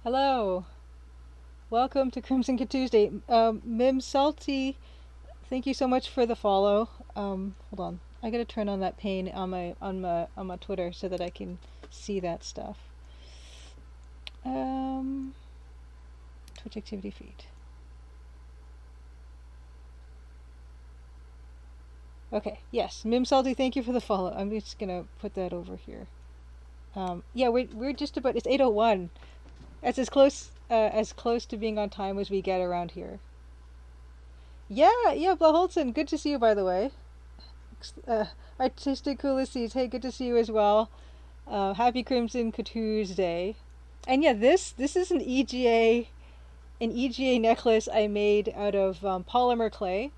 Hello, welcome to Crimson Tuesday. Mim Salty, thank you so much for the follow. Hold on, I gotta turn on that pane on my Twitter so that I can see that stuff. Um, Twitch activity feed. Okay, yes, Mim Salty, thank you for the follow. I'm just gonna put that over here. Yeah, we're just about, it's 8:01. That's as close to being on time as we get around here. Yeah, Blaholtzen, good to see you, by the way. Uh, Artistic Ulysses, hey, good to see you as well. Happy Crimson Tuesday. And yeah, this is an EGA necklace I made out of polymer clay.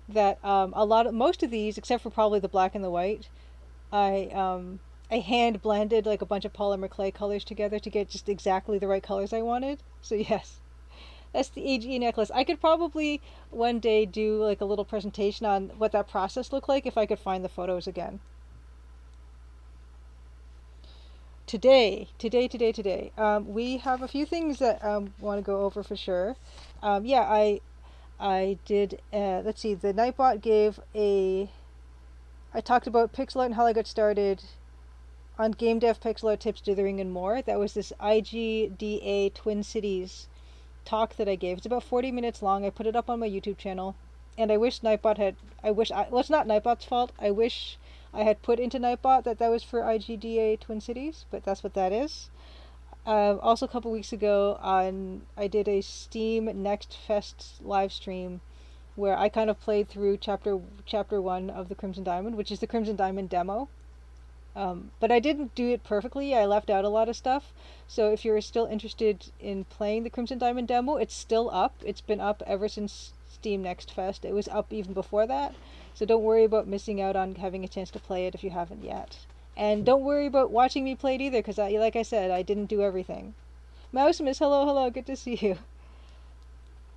That most of these, except for probably the black and the white, I hand blended like a bunch of polymer clay colors together to get just exactly the right colors I wanted. So yes, that's the AGE necklace. I could probably one day do like a little presentation on what that process looked like if I could find the photos again. Today. We have a few things that want to go over for sure. Yeah, I did. Let's see. The Nightbot gave a. I talked about pixel art and how I got started on game dev, pixel art tips, dithering, and more. That was this IGDA Twin Cities talk that I gave. It's about 40 minutes long. I put it up on my YouTube channel, and I wish Nightbot had. Well, it's not Nightbot's fault. I wish I had put into Nightbot that was for IGDA Twin Cities, but that's what that is. Also, a couple weeks ago, I did a Steam Next Fest live stream where I kind of played through chapter 1 of the Crimson Diamond, which is the Crimson Diamond demo. But I didn't do it perfectly. I left out a lot of stuff. So if you're still interested in playing the Crimson Diamond demo, it's still up. It's been up ever since Steam Next Fest. It was up even before that. So don't worry about missing out on having a chance to play it if you haven't yet. And don't worry about watching me play it either, because like I said, I didn't do everything. Mouse Miss, hello, good to see you.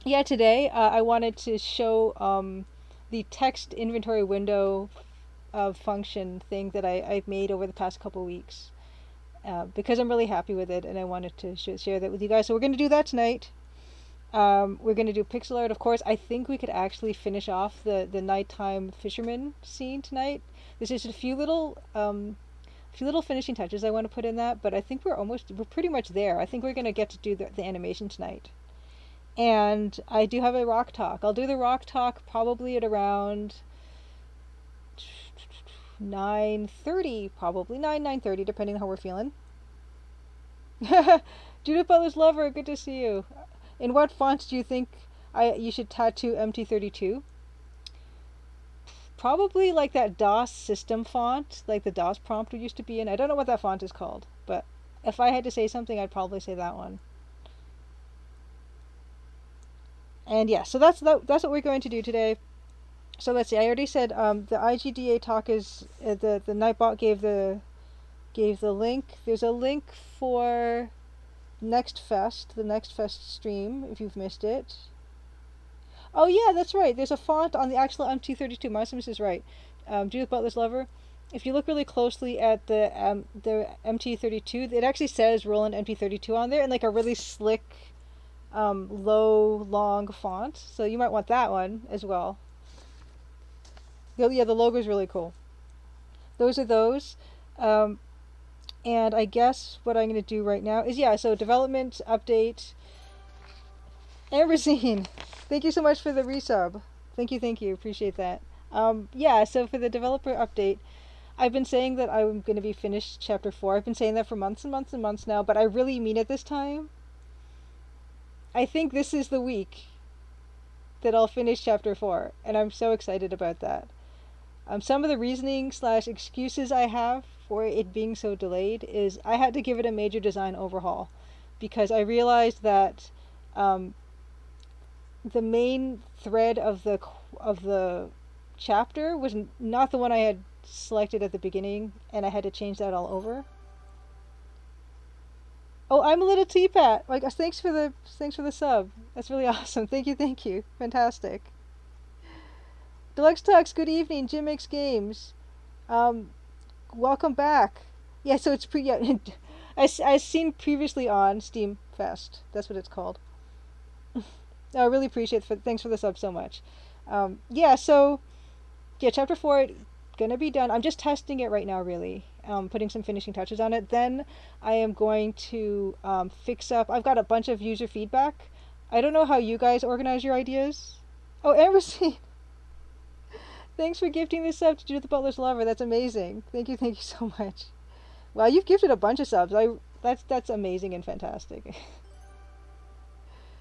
Yeah, today I wanted to show the text inventory window function thing that I've made over the past couple weeks because I'm really happy with it and I wanted to share that with you guys. So we're going to do that tonight. We're going to do pixel art, of course. I think we could actually finish off the nighttime fisherman scene tonight. There's just a few little finishing touches I want to put in that, but I think we're pretty much there. I think we're going to get to do the animation tonight. And I do have a rock talk. I'll do the rock talk probably at around 9:30, probably 9:30, depending on how we're feeling. Judith Butler's lover, good to see you. In what fonts do you think you should tattoo MT32? Probably like that DOS system font, like the DOS prompt we used to be in. I don't know what that font is called, but if I had to say something, I'd probably say that one. And yeah, so that's what we're going to do today. So let's see. I already said the IGDA talk is the Nightbot gave the link. There's a link for the Next Fest stream if you've missed it. Oh yeah, that's right. There's a font on the actual MT32. My Sims is right. Judith Butler's lover. If you look really closely at the MT32, it actually says Roland MT32 on there in like a really slick, low, long font. So you might want that one as well. Yeah, the logo is really cool. Those are those. And I guess what I'm going to do right now is, so development update. Ambersine, thank you so much for the resub. Thank you. Appreciate that. So for the developer update, I've been saying that I'm going to be finished chapter 4. I've been saying that for months and months and months now, but I really mean it this time. I think this is the week that I'll finish chapter 4, and I'm so excited about that. Some of the reasoning / excuses I have for it being so delayed is I had to give it a major design overhaul because I realized that the main thread of the chapter was not the one I had selected at the beginning, and I had to change that all over. Oh, I'm a little teapat. Like, thanks for the sub. That's really awesome. Thank you. Fantastic. Deluxe Tux, good evening. Jim Makes Games. Welcome back. Yeah, so it's as seen previously on Steam Fest. That's what it's called. I really appreciate it. Thanks for the sub so much. Yeah, so yeah, chapter 4 gonna be done. I'm just testing it right now, really. Putting some finishing touches on it. Then I am going to fix up. I've got a bunch of user feedback. I don't know how you guys organize your ideas. Oh, Amberstein, thanks for gifting this sub to Judith Butler's Lover. That's amazing. Thank you so much. Wow, you've gifted a bunch of subs. That's amazing and fantastic.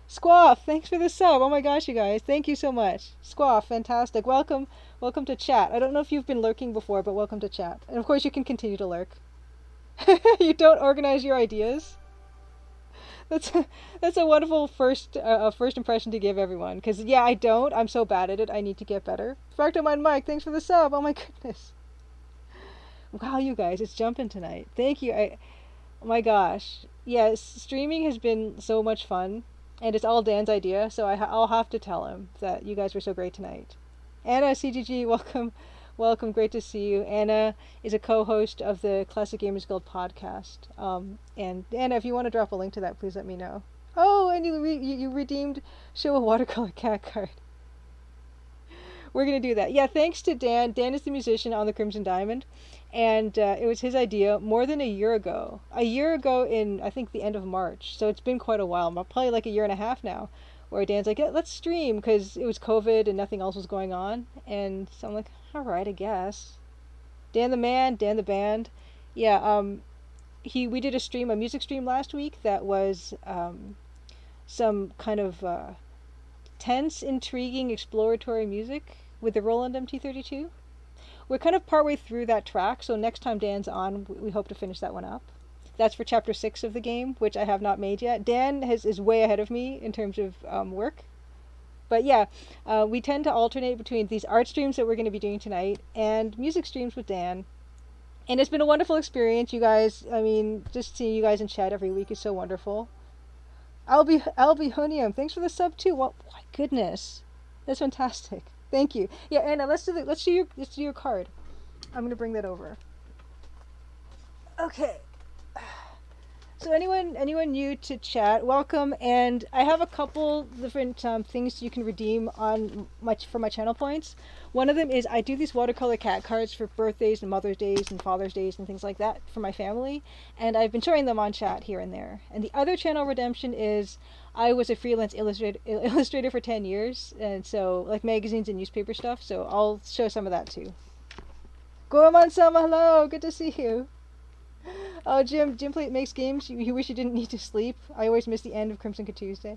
Squaw, thanks for the sub. Oh my gosh, you guys, thank you so much. Squaw, fantastic. Welcome to chat. I don't know if you've been lurking before, but welcome to chat. And of course, you can continue to lurk. You don't organize your ideas. That's a wonderful first impression to give everyone. Because yeah, I don't. I'm so bad at it. I need to get better. Fractal Mike, thanks for the sub. Oh my goodness. Wow, you guys, it's jumping tonight. Thank you. Oh my gosh. Yes, streaming has been so much fun. And it's all Dan's idea, so I'll have to tell him that you guys were so great tonight. Anna, CGG, welcome, great to see you. Anna is a co-host of the Classic Gamers Guild podcast. And Anna, if you want to drop a link to that, please let me know. Oh, and you redeemed Show a Watercolor Cat card. We're going to do that. Yeah, thanks to Dan. Dan is the musician on the Crimson Diamond. And it was his idea more than a year ago. A year ago in, I think, the end of March. So it's been quite a while. Probably like a year and a half now. Where Dan's like, yeah, let's stream. Because it was COVID and nothing else was going on. And so I'm like, all right, I guess. Dan the man, Dan the band. Yeah, we did a music stream last week that was some kind of tense, intriguing, exploratory music with the Roland MT32. We're kind of partway through that track, so next time Dan's on, we hope to finish that one up. That's for chapter 6 of the game, which I have not made yet. Dan is way ahead of me in terms of work. But yeah, we tend to alternate between these art streams that we're going to be doing tonight and music streams with Dan. And it's been a wonderful experience, you guys. I mean, just seeing you guys in chat every week is so wonderful. Albihonium, thanks for the sub too. What? My goodness, that's fantastic. Thank you. Yeah, Anna, let's do your card. I'm gonna bring that over. Okay. So anyone new to chat, welcome. And I have a couple different things you can redeem for my channel points. One of them is I do these watercolor cat cards for birthdays and Mother's Days and Father's Days and things like that for my family. And I've been showing them on chat here and there. And the other channel redemption is I was a freelance illustrator for 10 years. And so like magazines and newspaper stuff. So I'll show some of that too. Gorman-sama, hello, good to see you. Oh, Jim makes games. You wish you didn't need to sleep. I always miss the end of Crimson Tuesday.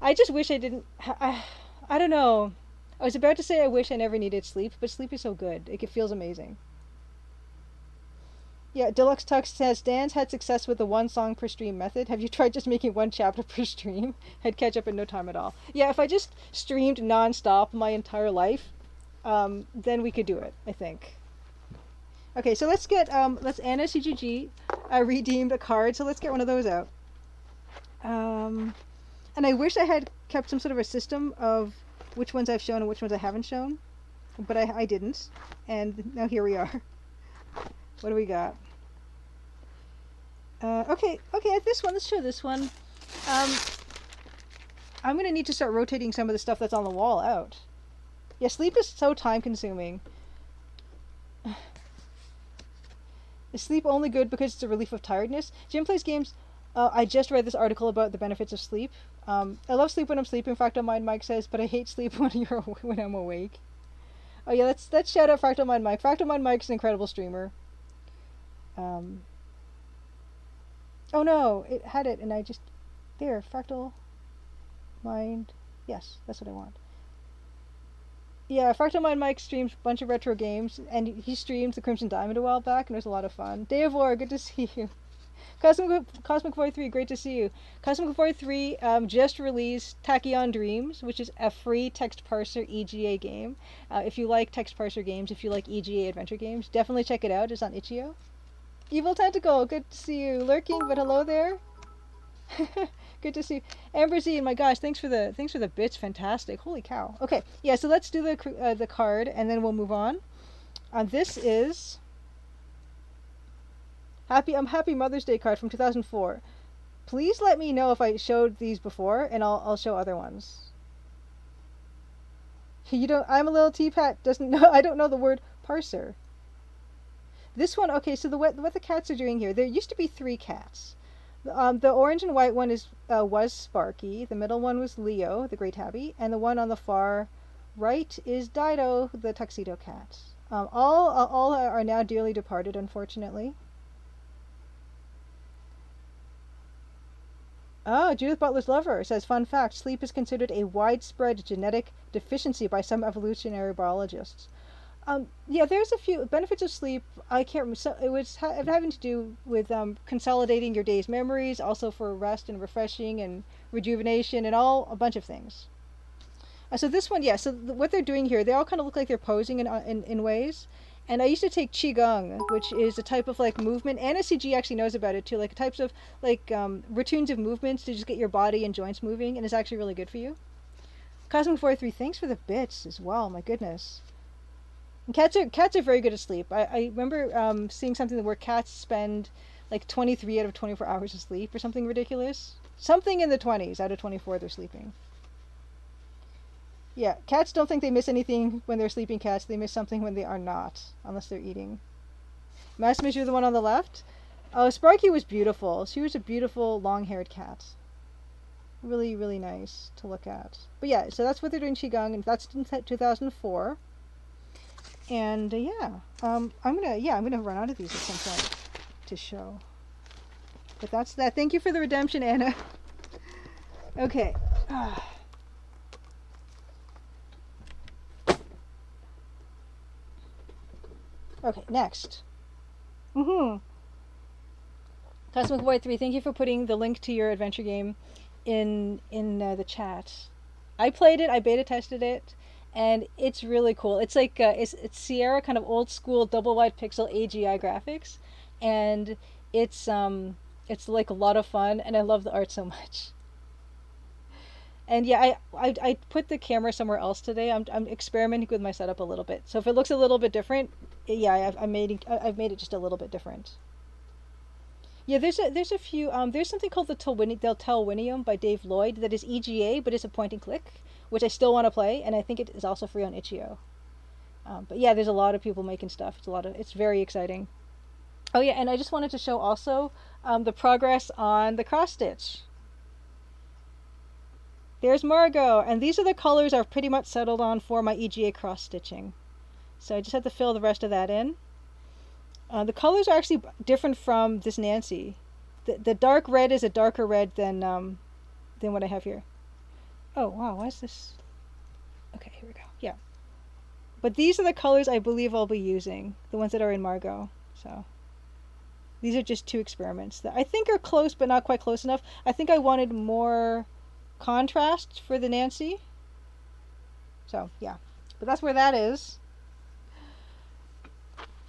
I just wish I didn't. I don't know. I was about to say I wish I never needed sleep, but sleep is so good. It feels amazing. Yeah, Deluxe Tux says, Dan's had success with the one song per stream method. Have you tried just making one chapter per stream? I'd catch up in no time at all. Yeah, if I just streamed non-stop my entire life, then we could do it, I think. Okay, so let's Anna CGG redeemed a card, so let's get one of those out. And I wish I had kept some sort of a system of which ones I've shown and which ones I haven't shown, but I didn't, and now here we are. What do we got? Okay, this one, let's show this one. I'm gonna need to start rotating some of the stuff that's on the wall out. Yeah, sleep is so time consuming. Is sleep only good because it's a relief of tiredness? Jim plays games. I just read this article about the benefits of sleep. I love sleep when I'm sleeping, Fractal Mind Mike says, but I hate sleep when I'm awake. Oh yeah, let's shout out Fractal Mind Mike. Fractal Mind Mike's an incredible streamer. Oh no, it had it and I just... There, Fractal Mind... Yes, that's what I want. Yeah, Fractal Mind Mike streams a bunch of retro games, and he streamed the Crimson Diamond a while back, and it was a lot of fun. Day of War, good to see you. Cosmic 43, great to see you. Cosmic 43 just released Tachyon Dreams, which is a free text parser EGA game. If you like text parser games, if you like EGA adventure games, definitely check it out. It's on itch.io. Evil Tentacle, good to see you. Lurking, but hello there. Good to see you. Amberzine, my gosh, thanks for the bits, fantastic. Holy cow. Okay, yeah, so let's do the card, and then we'll move on. This is Happy Mother's Day card from 2004. Please let me know if I showed these before, and I'll show other ones. You don't. I'm a little teapot. Doesn't know. I don't know the word parser. This one. Okay. So what the cats are doing here? There used to be 3 cats. The orange and white one was Sparky. The middle one was Leo, the gray tabby, and the one on the far right is Dido, the tuxedo cat. All are now dearly departed, unfortunately. Oh, Judith Butler's lover says, fun fact, sleep is considered a widespread genetic deficiency by some evolutionary biologists. Yeah, there's a few benefits of sleep. I can't remember. So it was having to do with consolidating your day's memories, also for rest and refreshing and rejuvenation and a bunch of things. So this one, yeah. So what they're doing here, they all kind of look like they're posing in ways. And I used to take qigong, which is a type of like movement. NSCG actually knows about it too, like types of like routines of movements to just get your body and joints moving, and it's actually really good for you. Cosmic 43, thanks for the bits as well. My goodness. And cats are very good at sleep. I remember seeing something where cats spend like 23 out of 24 hours of sleep or something ridiculous. Something in the 20s out of 24 they're sleeping. Yeah, cats don't think they miss anything when they're sleeping cats. They miss something when they are not, unless they're eating. Maximus, you're the one on the left? Oh, Sparky was beautiful. She was a beautiful long-haired cat. Really, really nice to look at. But yeah, so that's what they're doing qigong, and that's in 2004. And yeah, I'm gonna run out of these at some point to show. But that's that. Thank you for the redemption, Anna. Okay. Okay, next. Cosmic Void 3, thank you for putting the link to your adventure game in the chat. I played it, I beta tested it, and it's really cool. It's like it's Sierra kind of old school double wide pixel AGI graphics, and it's like a lot of fun, and I love the art so much. And yeah, I put the camera somewhere else today. I'm experimenting with my setup a little bit. So if it looks a little bit different, yeah, I've made it just a little bit different. Yeah, there's a few. There's something called the Telwinium by Dave Lloyd that is EGA, but it's a point and click, which I still want to play, and I think it is also free on itch.io. But yeah, there's a lot of people making stuff. It's very exciting. Oh yeah, and I just wanted to show also the progress on the cross stitch. There's Margot, and these are the colors I've pretty much settled on for my EGA cross stitching. So I just had to fill the rest of that in. The colors are actually different from this Nancy. The dark red is a darker red than what I have here. Oh wow, why is this? Okay, here we go. Yeah. But these are the colors I believe I'll be using, the ones that are in Margot. So these are just 2 experiments that I think are close but not quite close enough. I think I wanted more contrast for the Nancy. So yeah, but that's where that is.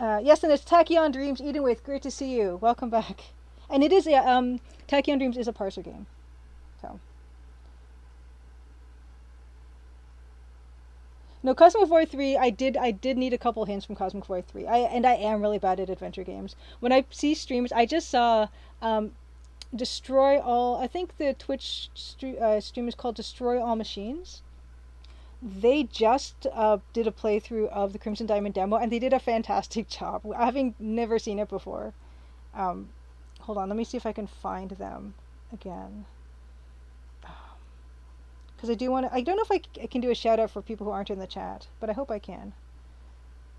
Yes, and it's Tachyon Dreams Edenwith. Great to see you. Welcome back. And it is Tachyon Dreams is a parser game. So no, Cosmic Void 3. I did need a couple hints from Cosmic Void 3. I am really bad at adventure games. When I see streamers, I just saw Destroy All. I think the Twitch stream is called Destroy All Machines. They just did a playthrough of the Crimson Diamond demo, and they did a fantastic job. Having never seen it before. Hold on, let me see if I can find them again. Because I do want to. I don't know if I can do a shout out for people who aren't in the chat, but I hope I can.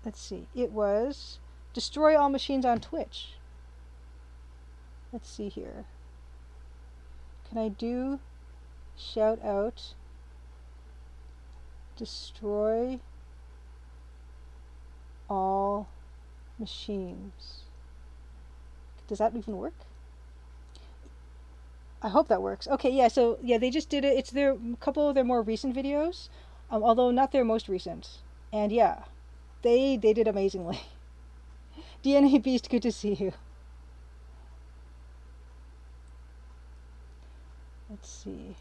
Let's see. It was Destroy All Machines on Twitch. Let's see here. Can I do shout out? Destroy all machines. Does that even work? I hope that works. Okay, yeah, so yeah, they just did it. It's a couple of their more recent videos, although not their most recent. And yeah, they did amazingly. DNA Beast, good to see you. Let's see.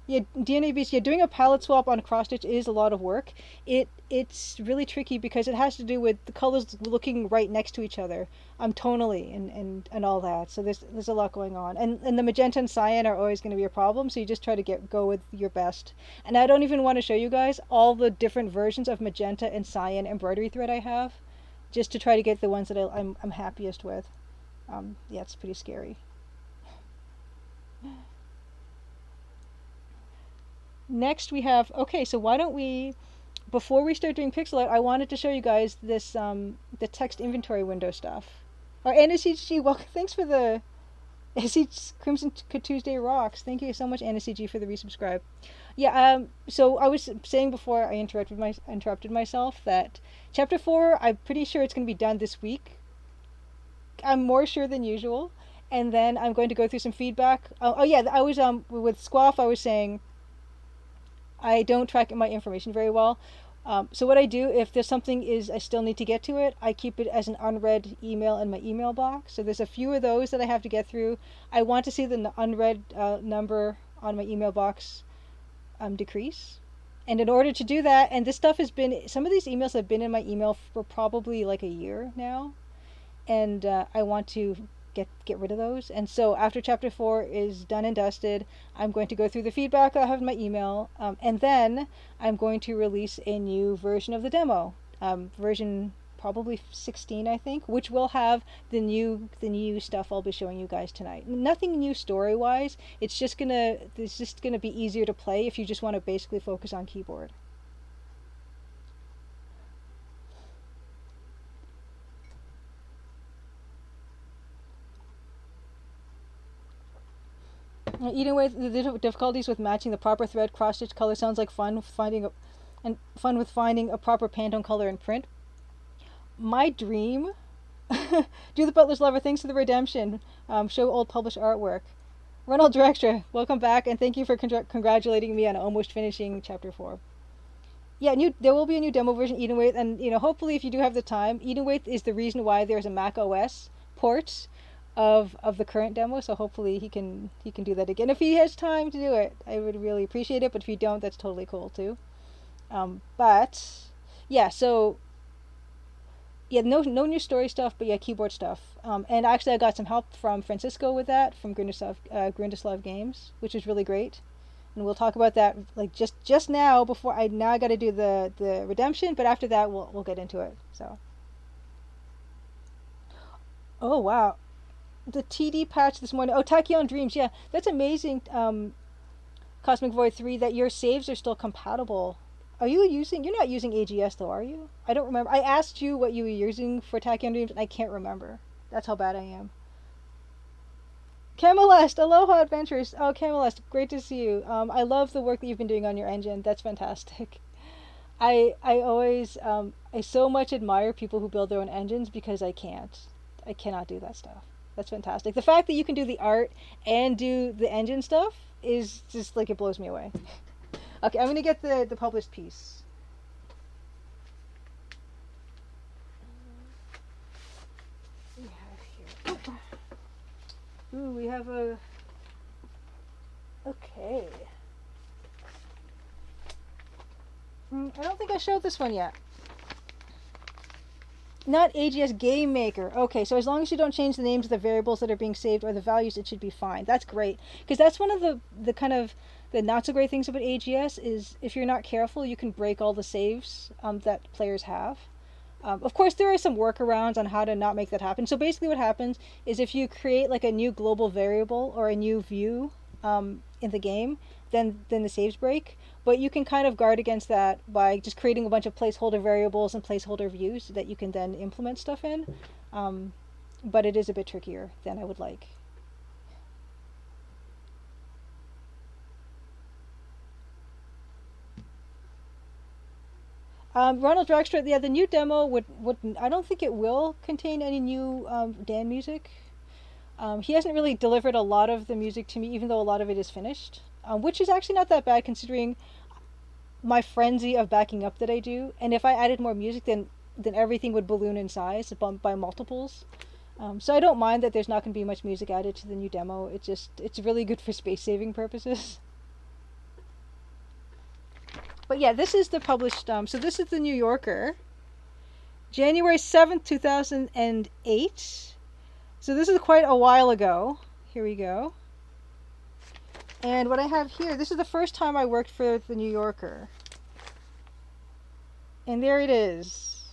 Yeah, DNA Beast. Yeah, doing a palette swap on cross stitch is a lot of work. It's really tricky because it has to do with the colors looking right next to each other, tonally and all that. So there's a lot going on, and the magenta and cyan are always going to be a problem. So you just try to go with your best. And I don't even want to show you guys all the different versions of magenta and cyan embroidery thread I have, just to try to get the ones that I'm happiest with. Yeah, it's pretty scary. Next we have, okay, so why don't we, before we start doing pixel art, I wanted to show you guys this, the text inventory window stuff. Or NSCG, well, thanks for the, Crimson Tuesday rocks. Thank you so much, NSCG, for the resubscribe. Yeah, so I was saying before I interrupted myself that chapter 4, I'm pretty sure it's going to be done this week. I'm more sure than usual. And then I'm going to go through some feedback. Oh yeah, I was, with Squaff, I was saying I don't track my information very well. So what I do, if there's something is I still need to get to it, I keep it as an unread email in my email box. So there's a few of those that I have to get through. I want to see the unread number on my email box decrease. And in order to do that, and this stuff has been, some of these emails have been in my email for probably like a year now. And I want to get rid of those. And so after chapter 4 is done and dusted, I'm going to go through the feedback I have in my email, and then I'm going to release a new version of the demo, version probably 16, I think, which will have the new stuff I'll be showing you guys tonight. Nothing new story wise. It's just gonna be easier to play if you just want to basically focus on keyboard. Even with the difficulties with matching the proper thread cross stitch color sounds like fun with finding a proper Pantone color in print. My dream. Do the Butler's Lover. Thanks for the redemption. Show old published artwork. Ronald Drextra, welcome back, and thank you for congratulating me on almost finishing chapter 4. Yeah, there will be a new demo version, Edenwaith, and hopefully if you do have the time, Edenwaith is the reason why there's a Mac OS port of the current demo, so hopefully he can do that again if he has time to do it. I would really appreciate it, but if you don't, that's totally cool too. But yeah, so yeah, no new story stuff, but yeah, keyboard stuff. And actually I got some help from Francisco with that, from Grindislav Games, which is really great. And we'll talk about that like just now. Before I got to do the redemption, but after that we'll get into it. So oh wow, the TD patch this morning. Oh, Tachyon Dreams. Yeah, that's amazing. Cosmic Void 3, that your saves are still compatible. You're not using AGS though, are you? I don't remember. I asked you what you were using for Tachyon Dreams and I can't remember. That's how bad I am. Camelest, aloha adventures. Oh, Camelest, great to see you. I love the work that you've been doing on your engine. That's fantastic. I always I so much admire people who build their own engines because I can't. I cannot do that stuff. That's fantastic. The fact that you can do the art and do the engine stuff is just like, it blows me away. Okay, I'm gonna get the published piece. We have here. Ooh, we have a. Okay. I don't think I showed this one yet. Not AGS Game Maker. Okay, so as long as you don't change the names of the variables that are being saved or the values, it should be fine. That's great. Because that's one of the kind of the not so great things about AGS is if you're not careful, you can break all the saves that players have. Of course, there are some workarounds on how to not make that happen. So basically what happens is if you create like a new global variable or a new view in the game, then the saves break. But you can kind of guard against that by just creating a bunch of placeholder variables and placeholder views that you can then implement stuff in. But it is a bit trickier than I would like. Ronald Dragster, yeah, the new demo would I don't think it will contain any new Dan music. He hasn't really delivered a lot of the music to me, even though a lot of it is finished, which is actually not that bad considering my frenzy of backing up that I do. And if I added more music, then everything would balloon in size by multiples. So I don't mind that there's not going to be much music added to the new demo. It's really good for space saving purposes. But yeah, this is the published. So this is the New Yorker, January 7th, 2008. So this is quite a while ago. Here we go. And what I have here, this is the first time I worked for the New Yorker. And there it is.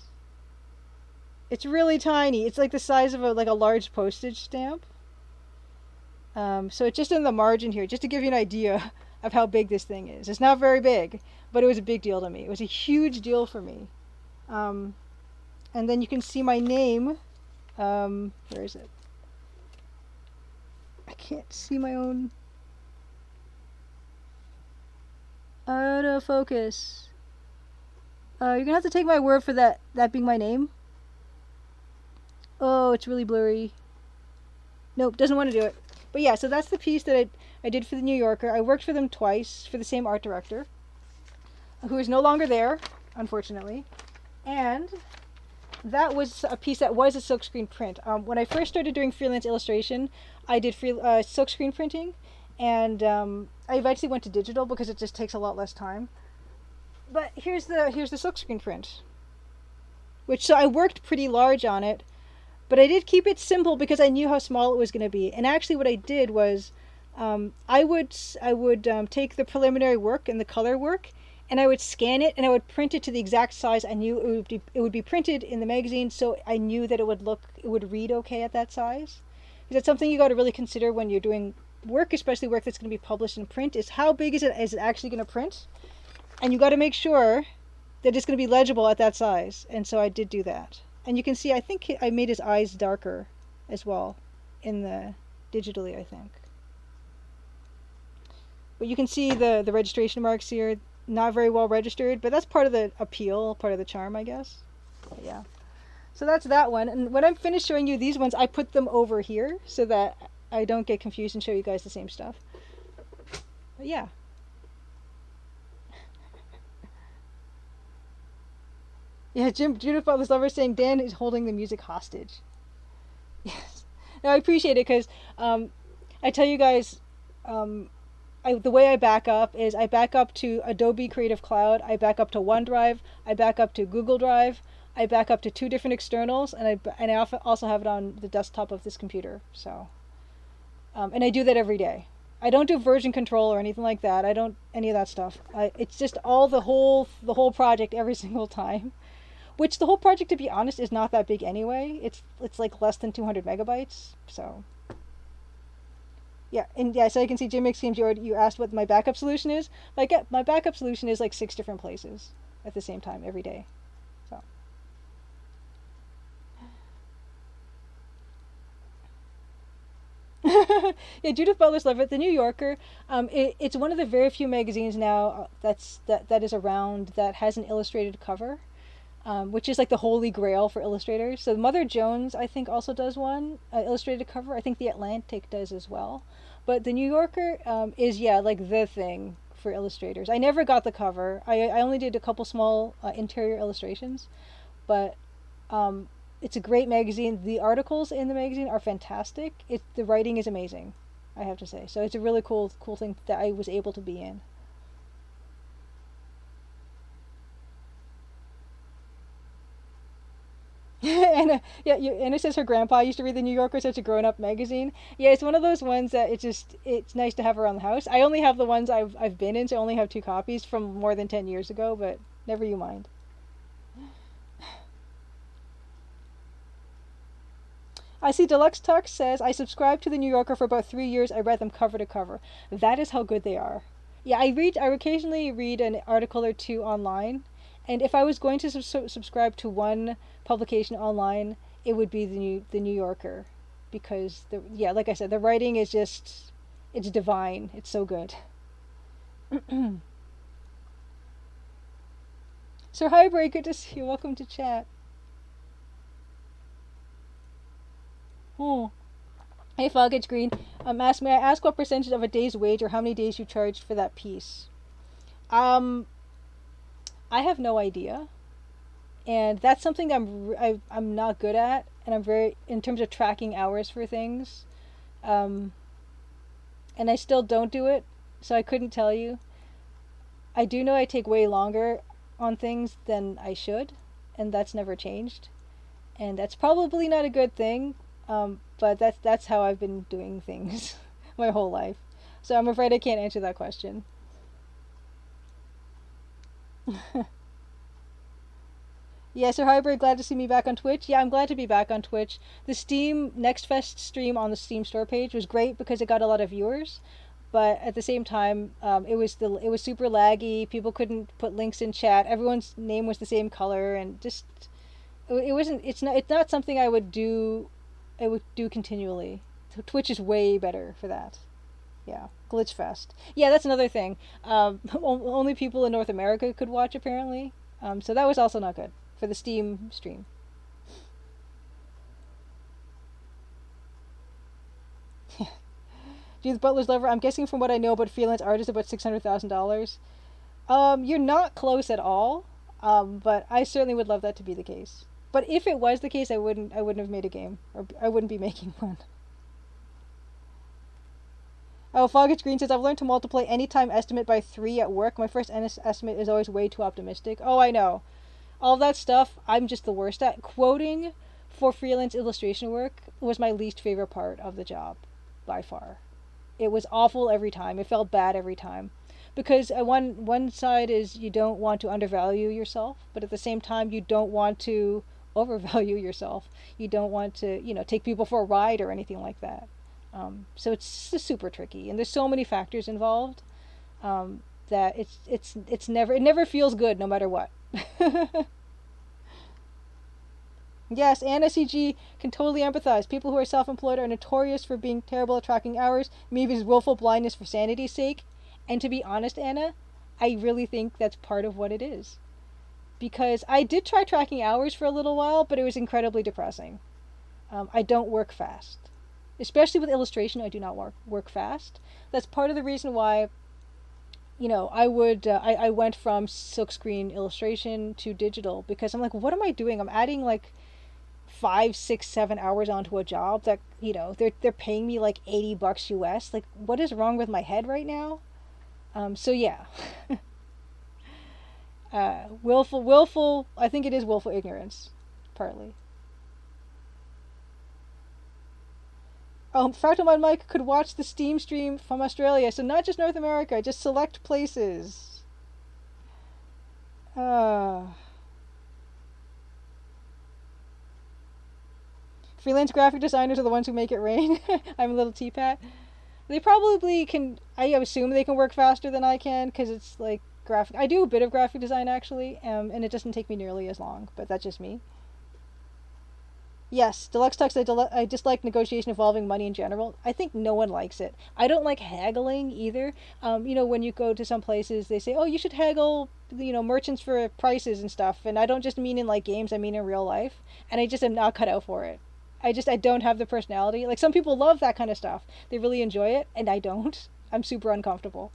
It's really tiny. It's like the size of a large postage stamp. So it's just in the margin here, just to give you an idea of how big this thing is. It's not very big, but it was a big deal to me. It was a huge deal for me. And then you can see my name. Where is it? I can't see my own. Out of focus. You're gonna have to take my word for that being my name. Oh, it's really blurry. Nope, doesn't want to do it. But yeah, so that's the piece that I did for the New Yorker. I worked for them twice for the same art director, who is no longer there, unfortunately. And that was a piece that was a silkscreen print. When I first started doing freelance illustration, I did silkscreen printing, and I eventually went to digital because it just takes a lot less time. But here's the silkscreen print, which, so I worked pretty large on it, but I did keep it simple because I knew how small it was going to be. And actually, what I did was, I would take the preliminary work and the color work, and I would scan it and I would print it to the exact size I knew it would be printed in the magazine, so I knew that it would read okay at that size. Because that's something you got to really consider when you're doing work, especially work that's going to be published in print, is how big is it actually going to print, and you got to make sure that it's going to be legible at that size. And so I did do that. And you can see, I think I made his eyes darker as well in the digitally, I think. But you can see the registration marks here, not very well registered, but that's part of the appeal, part of the charm, I guess. But yeah. So that's that one. And when I'm finished showing you these ones, I put them over here so that I don't get confused and show you guys the same stuff. But yeah. Yeah, Judith Butler's lover saying Dan is holding the music hostage. Yes. Now I appreciate it because I tell you guys, the way I back up is I back up to Adobe Creative Cloud, I back up to OneDrive, I back up to Google Drive, I back up to 2 different externals, and I also have it on the desktop of this computer. So, and I do that every day. I don't do version control or anything like that. I don't any of that stuff. It's just all the whole project every single time. Which the whole project, to be honest, is not that big anyway. It's like less than 200 megabytes. So yeah, and yeah, so you can see Jim Mix Games. You asked what my backup solution is. Like my backup solution is like 6 different places at the same time every day. So yeah, Judith Butler's love it. The New Yorker. It's one of the very few magazines now that is around that has an illustrated cover. Which is like the holy grail for illustrators. So Mother Jones, I think, also does one illustrated cover. I think the Atlantic does as well. But the New Yorker is, yeah, like the thing for illustrators. I never got the cover. I only did a couple small interior illustrations. But it's a great magazine. The articles in the magazine are fantastic. The writing is amazing, I have to say. So it's a really cool thing that I was able to be in. Anna, yeah, Anna says her grandpa used to read the New Yorker, such a grown-up magazine. Yeah, it's one of those ones that it's nice to have around the house. I only have the ones I've been in, so I only have 2 copies from more than 10 years ago, but never you mind. I see Deluxe Tux says, I subscribed to the New Yorker for about 3 years. I read them cover to cover. That is how good they are. Yeah, I occasionally read an article or 2 online, and if I was going to subscribe to one publication online, it would be the New Yorker, because like I said, the writing is just, it's divine. It's so good. Sir Highbury, good to see you. Welcome to chat. Oh. Hey, Foggage Green. May I ask what percentage of a day's wage or how many days you charged for that piece? I have no idea, and that's something I'm not good at, and I'm very, in terms of tracking hours for things, and I still don't do it, so I couldn't tell you. I do know I take way longer on things than I should, and that's never changed. And that's probably not a good thing, but that's how I've been doing things my whole life. So I'm afraid I can't answer that question. Yeah, so Hybrid, glad to see me back on Twitch. Yeah, I'm glad to be back on Twitch. The Steam Next Fest stream on the Steam store page was great because it got a lot of viewers, but at the same time, it was super laggy. People couldn't put links in chat. Everyone's name was the same color, and just it wasn't. It's not something I would do. I would do continually. Twitch is way better for that. Yeah, Glitch Fest. Yeah, that's another thing. Only people in North America could watch apparently. So that was also not good for the Steam stream. Judith Butler's lover. I'm guessing from what I know about freelance art is about $600,000. You're not close at all. But I certainly would love that to be the case. But if it was the case, I wouldn't have made a game, or I wouldn't be making one. Oh, Foggage Green says, I've learned to multiply any time estimate by 3 at work. My first estimate is always way too optimistic. Oh, I know. All that stuff, I'm just the worst at. Quoting for freelance illustration work was my least favorite part of the job, by far. It was awful every time. It felt bad every time. Because one side is you don't want to undervalue yourself, but at the same time, you don't want to overvalue yourself. You don't want to, take people for a ride or anything like that. So it's super tricky, and there's so many factors involved that it never feels good no matter what. Yes, Anna CG can totally empathize. People who are self-employed are notorious for being terrible at tracking hours. Maybe it's willful blindness for sanity's sake. And to be honest, Anna, I really think that's part of what it is. Because I did try tracking hours for a little while, but it was incredibly depressing. I don't work fast. Especially with illustration, I do not work fast. That's part of the reason why, I went from silkscreen illustration to digital, because I'm like, what am I doing? I'm adding like 5, 6, 7 hours onto a job that they're paying me like $80 US. Like, what is wrong with my head right now? So yeah, willful. I think it is willful ignorance, partly. Fractal Mind Mike could watch the Steam stream from Australia, so not just North America, just select places. Freelance graphic designers are the ones who make it rain. I'm a little teapot. They probably can. I assume they can work faster than I can because it's like graphic. I do a bit of graphic design actually, and it doesn't take me nearly as long. But that's just me. Yes, Deluxe Tux, I dislike negotiation involving money in general. I think no one likes it. I don't like haggling either. When you go to some places, they say, oh, you should haggle, merchants for prices and stuff. And I don't just mean in like games, I mean in real life. And I just am not cut out for it. I don't have the personality. Like some people love that kind of stuff. They really enjoy it, and I don't. I'm super uncomfortable.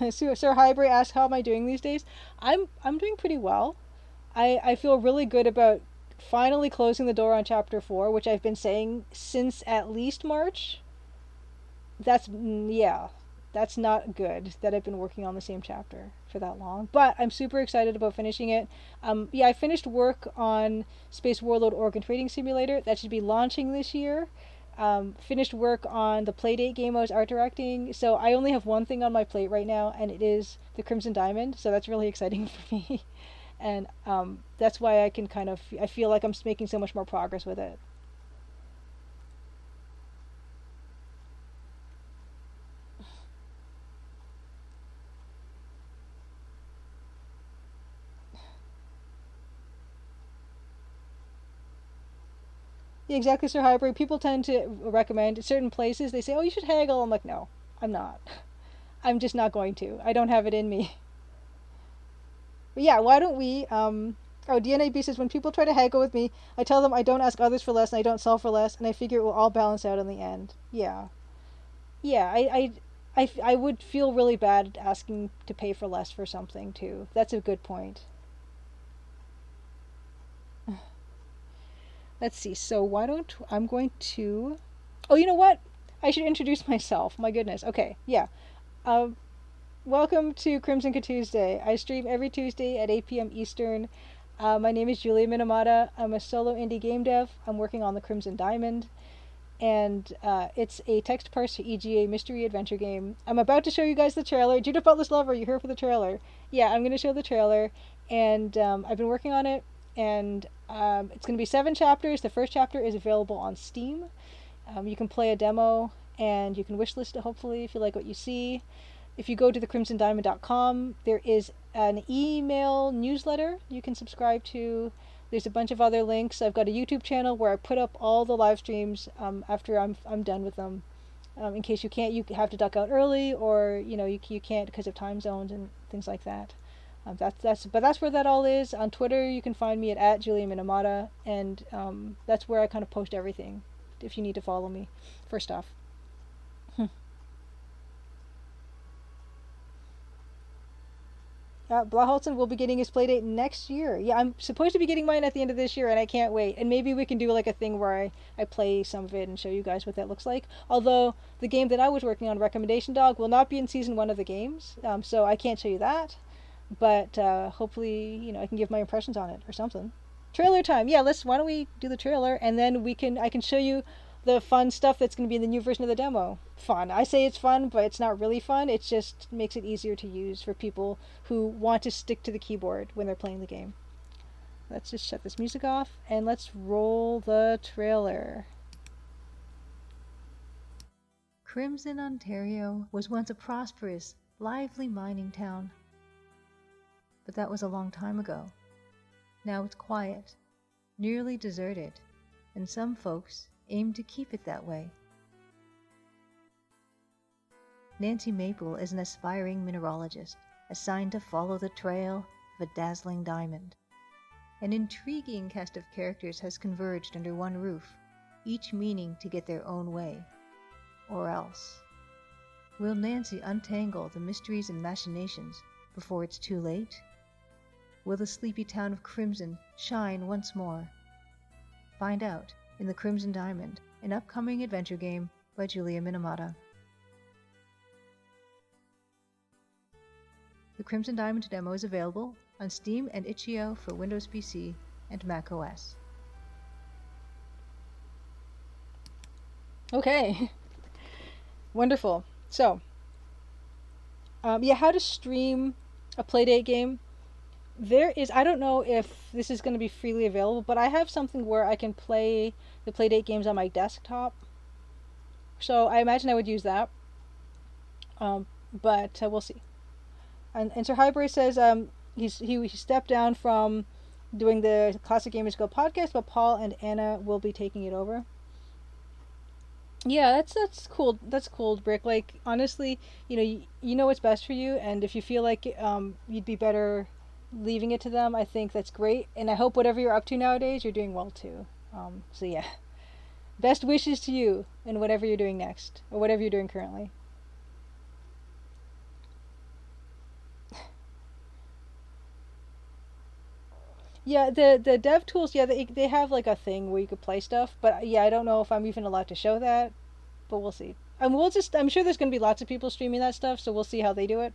Sir Highbury asks, how am I doing these days? I'm doing pretty well. I feel really good about finally closing the door on chapter 4, which I've been saying since at least March. Yeah, that's not good that I've been working on the same chapter for that long. But I'm super excited about finishing it. I finished work on Space Warlord Organ Trading Simulator. That should be launching this year. Finished work on the Playdate game I was art directing. So I only have one thing on my plate right now, and it is the Crimson Diamond. So that's really exciting for me. And that's why I feel like I'm making so much more progress with it. Yeah, exactly, Sir Highbury. People tend to recommend certain places. They say, oh, you should haggle. I'm like, no, I'm not. I'm just not going to. I don't have it in me. But yeah, why don't we, DNAB says, when people try to haggle with me, I tell them I don't ask others for less and I don't sell for less, and I figure it will all balance out in the end. Yeah. Yeah, I would feel really bad asking to pay for less for something, too. That's a good point. Let's see, so I'm going to... Oh, you know what? I should introduce myself. My goodness. Okay, yeah. Um, Welcome to Crimson Tuesday. I stream every Tuesday at 8 p.m. Eastern. My name is Julia Minamata. I'm a solo indie game dev. I'm working on the Crimson Diamond, and it's a text parser EGA mystery adventure game. I'm about to show you guys the trailer. Judith Butler's Lover, you're here for the trailer. Yeah, I'm going to show the trailer, and I've been working on it, and it's going to be 7 chapters. The first chapter is available on Steam. You can play a demo, and you can wishlist it, hopefully, if you like what you see. If you go to thecrimsondiamond.com, there is an email newsletter you can subscribe to. There's a bunch of other links. I've got a YouTube channel where I put up all the live streams after I'm done with them. In case you have to duck out early, or you can't because of time zones and things like that. That's where that all is. On Twitter, you can find me at Julia Minamata, and that's where I kind of post everything. If you need to follow me for stuff. Blaholtzen will be getting his playdate next year. Yeah, I'm supposed to be getting mine at the end of this year, and I can't wait. And maybe we can do like a thing where I play some of it and show you guys what that looks like. Although the game that I was working on, Recommendation Dog, will not be in season 1 of the games, so I can't show you that. But hopefully, I can give my impressions on it or something. Trailer time. Yeah, why don't we do the trailer, and then I can show you the fun stuff that's going to be in the new version of the demo. Fun. I say it's fun, but it's not really fun. It just makes it easier to use for people who want to stick to the keyboard when they're playing the game. Let's just shut this music off, and let's roll the trailer. Crimson, Ontario was once a prosperous, lively mining town. But that was a long time ago. Now it's quiet, nearly deserted, and some folks aim to keep it that way. Nancy Maple is an aspiring mineralogist assigned to follow the trail of a dazzling diamond. An intriguing cast of characters has converged under one roof, each meaning to get their own way. Or else. Will Nancy untangle the mysteries and machinations before it's too late? Will the sleepy town of Crimson shine once more? Find out in The Crimson Diamond, an upcoming adventure game by Julia Minamata. The Crimson Diamond demo is available on Steam and itch.io for Windows PC and Mac OS. Okay. Wonderful. So, how to stream a Playdate game. I don't know if this is going to be freely available, but I have something where I can play the Playdate games on my desktop. So I imagine I would use that. But we'll see. And Sir Highbury says he stepped down from doing the Classic Gamers Guild podcast, but Paul and Anna will be taking it over. Yeah, that's cool. That's cool, Brick. Like, honestly, you know what's best for you, and if you feel like you'd be better leaving it to them, I think that's great. And I hope whatever you're up to nowadays, you're doing well too. So yeah, best wishes to you in whatever you're doing next, or whatever you're doing currently. Yeah, the dev tools, yeah, they have like a thing where you could play stuff, but yeah, I don't know if I'm even allowed to show that, but we'll see. And I'm sure there's going to be lots of people streaming that stuff, so we'll see how they do it.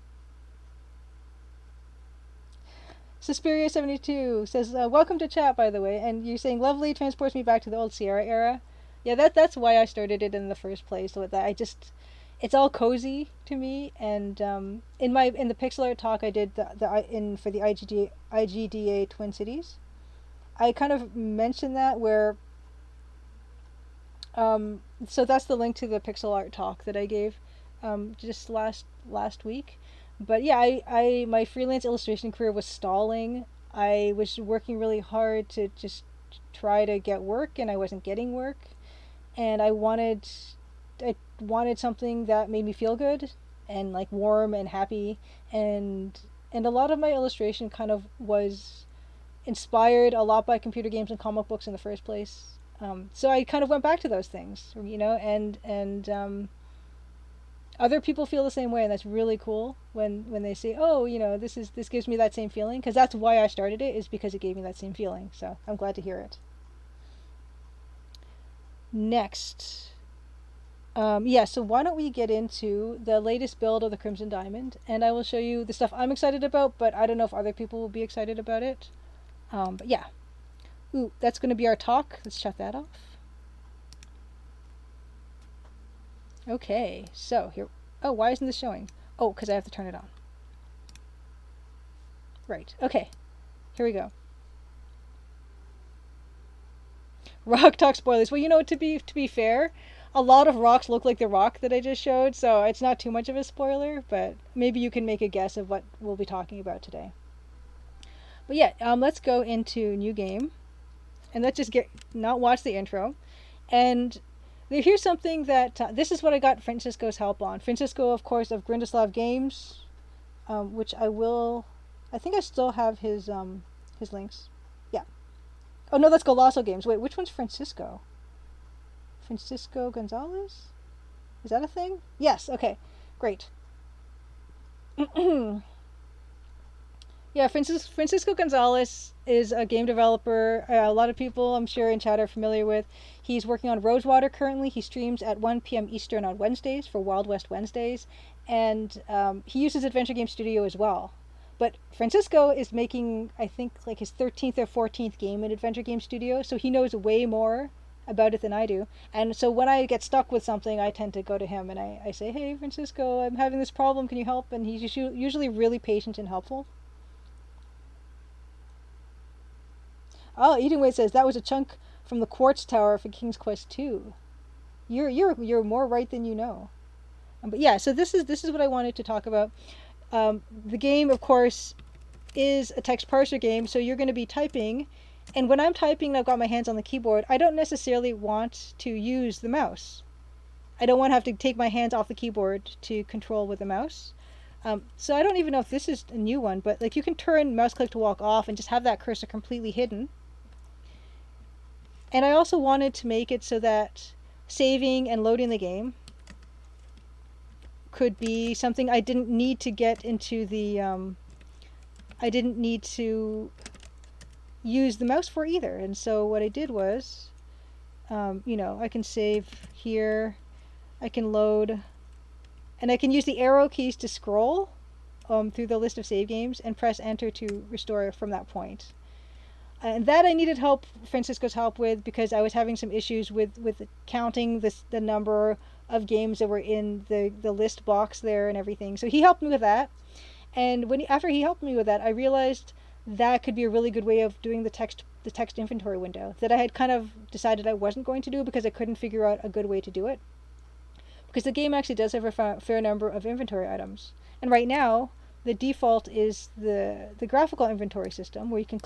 Suspiria72 says, welcome to chat, by the way, and you're saying lovely transports me back to the old Sierra era. Yeah, that's why I started it in the first place. So that it's all cozy to me, and in the pixel art talk I did for the IGDA Twin Cities, I kind of mentioned that where so that's the link to the pixel art talk that I gave just last week. But yeah, I my freelance illustration career was stalling. I was working really hard to just try to get work, and I wasn't getting work, and I wanted something that made me feel good and like warm and happy, and a lot of my illustration kind of was inspired a lot by computer games and comic books in the first place. So I kind of went back to those things, and other people feel the same way, and that's really cool when they say, oh, this gives me that same feeling, because that's why I started it, is because it gave me that same feeling. So I'm glad to hear it. Next, Yeah, so why don't we get into the latest build of the Crimson Diamond, and I will show you the stuff I'm excited about, but I don't know if other people will be excited about it. But yeah. Ooh, that's going to be our talk. Let's shut that off. Okay, so here. Oh, why isn't this showing? Oh, because I have to turn it on. Right. Okay. Here we go. Rock talk spoilers. Well, to be fair, a lot of rocks look like the rock that I just showed, so it's not too much of a spoiler. But maybe you can make a guess of what we'll be talking about today. But yeah, let's go into new game, and let's just not watch the intro. And here's something that this is what I got Francisco's help on. Francisco, of course, of Grindoslav Games, which I think I still have his links. Yeah. Oh no, that's Golasso Games. Wait, which one's Francisco? Francisco Gonzalez? Is that a thing? Yes. Okay. Great. Yeah, Francisco Gonzalez is a game developer. A lot of people, I'm sure, in chat are familiar with. He's working on Rosewater currently. He streams at 1 p.m. Eastern on Wednesdays for Wild West Wednesdays, and he uses Adventure Game Studio as well. But Francisco is making, I think, like his 13th or 14th game in Adventure Game Studio, so he knows way more about it than I do. And so when I get stuck with something, I tend to go to him and I say, "Hey, Francisco, I'm having this problem. Can you help?" And he's usually really patient and helpful. Oh, Eatingway says that was a chunk from the Quartz Tower for King's Quest 2. You're more right than you know. But yeah, so this is what I wanted to talk about. The game, of course, is a text parser game, so you're going to be typing, and when I'm typing and I've got my hands on the keyboard, I don't necessarily want to use the mouse. I don't want to have to take my hands off the keyboard to control with the mouse. So I don't even know if this is a new one, but like you can turn mouse click to walk off and just have that cursor completely hidden. And I also wanted to make it so that saving and loading the game could be something I didn't need to get into the I didn't need to use the mouse for either. And so what I did was I can save here, I can load, and I can use the arrow keys to scroll through the list of save games and press enter to restore from that point. And that I needed Francisco's help with, because I was having some issues with counting the number of games that were in the list box there and everything. So he helped me with that. And after he helped me with that, I realized that could be a really good way of doing the text inventory window that I had kind of decided I wasn't going to do because I couldn't figure out a good way to do it. Because the game actually does have a fair number of inventory items. And right now, the default is the graphical inventory system, where you can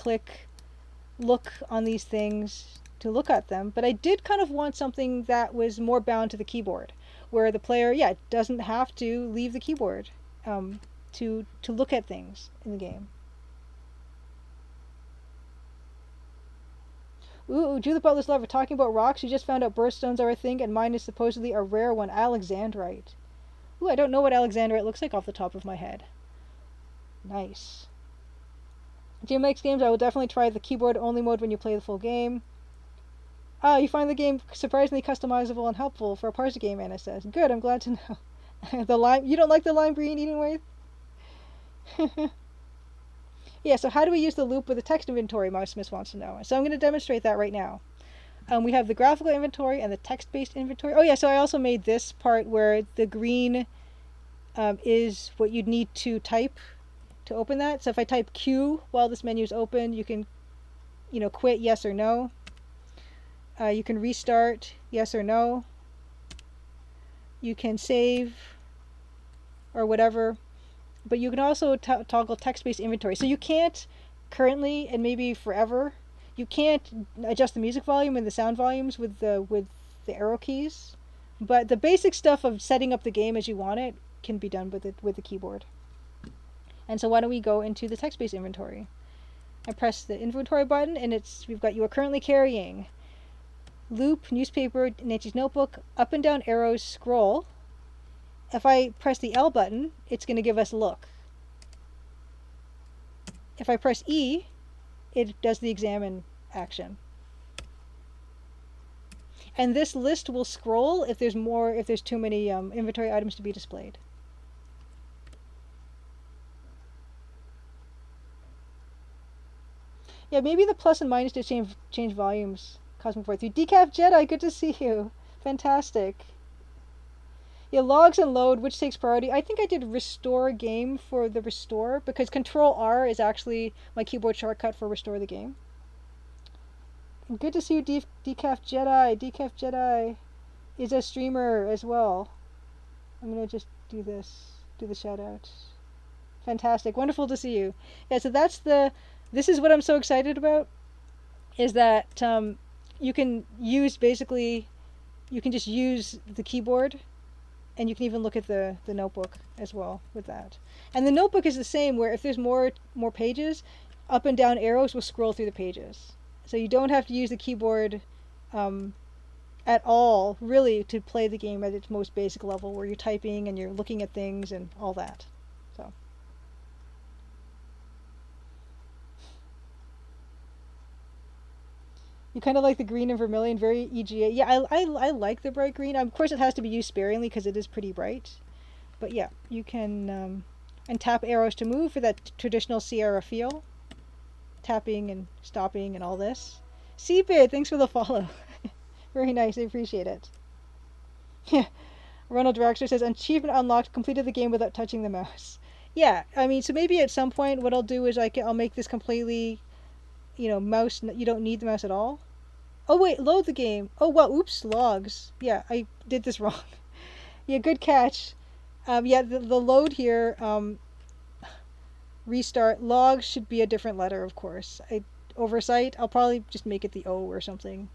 look on these things to look at them. But I did kind of want something that was more bound to the keyboard, where the player, doesn't have to leave the keyboard to look at things in the game. Ooh, Judith Butler's Lover, talking about rocks. You just found out birthstones are a thing, and mine is supposedly a rare one, Alexandrite. Ooh, I don't know what Alexandrite looks like off the top of my head. Nice. Jim likes games. I will definitely try the keyboard only mode when you play the full game. Ah, you find the game surprisingly customizable and helpful for a parser game, Anna says. Good, I'm glad to know. The lime, you don't like the lime green eating with? Yeah, so how do we use the loop with the text inventory, Mouse Smith wants to know. So I'm going to demonstrate that right now. We have the graphical inventory and the text-based inventory. Oh yeah, so I also made this part where the green is what you'd need to type to open that. So if I type Q while this menu is open, you can, quit, yes or no. You can restart, yes or no. You can save or whatever. But you can also toggle text-based inventory. So you can't currently, and maybe forever, you can't adjust the music volume and the sound volumes with the arrow keys. But the basic stuff of setting up the game as you want it can be done with the keyboard. And so why don't we go into the text-based inventory? I press the inventory button, and we've got you are currently carrying loop, newspaper, Nancy's notebook, up and down arrows, scroll. If I press the L button, it's going to give us look. If I press E, it does the examine action. And this list will scroll if there's too many inventory items to be displayed. Yeah, maybe the plus and minus to change volumes. Cosmic 43. Decaf Jedi, good to see you. Fantastic. Yeah, logs and load, which takes priority? I think I did restore game for the restore because Control R is actually my keyboard shortcut for restore the game. Good to see you, Decaf Jedi. Decaf Jedi is a streamer as well. I'm gonna just do the shout out. Fantastic, wonderful to see you. Yeah, so this is what I'm so excited about, is that you can just use the keyboard, and you can even look at the notebook as well with that. And the notebook is the same, where if there's more pages, up and down arrows will scroll through the pages. So you don't have to use the keyboard at all, really, to play the game at its most basic level, where you're typing and you're looking at things and all that. So. You kind of like the green and vermilion, very EGA. Yeah, I like the bright green. Of course, it has to be used sparingly because it is pretty bright. But yeah, you can and tap arrows to move for that traditional Sierra feel. Tapping and stopping and all this. Seabit, thanks for the follow. Very nice, I appreciate it. Yeah, Ronald Draxler says, achievement unlocked, completed the game without touching the mouse. Yeah, I mean, so maybe at some point what I'll do is I'll make this completely, mouse, you don't need the mouse at all. Oh wait, load the game. Oh well, oops, logs. Yeah, I did this wrong. Yeah, good catch. Yeah, the load here, restart, logs should be a different letter, of course. Oversight, I'll probably just make it the O or something.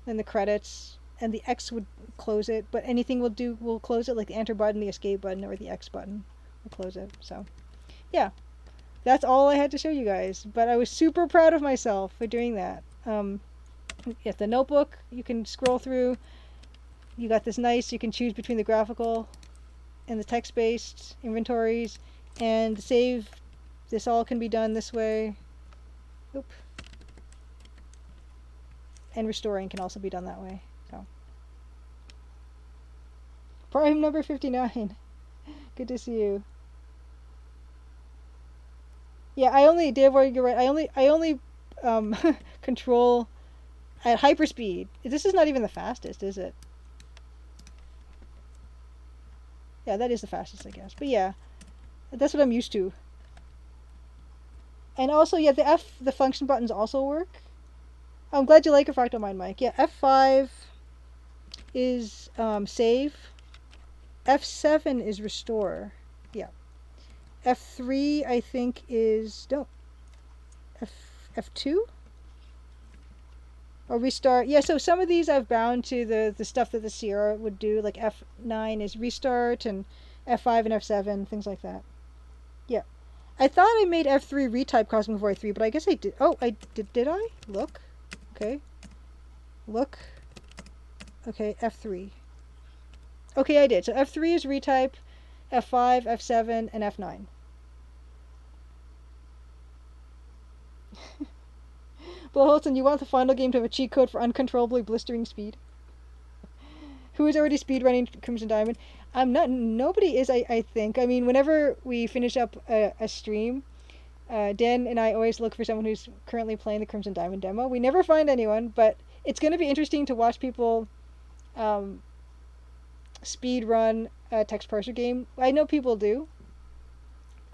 Then the credits, and the X would close it, but anything will close it, like the enter button, the escape button, or the X button will close it. So, yeah, that's all I had to show you guys, but I was super proud of myself for doing that. If the notebook, you can scroll through. You got this nice, you can choose between the graphical and the text-based inventories, and the save. This all can be done this way. Oop. And restoring can also be done that way. So, Prime number 59. Good to see you. Yeah, you're right. I only control at hyperspeed. This is not even the fastest, is it? Yeah, that is the fastest, I guess. But yeah, that's what I'm used to. And also, yeah, the function buttons also work. I'm glad you like a Fractal Mind, Mike. Yeah, F5 is save. F7 is restore. Yeah. F3, I think, is... No. F2? Or restart. Yeah, so some of these I've bound to the stuff that the Sierra would do. Like F9 is restart, and F5 and F7, things like that. Yeah. I thought I made F3 retype Cosmic 43, but I guess I did. Oh, I did. Did I? Look. Okay. Look. Okay, F3. Okay, I did. So F3 is retype, F5, F7, and F9. Bill Holton, you want the final game to have a cheat code for uncontrollably blistering speed? Who is already speedrunning Crimson Diamond? Nobody is, I think. I mean, whenever we finish up a stream, Dan and I always look for someone who's currently playing the Crimson Diamond demo. We never find anyone, but it's going to be interesting to watch people speed run a text parser game. I know people do,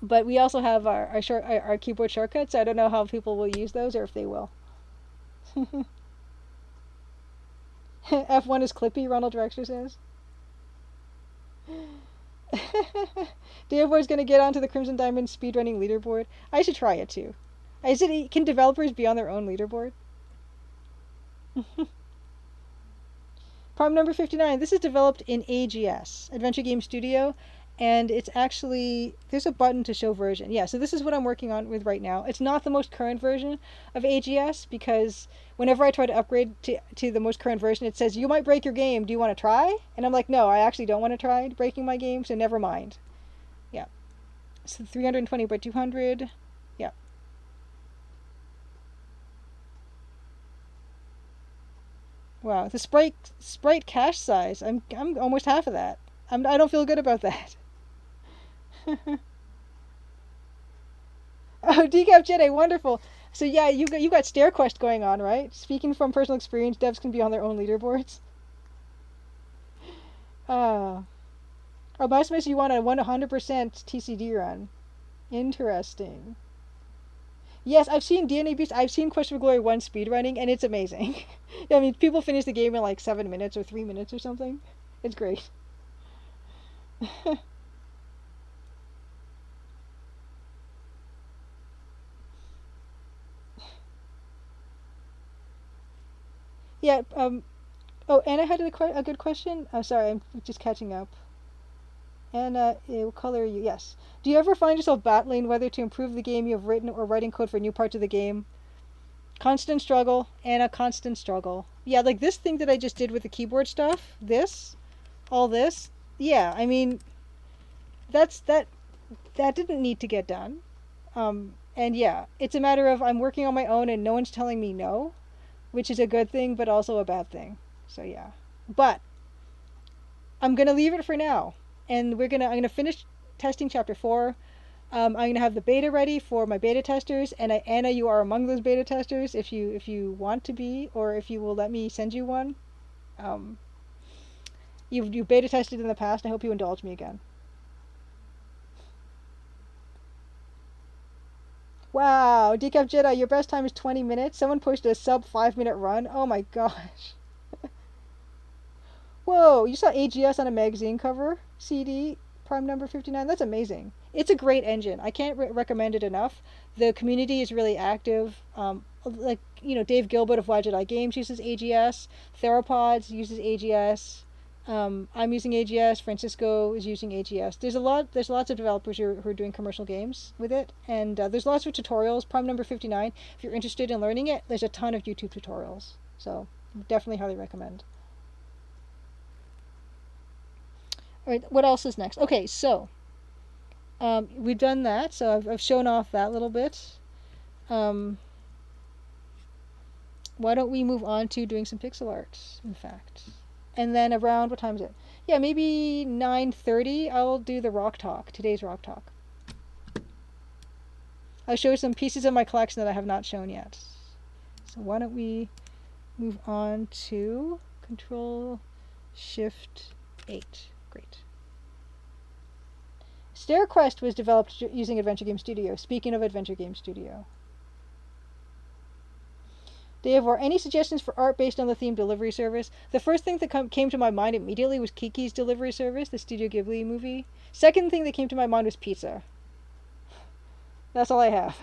but we also have our keyboard shortcuts. I don't know how people will use those or if they will. F1 is Clippy, Ronald Drexler says. Dearboy's gonna get onto the Crimson Diamond speedrunning leaderboard. I should try it too. Can developers be on their own leaderboard? Problem number 59. This is developed in AGS, Adventure Game Studio, and it's actually, there's a button to show version. Yeah, so this is what I'm working on with right now. It's not the most current version of AGS because whenever I try to upgrade to the most current version, it says, you might break your game. Do you want to try? And I'm like, no, I actually don't want to try breaking my game, so never mind. Yeah. So 320 by 200. Yeah. Wow, the sprite cache size. I'm almost half of that. I don't feel good about that. Oh, Decaf Jedi, wonderful. So yeah, you got Stair Quest going on, right? Speaking from personal experience, devs can be on their own leaderboards. Uh, oh, Maximus, you want a 100% TCD run. Interesting. Yes, I've seen DNA Beast. I've seen Quest for Glory 1 speedrunning, and it's amazing. I mean, people finish the game in like 7 minutes or 3 minutes or something. It's great. Yeah, oh, Anna had a good question. Oh, sorry, I'm just catching up. Anna, what color are you? Yes. Do you ever find yourself battling whether to improve the game you have written or writing code for new parts of the game? Constant struggle, Anna, constant struggle. Yeah, like this thing that I just did with the keyboard stuff, all this. Yeah, I mean, that didn't need to get done. And yeah, it's a matter of I'm working on my own and no one's telling me no, which is a good thing, but also a bad thing. So yeah. But I'm gonna leave it for now, and I'm gonna finish testing chapter 4. I'm gonna have the beta ready for my beta testers, and Anna, you are among those beta testers if you want to be, or if you will let me send you one. Um, you beta tested in the past. I hope you indulge me again. Wow, Decaf Jedi, your best time is 20 minutes. Someone pushed a sub 5 minute run. Oh my gosh. Whoa, you saw AGS on a magazine cover? CD, prime number 59? That's amazing. It's a great engine. I can't recommend it enough. The community is really active. Like, Dave Gilbert of Why Jedi Games uses AGS. Theropods uses AGS. I'm using AGS. Francisco is using AGS. There's lots of developers who are doing commercial games with it, and there's lots of tutorials. Prime number 59. If you're interested in learning it, there's a ton of YouTube tutorials. So definitely highly recommend. All right, what else is next? Okay, so we've done that. So I've shown off that little bit. Um, why don't we move on to doing some pixel art? In fact, and then around what time is it? Yeah, maybe 9:30. I'll do the rock talk. Today's rock talk. I'll show some pieces of my collection that I have not shown yet. So why don't we move on to Control Shift 8. Great. Stair Quest was developed using Adventure Game Studio. Speaking of Adventure Game Studio. Dave, or any suggestions for art based on the theme delivery service? The first thing that came to my mind immediately was Kiki's Delivery Service, the Studio Ghibli movie. Second thing that came to my mind was pizza. That's all I have.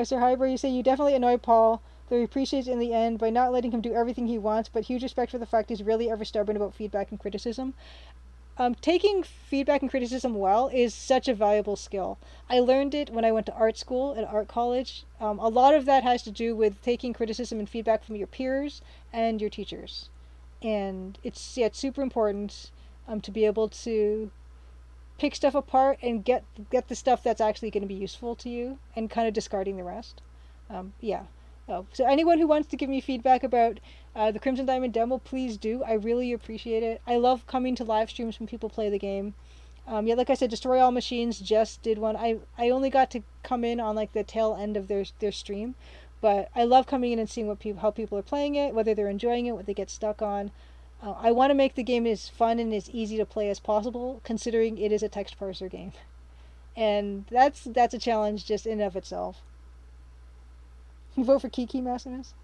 Sir Hyber, you say you definitely annoy Paul, though he appreciates in the end by not letting him do everything he wants, but huge respect for the fact he's really ever stubborn about feedback and criticism. Taking feedback and criticism well is such a valuable skill. I learned it when I went to art school at art college. A lot of that has to do with taking criticism and feedback from your peers and your teachers, and it's super important to be able to pick stuff apart and get the stuff that's actually going to be useful to you, and kind of discarding the rest. Yeah. Oh, so anyone who wants to give me feedback about the Crimson Diamond demo, please do. I really appreciate it. I love coming to live streams when people play the game. Yeah, like I said, Destroy All Machines just did one. I only got to come in on like the tail end of their stream, but I love coming in and seeing how people are playing it, whether they're enjoying it, what they get stuck on. I want to make the game as fun and as easy to play as possible, considering it is a text parser game, and that's a challenge just in and of itself. You vote for Kiki, Maximus?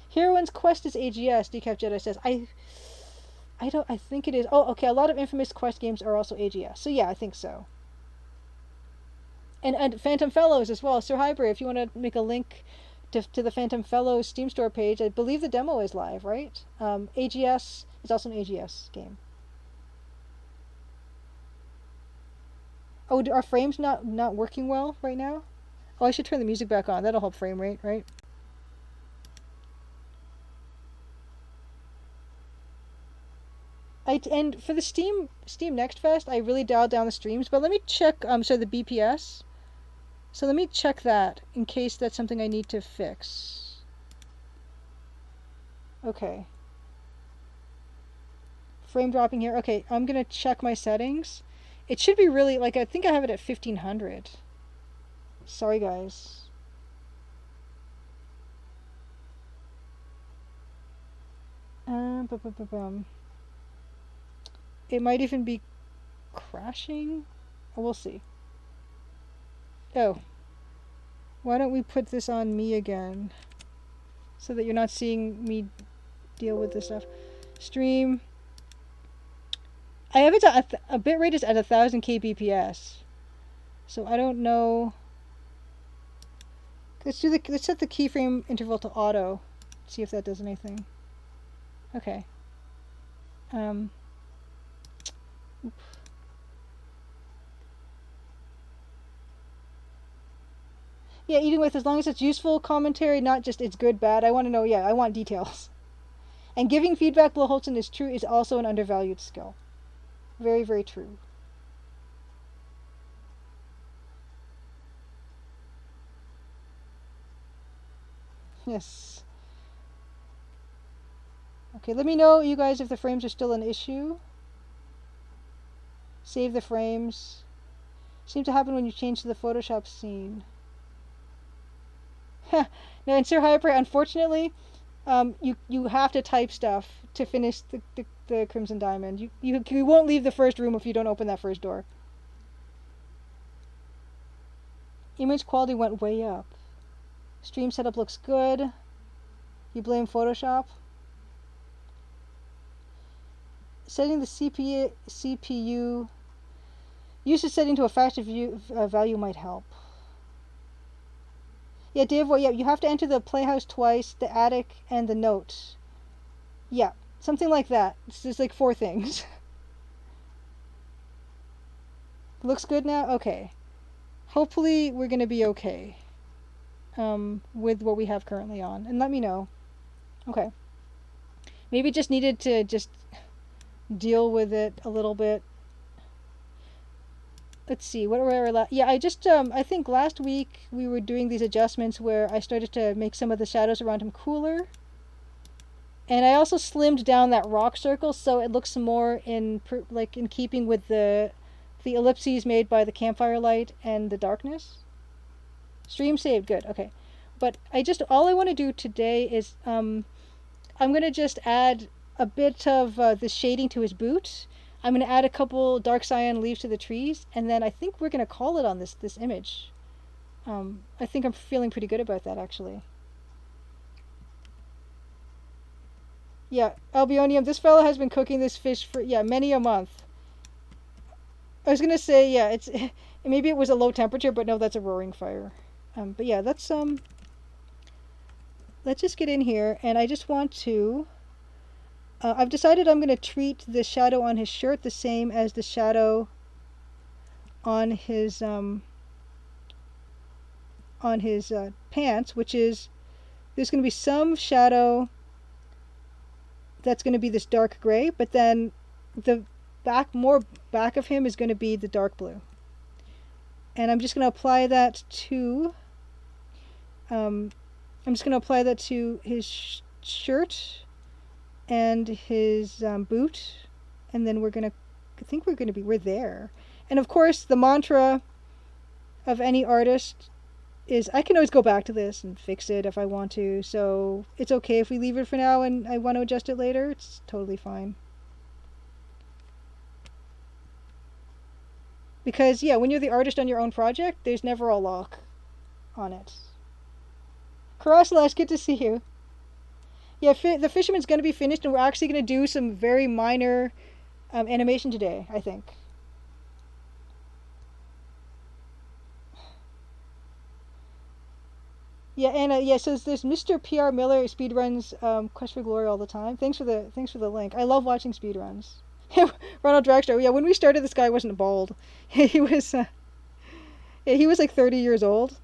Heroine's Quest is AGS, Decaf Jedi says. I think it is. Oh, okay, a lot of infamous Quest games are also AGS. So yeah, I think so. And Phantom Fellows as well. Sir Hyber, if you want to make a link to the Phantom Fellows Steam Store page, I believe the demo is live, right? AGS is also an AGS game. Oh, are frames not working well right now? Oh, I should turn the music back on. That'll help frame rate, right? And for the Steam Next Fest, I really dialed down the streams. But let me check. So the BPS. So let me check that in case that's something I need to fix. Okay. Frame dropping here. Okay, I'm gonna check my settings. It should be really like I think I have it at 1500. Sorry, guys. It might even be crashing. Oh, we'll see. Oh, why don't we put this on me again, so that you're not seeing me deal with this stuff. Stream. I have it at a bitrate is at 1000 kbps, so I don't know. Let's set the keyframe interval to auto. See if that does anything. Okay. Yeah, eating with, as long as it's useful commentary, not just it's good, bad. I want to know, yeah, I want details. And giving feedback, Will Holton, is true, is also an undervalued skill. Very, very true. Yes. Okay, let me know, you guys, if the frames are still an issue. Save the frames. Seems to happen when you change to the Photoshop scene. No, in Sir Hyper, unfortunately, you have to type stuff to finish the Crimson Diamond. You won't leave the first room if you don't open that first door. Image quality went way up. Stream setup looks good. You blame Photoshop. Setting the CPU usage setting to a faster value might help. Yeah, Dave, well, yeah, you have to enter the playhouse twice, the attic, and the note. Yeah, something like that. It's just like 4 things. Looks good now? Okay. Hopefully we're going to be okay with what we have currently on. And let me know. Okay. Maybe just needed to just deal with it a little bit. Let's see, what were our yeah, I think last week we were doing these adjustments where I started to make some of the shadows around him cooler. And I also slimmed down that rock circle so it looks more in keeping with the ellipses made by the campfire light and the darkness. Stream saved, good, okay. But all I want to do today is I'm going to just add a bit of the shading to his boot. I'm going to add a couple dark cyan leaves to the trees, and then I think we're going to call it on this image. I think I'm feeling pretty good about that, actually. Yeah, Albionium, this fella has been cooking this fish for, many a month. I was going to say, yeah, maybe it was a low temperature, but no, that's a roaring fire. But yeah, let's just get in here, and I just want to... I've decided I'm going to treat the shadow on his shirt the same as the shadow on his pants, which is there's going to be some shadow that's going to be this dark gray, but then the more back of him is going to be the dark blue. And I'm just going to apply that to his shirt and his boot, and then we're there. And of course, the mantra of any artist is I can always go back to this and fix it if I want to, so it's okay if we leave it for now and I want to adjust it later. It's totally fine. Because, yeah, when you're the artist on your own project, there's never a lock on it. Karasalash, good to see you. Yeah, the Fisherman's going to be finished, and we're actually going to do some very minor animation today, I think. Yeah, and so there's Mr. PR Miller speedruns Quest for Glory all the time. Thanks for the link. I love watching speedruns. Ronald Dragster. Yeah, when we started, this guy wasn't bald. He was like 30 years old,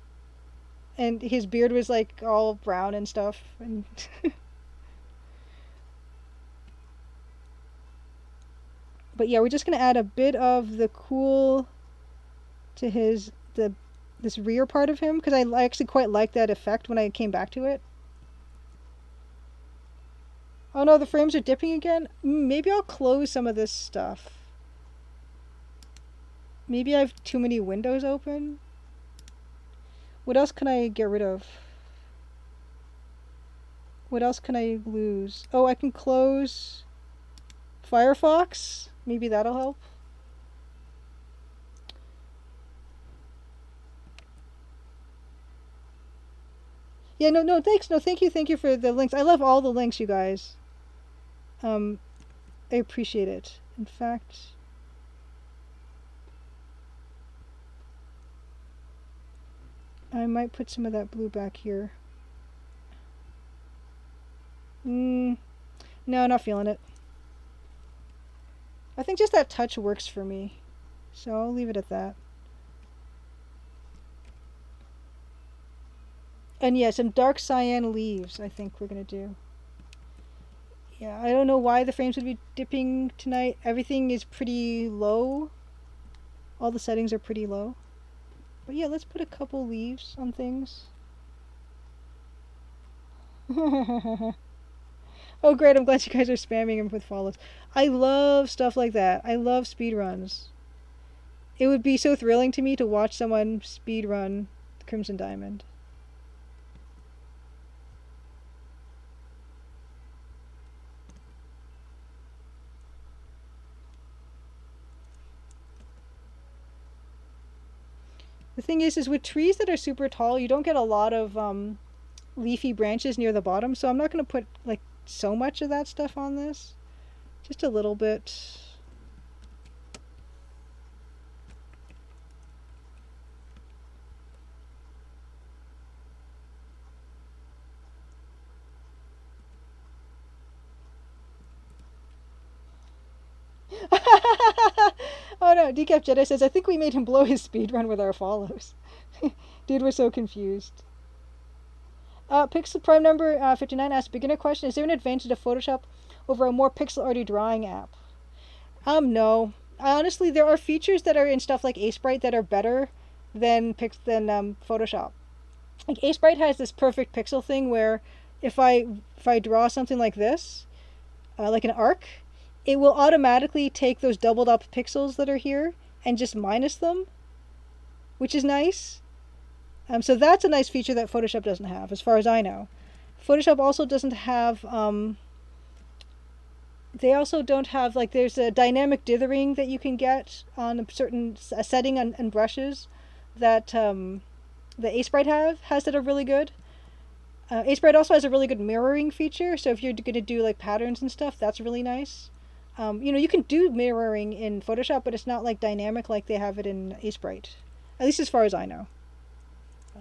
and his beard was like all brown and stuff, and But yeah, we're just gonna add a bit of the cool to this rear part of him because I actually quite like that effect when I came back to it. Oh no, the frames are dipping again. Maybe I'll close some of this stuff. Maybe I have too many windows open. What else can I get rid of? What else can I lose? Oh, I can close Firefox. Maybe that'll help. Yeah, no, thanks. No, thank you for the links. I love all the links, you guys. Um, I appreciate it. In fact, I might put some of that blue back here. No, not feeling it. I think just that touch works for me. So I'll leave it at that. And yeah, some dark cyan leaves I think we're going to do. Yeah, I don't know why the frames would be dipping tonight. Everything is pretty low. All the settings are pretty low. But yeah, let's put a couple leaves on things. Oh great, I'm glad you guys are spamming him with follows. I love stuff like that. I love speedruns. It would be so thrilling to me to watch someone speedrun Crimson Diamond. The thing is with trees that are super tall, you don't get a lot of leafy branches near the bottom, so I'm not going to put like so much of that stuff on this. Just a little bit. Oh no, Decap Jedi says, I think we made him blow his speed run with our follows. Dude, we're so confused. Pixel Prime number 59 asks, beginner question, is there an advantage of Photoshop over a more pixel arty drawing app? No. Honestly, there are features that are in stuff like Acebright that are better than Photoshop. Like Acebright has this perfect pixel thing where if I draw something like this, like an arc, it will automatically take those doubled up pixels that are here and just minus them, which is nice. So that's a nice feature that Photoshop doesn't have, as far as I know. Photoshop also doesn't have. They also don't have like there's a dynamic dithering that you can get on a certain setting on brushes that the Acebright has that are really good. Acebright also has a really good mirroring feature, so if you're going to do like patterns and stuff, that's really nice. You can do mirroring in Photoshop, but it's not like dynamic like they have it in Acebright, at least as far as I know.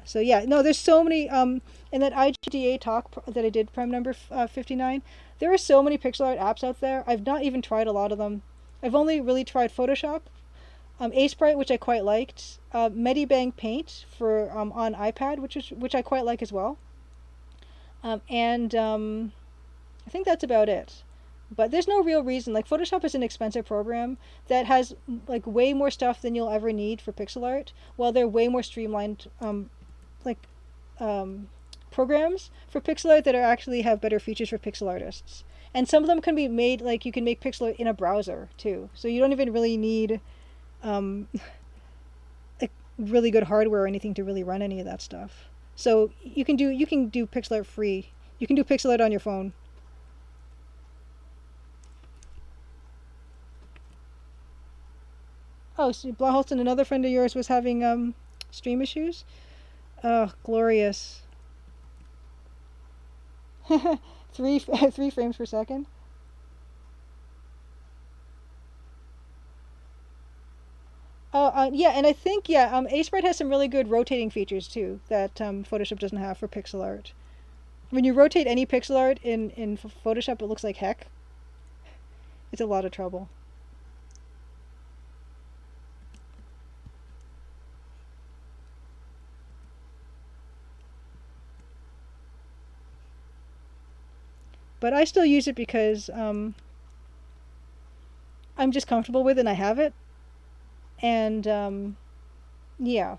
So yeah, no, there's so many. In that IGDA talk that I did, Prime number 59, there are so many pixel art apps out there. I've not even tried a lot of them. I've only really tried Photoshop, Acebright, which I quite liked, Medibang Paint for on iPad, which I quite like as well. And I think that's about it. But there's no real reason. Like Photoshop is an expensive program that has like way more stuff than you'll ever need for pixel art, while they're way more streamlined like programs for pixel art that are actually have better features for pixel artists. And some of them can be made like you can make pixel art in a browser too, so you don't even really need like really good hardware or anything to really run any of that stuff. So you can do pixel art free. You can do pixel art on your phone. Oh, so Blaholton, another friend of yours, was having stream issues. Oh, glorious. Three frames per second. Oh, yeah, and I think Acebright has some really good rotating features too that Photoshop doesn't have for pixel art. When you rotate any pixel art in Photoshop, it looks like heck. It's a lot of trouble. But I still use it because I'm just comfortable with it and I have it. And yeah.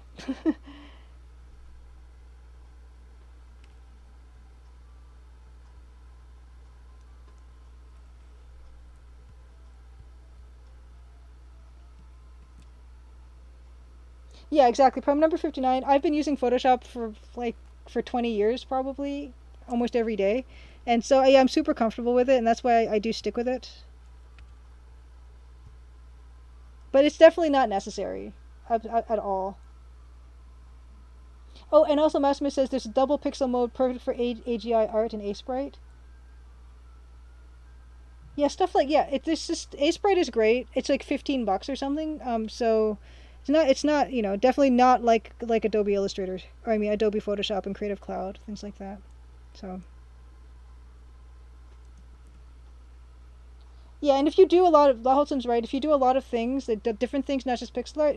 Yeah, exactly. Problem number 59. I've been using Photoshop for 20 years probably, almost every day. And so yeah, I'm super comfortable with it and that's why I do stick with it. But it's definitely not necessary at all. Oh, and also Massimo says there's a double pixel mode perfect for AGI art and Sprite. Yeah, stuff like yeah, it's just Sprite is great. It's like $15 or something. So it's not definitely not like Adobe Illustrator or I mean Adobe Photoshop and Creative Cloud things like that. So yeah, and if you do a lot of Laholson's right, if you do a lot of things, different things, not just pixel art,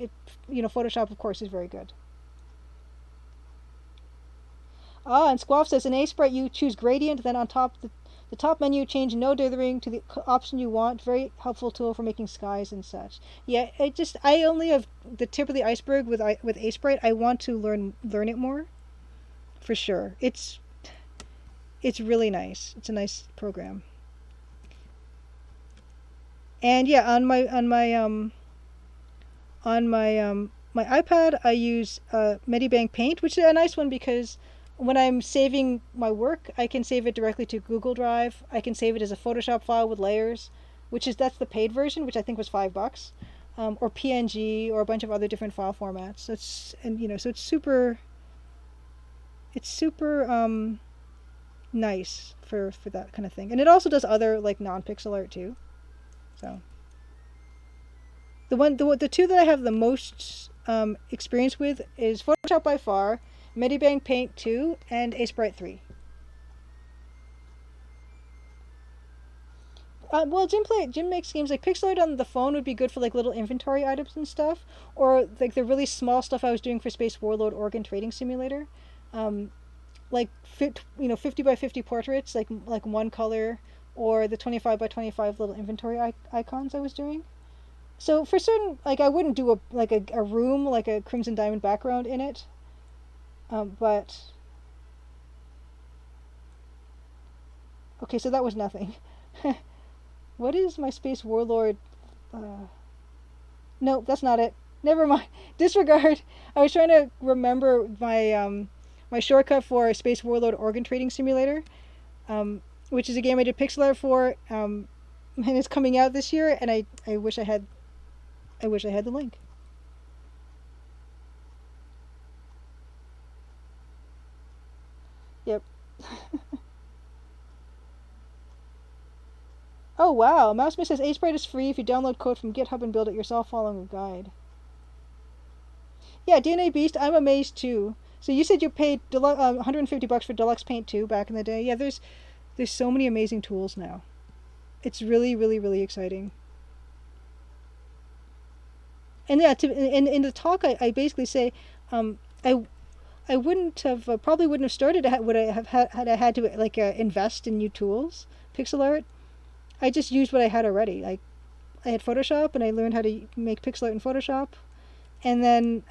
Photoshop of course is very good. Ah, and Squaff says in Sprite you choose gradient, then on top the top menu change no dithering to the option you want. Very helpful tool for making skies and such. Yeah, I only have the tip of the iceberg with Sprite. I want to learn it more for sure. It's really nice. It's a nice program. And yeah, on my iPad, I use Medibank Paint, which is a nice one because when I'm saving my work, I can save it directly to Google Drive. I can save it as a Photoshop file with layers, that's the paid version, which I think was $5, or PNG or a bunch of other different file formats. So it's super nice for that kind of thing, and it also does other like non-pixel art too. So the two that I have the most experience with is Photoshop by far, Medibank Paint 2, and Sprite 3. Well, Jim makes games like pixel art on the phone would be good for like little inventory items and stuff, or like the really small stuff I was doing for Space Warlord Organ Trading Simulator, um, like 50 by 50 portraits, like one color, or the 25 by 25 little inventory icons I was doing. So for certain, like I wouldn't do a room like a crimson diamond background in it, but okay, so that was nothing. What is my Space Warlord? Uh, no, that's not it. Never mind. Disregard. I was trying to remember my shortcut for Space Warlord Organ Trading Simulator, which is a game I did pixel art for, and it's coming out this year. And I wish I had the link. Yep. Oh wow, Mousesmith says Sprite is free if you download code from GitHub and build it yourself following a guide. Yeah, DNA Beast, I'm amazed too. So you said you paid $150 for Deluxe Paint 2 back in the day. Yeah, there's so many amazing tools now. It's really, really, really exciting. And yeah, in the talk, I basically say, I wouldn't have probably wouldn't have started. Would I have had I had to like invest in new tools, pixel art? I just used what I had already. Like I had Photoshop, and I learned how to make pixel art in Photoshop, and then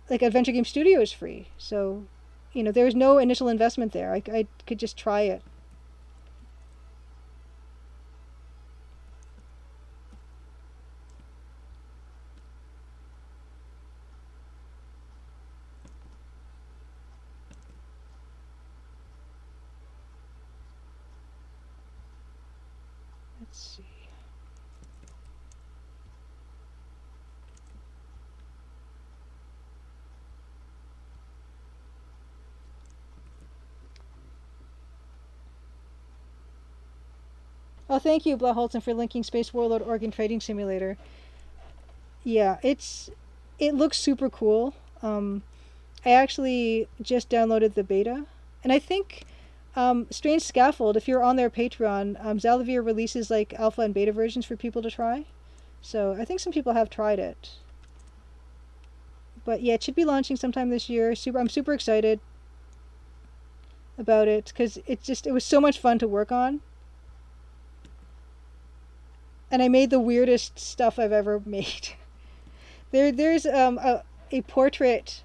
like Adventure Game Studio is free, so there was no initial investment there. I could just try it. Let's see. Oh, thank you, Blaholtzen, for linking Space Warlord Organ Trading Simulator. Yeah, it looks super cool. I actually just downloaded the beta, and I think Strange Scaffold. If you're on their Patreon, Xalavir releases like alpha and beta versions for people to try. So I think some people have tried it. But yeah, it should be launching sometime this year. I'm super excited about it because it was so much fun to work on. and I made the weirdest stuff I've ever made. There's a portrait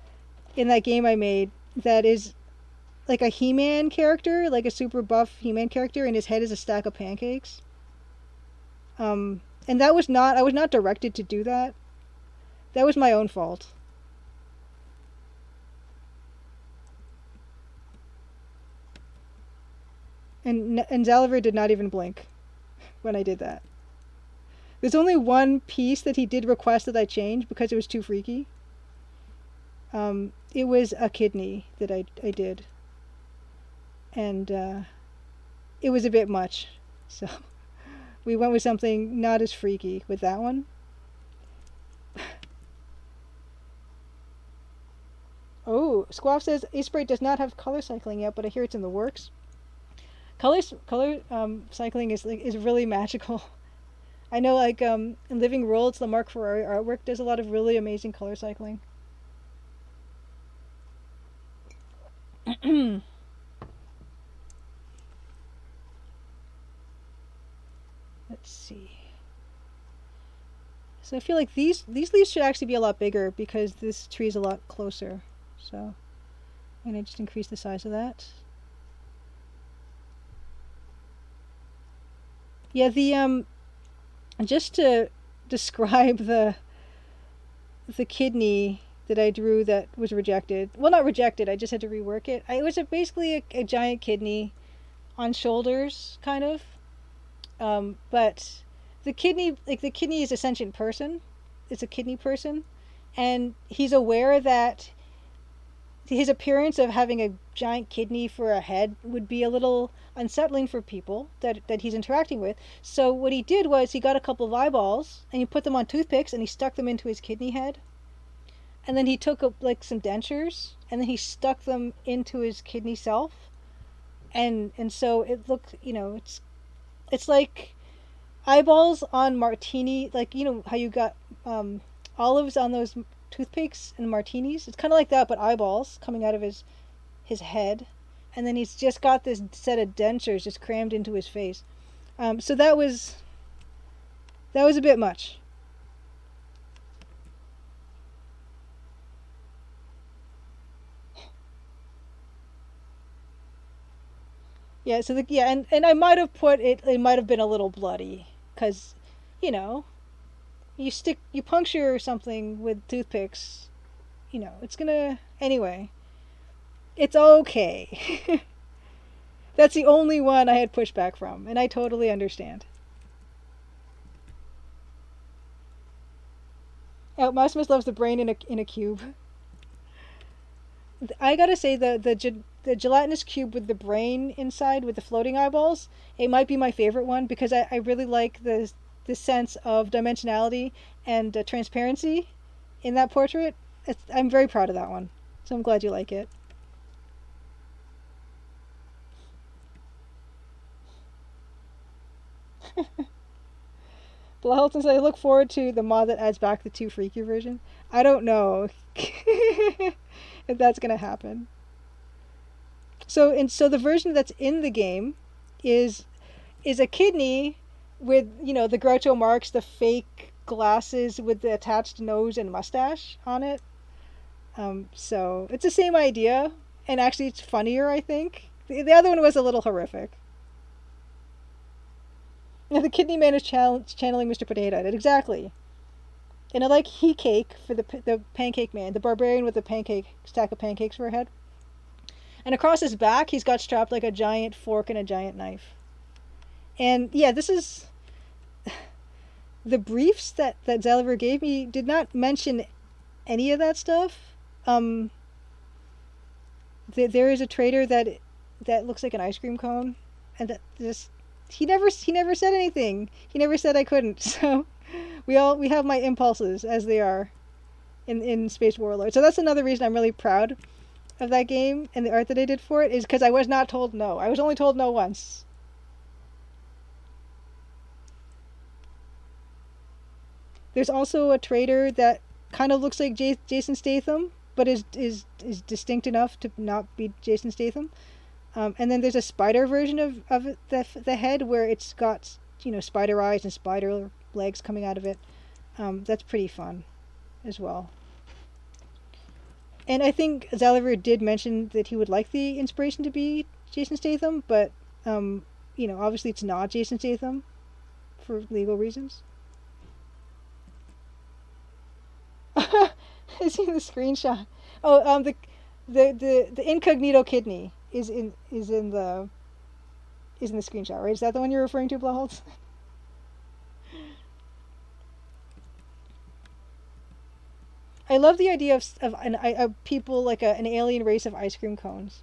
in that game I made that is like a He-Man character, like a super buff He-Man character, and his head is a stack of pancakes. And that was not, I was not directed to do that. That was my own fault. And Zalaver did not even blink when I did that. There's only one piece that he did request that I change because it was too freaky. It was a kidney that I did. And it was a bit much. So we went with something not as freaky with that one. Oh, Squaff says Aspray does not have color cycling yet, but I hear it's in the works. Color cycling is really magical. I know, like in Living Worlds, the Mark Ferrari artwork does a lot of really amazing color cycling. Let's see. So I feel like these leaves should actually be a lot bigger because this tree is a lot closer. So I'm gonna just increase the size of that. Yeah, the just to describe the kidney that I drew that was rejected. Well, not rejected. I just had to rework it. It was basically a giant kidney on shoulders, kind of. But the kidney is a sentient person. It's a kidney person, and he's aware that his appearance of having a giant kidney for a head would be a little unsettling for people that he's interacting with. So what he did was he got a couple of eyeballs and he put them on toothpicks and he stuck them into his kidney head. And then he took like some dentures and then he stuck them into his kidney self. And so it looked, it's like eyeballs on martini, like how you got olives on those toothpicks and martinis. It's kind of like that, but eyeballs coming out of his head, and then he's just got this set of dentures just crammed into his face. So that was a bit much. Yeah. So and I might have put it. It might have been a little bloody because, you puncture something with toothpicks, it's gonna, anyway, it's okay. That's the only one I had pushback from, and I totally understand. Oh, Maximus loves the brain in a cube. I gotta say, the gelatinous cube with the brain inside with the floating eyeballs, it might be my favorite one because I really like the sense of dimensionality and transparency in that portrait. I'm very proud of that one, so I'm glad you like it. Blahelton says, I look forward to the mod that adds back the too freaky version. I don't know if that's gonna happen. So the version that's in the game is a kidney with the Groucho Marx, the fake glasses with the attached nose and mustache on it. So it's the same idea, and actually it's funnier, I think. The other one was a little horrific. Now, the kidney man is channeling Mr. Potato Head. Exactly. And I like he cake for the pancake man, the barbarian with the stack of pancakes for a head. And across his back, he's got strapped like a giant fork and a giant knife. And yeah, this is the briefs that Zalaver gave me did not mention any of that stuff. There is a trader that looks like an ice cream cone, and that just he never said anything. He never said I couldn't. So we have my impulses as they are in Space Warlord. So that's another reason I'm really proud of that game and the art that I did for it, is because I was not told no. I was only told no once. There's also a trader that kind of looks like Jason Statham, but is distinct enough to not be Jason Statham. And then there's a spider version of the head where it's got spider eyes and spider legs coming out of it. That's pretty fun as well. And I think Zalavier did mention that he would like the inspiration to be Jason Statham, but obviously it's not Jason Statham for legal reasons. I seen the screenshot. Oh, the incognito kidney is in the screenshot, right? Is that the one you're referring to, Blahholz? I love the idea of people like an alien race of ice cream cones,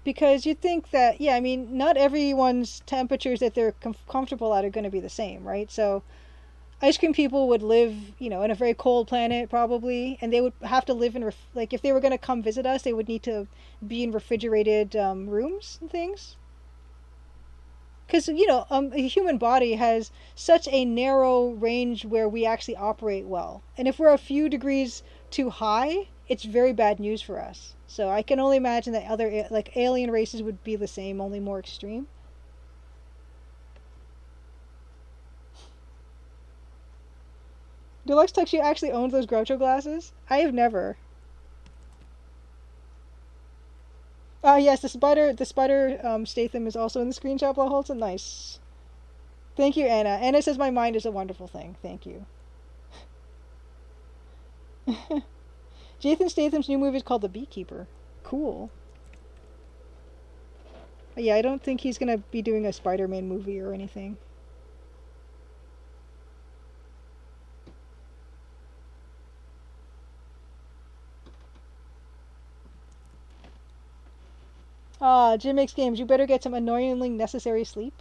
because you think that, yeah, I mean, not everyone's temperatures that they're comfortable at are going to be the same, right? So ice cream people would live, in a very cold planet probably, and they would have to live in like if they were going to come visit us, they would need to be in refrigerated rooms and things. Because a human body has such a narrow range where we actually operate well, and if we're a few degrees too high, it's very bad news for us. So I can only imagine that other like alien races would be the same, only more extreme. Deluxe Tux, you actually owned those Groucho glasses? I have never. Yes, the spider Statham is also in the screenshot. Blahholz, nice. Thank you, Anna. Anna says my mind is a wonderful thing. Thank you. Jason Statham's new movie is called The Beekeeper. Cool. Yeah, I don't think he's gonna be doing a Spider-Man movie or anything. Jim makes games. You better get some annoyingly necessary sleep.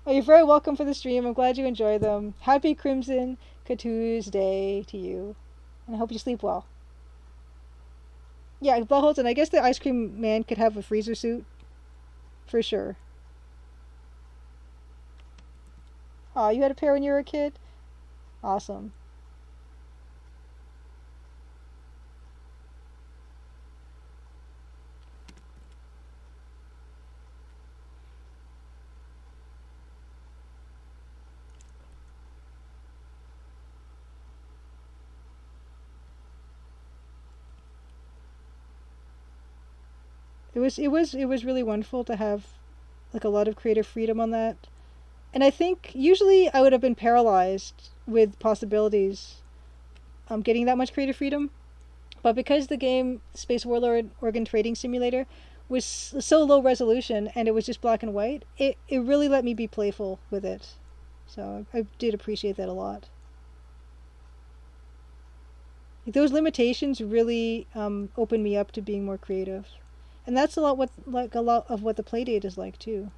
Oh, you're very welcome for the stream. I'm glad you enjoy them. Happy Crimson Tuesday to you. And I hope you sleep well. Yeah, Blahholz, and I guess the ice cream man could have a freezer suit. For sure. Aw, you had a pair when you were a kid? Awesome. It was really wonderful to have like a lot of creative freedom on that. And I think usually I would have been paralyzed with possibilities getting that much creative freedom. But because the game Space Warlord Organ Trading Simulator was so low resolution and it was just black and white, it really let me be playful with it. So I did appreciate that a lot. Those limitations really opened me up to being more creative. And that's a lot of what the playdate is like too.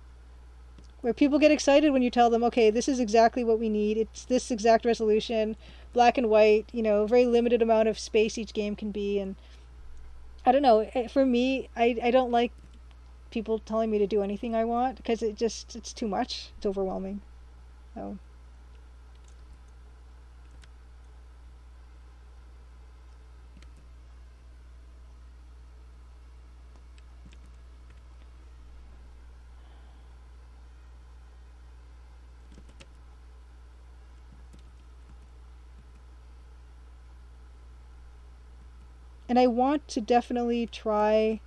Where people get excited when you tell them, okay, this is exactly what we need. It's this exact resolution, black and white, very limited amount of space each game can be. And I don't know, for me, I don't like people telling me to do anything I want, because it's too much. It's overwhelming. So. And I want to definitely try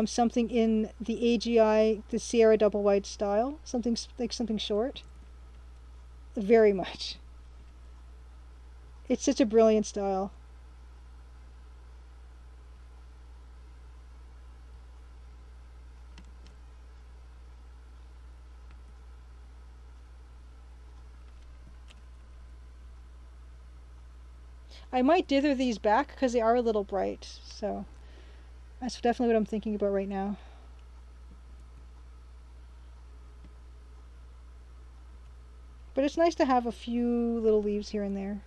something in the AGI, the Sierra Double Wide style, something short. Very much. It's such a brilliant style. I might dither these back because they are a little bright, so that's definitely what I'm thinking about right now. But it's nice to have a few little leaves here and there.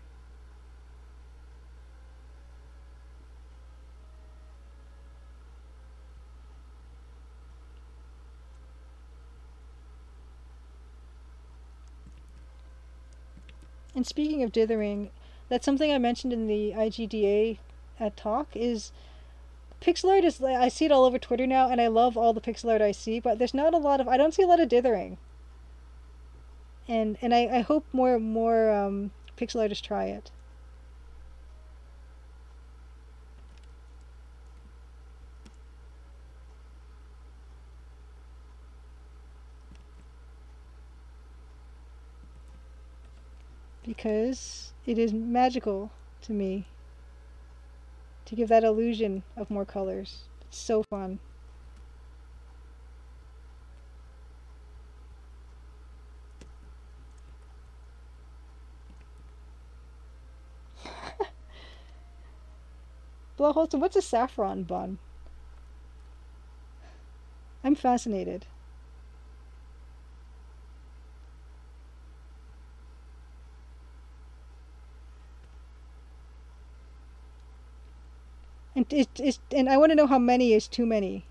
And speaking of dithering, that's something I mentioned in the IGDA talk, is pixel art is, I see it all over Twitter now, and I love all the pixel art I see, but there's not a lot of, I don't see a lot of dithering. and I hope more pixel artists try it. Because it is magical to me to give that illusion of more colors. It's so fun. Blah Holton, what's a saffron bun? I'm fascinated. And I want to know how many is too many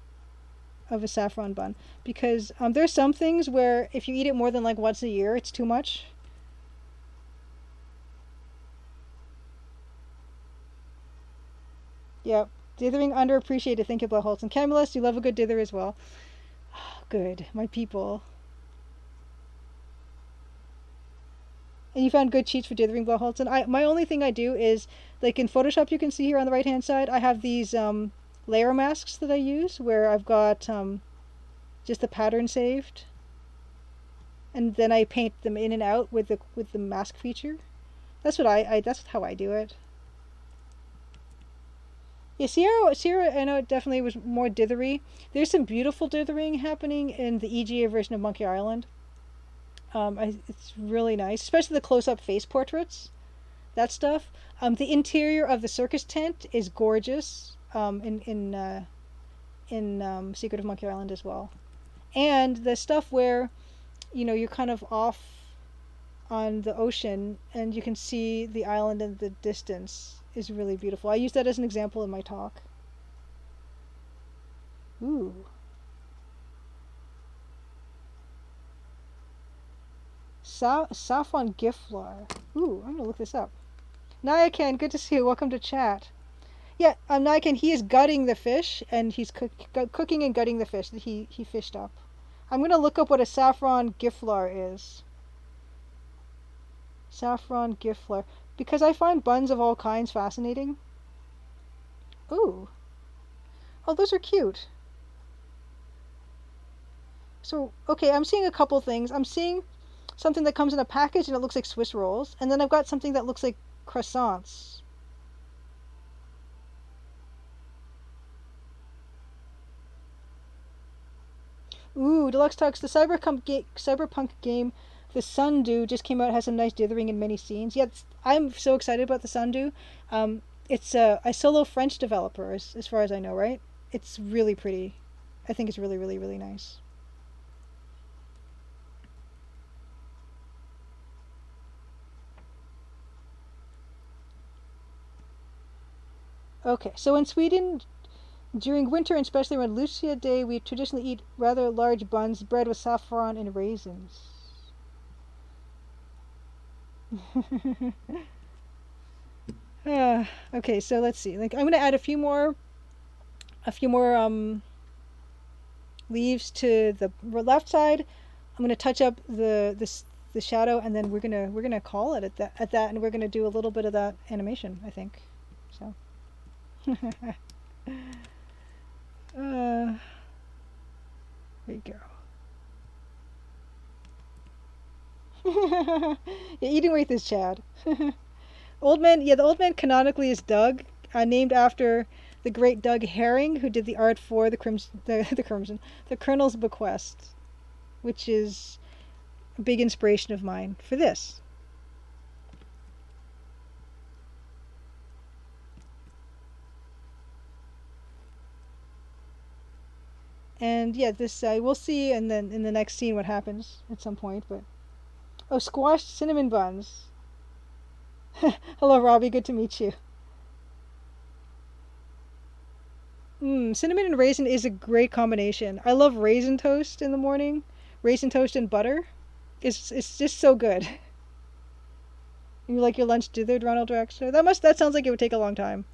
of a saffron bun, because there's some things where if you eat it more than like once a year, it's too much. Yep. Dithering underappreciated. Thank you, Blah Holton. Camillus, you love a good dither as well. Oh, good, my people. And you found good cheats for dithering, Blah Holton. My only thing I do is, like in Photoshop, you can see here on the right hand side, I have these layer masks that I use where I've got just the pattern saved, and then I paint them in and out with the mask feature. That's what that's how I do it. Yeah, Sierra, I know it definitely was more dithery. There's some beautiful dithering happening in the EGA version of Monkey Island. It's really nice, especially the close-up face portraits. That stuff. The interior of the circus tent is gorgeous. In Secret of Monkey Island as well, and the stuff where you're kind of off on the ocean and you can see the island in the distance is really beautiful. I use that as an example in my talk. Ooh. Saffron gift flower. Ooh, I'm gonna look this up. Nyakan, good to see you. Welcome to chat. Yeah, Nyakan, he is gutting the fish and he's cooking and gutting the fish that he fished up. I'm gonna look up what a saffron gift flower is. Saffron gift flower. Because I find buns of all kinds fascinating. Ooh. Oh, those are cute. So, okay, I'm seeing a couple things. I'm seeing something that comes in a package and it looks like Swiss rolls. And then I've got something that looks like croissants. Ooh, Deluxe Tux, the cyberpunk game, the Sundew, just came out, has some nice dithering in many scenes. Yeah, I'm so excited about the Sundew. It's a solo French developer, as far as I know, right? It's really pretty. I think it's really, really, really nice. Okay, so in Sweden, during winter and especially around Lucia Day, we traditionally eat rather large buns, bread with saffron and raisins. Okay, so let's see. Like I'm gonna add a few more leaves to the left side. I'm gonna touch up the shadow, and then we're gonna call it at that, and we're gonna do a little bit of that animation, I think. So. There you go. Yeah, eating with is Chad. Old man, yeah, the old man canonically is Doug, named after the great Doug Herring, who did the art for the Colonel's Bequest, which is a big inspiration of mine for this. And yeah, this we'll see, and then in the next scene what happens at some point. But oh, squashed cinnamon buns. Hello, Robbie. Good to meet you. Cinnamon and raisin is a great combination. I love raisin toast in the morning. Raisin toast and butter. It's just so good. You like your lunch dithered, Ronald Drexler? That sounds like it would take a long time.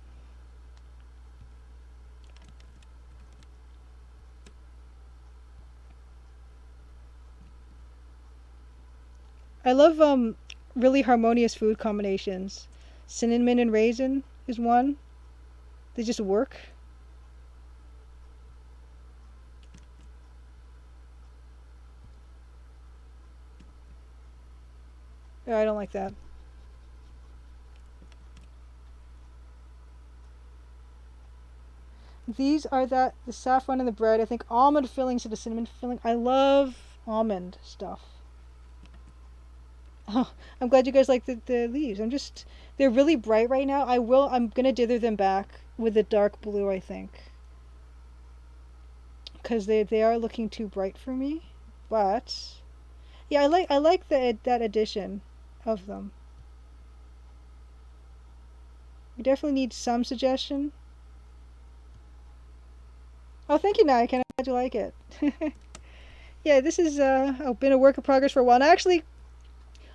I love really harmonious food combinations. Cinnamon and raisin is one. They just work. Oh, I don't like that. These are the saffron and the bread. I think almond fillings to the cinnamon filling. I love almond stuff. Oh, I'm glad you guys like the leaves. They're really bright right now. I'm gonna dither them back with the dark blue, I think. Because they are looking too bright for me. But, yeah, I like that addition of them. We definitely need some suggestion. Oh, thank you, Nike. I'm glad you like it. Yeah, this has been a work in progress for a while. And actually,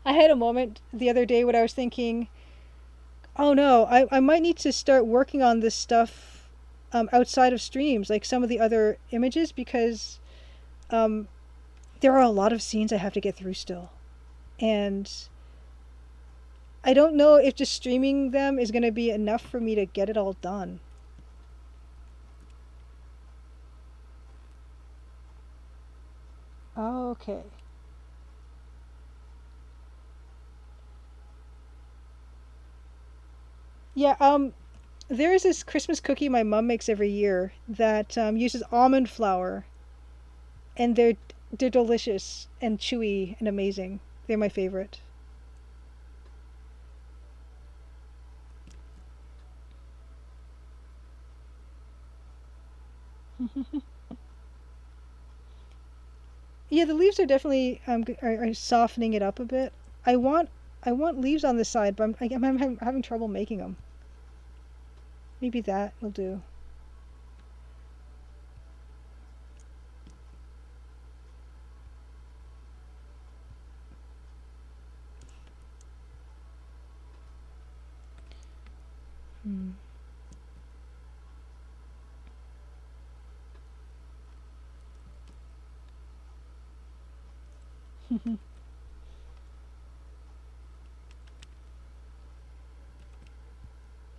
I had a moment the other day when I was thinking, oh no, I might need to start working on this stuff outside of streams, like some of the other images, because um, there are a lot of scenes I have to get through still. And I don't know if just streaming them is going to be enough for me to get it all done. Oh, okay. Yeah, there is this Christmas cookie my mom makes every year that uses almond flour, and they're delicious and chewy and amazing. They're my favorite. Yeah, the leaves are definitely are softening it up a bit. I want I want leaves on this side, but I'm having trouble making them. Maybe that will do. Hmm.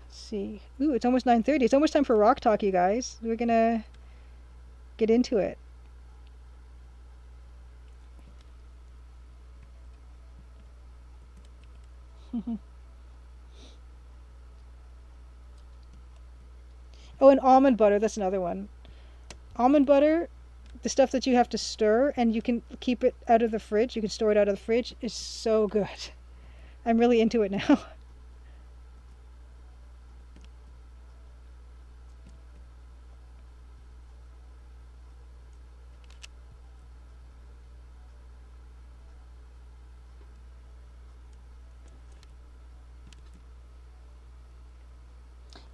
Let's see. Ooh, it's almost 9:30. It's almost time for rock talk, you guys. We're gonna get into it. Oh, and almond butter. That's another one. Almond butter, the stuff that you have to stir and you can keep it out of the fridge. You can store it out of the fridge. Is so good. I'm really into it now.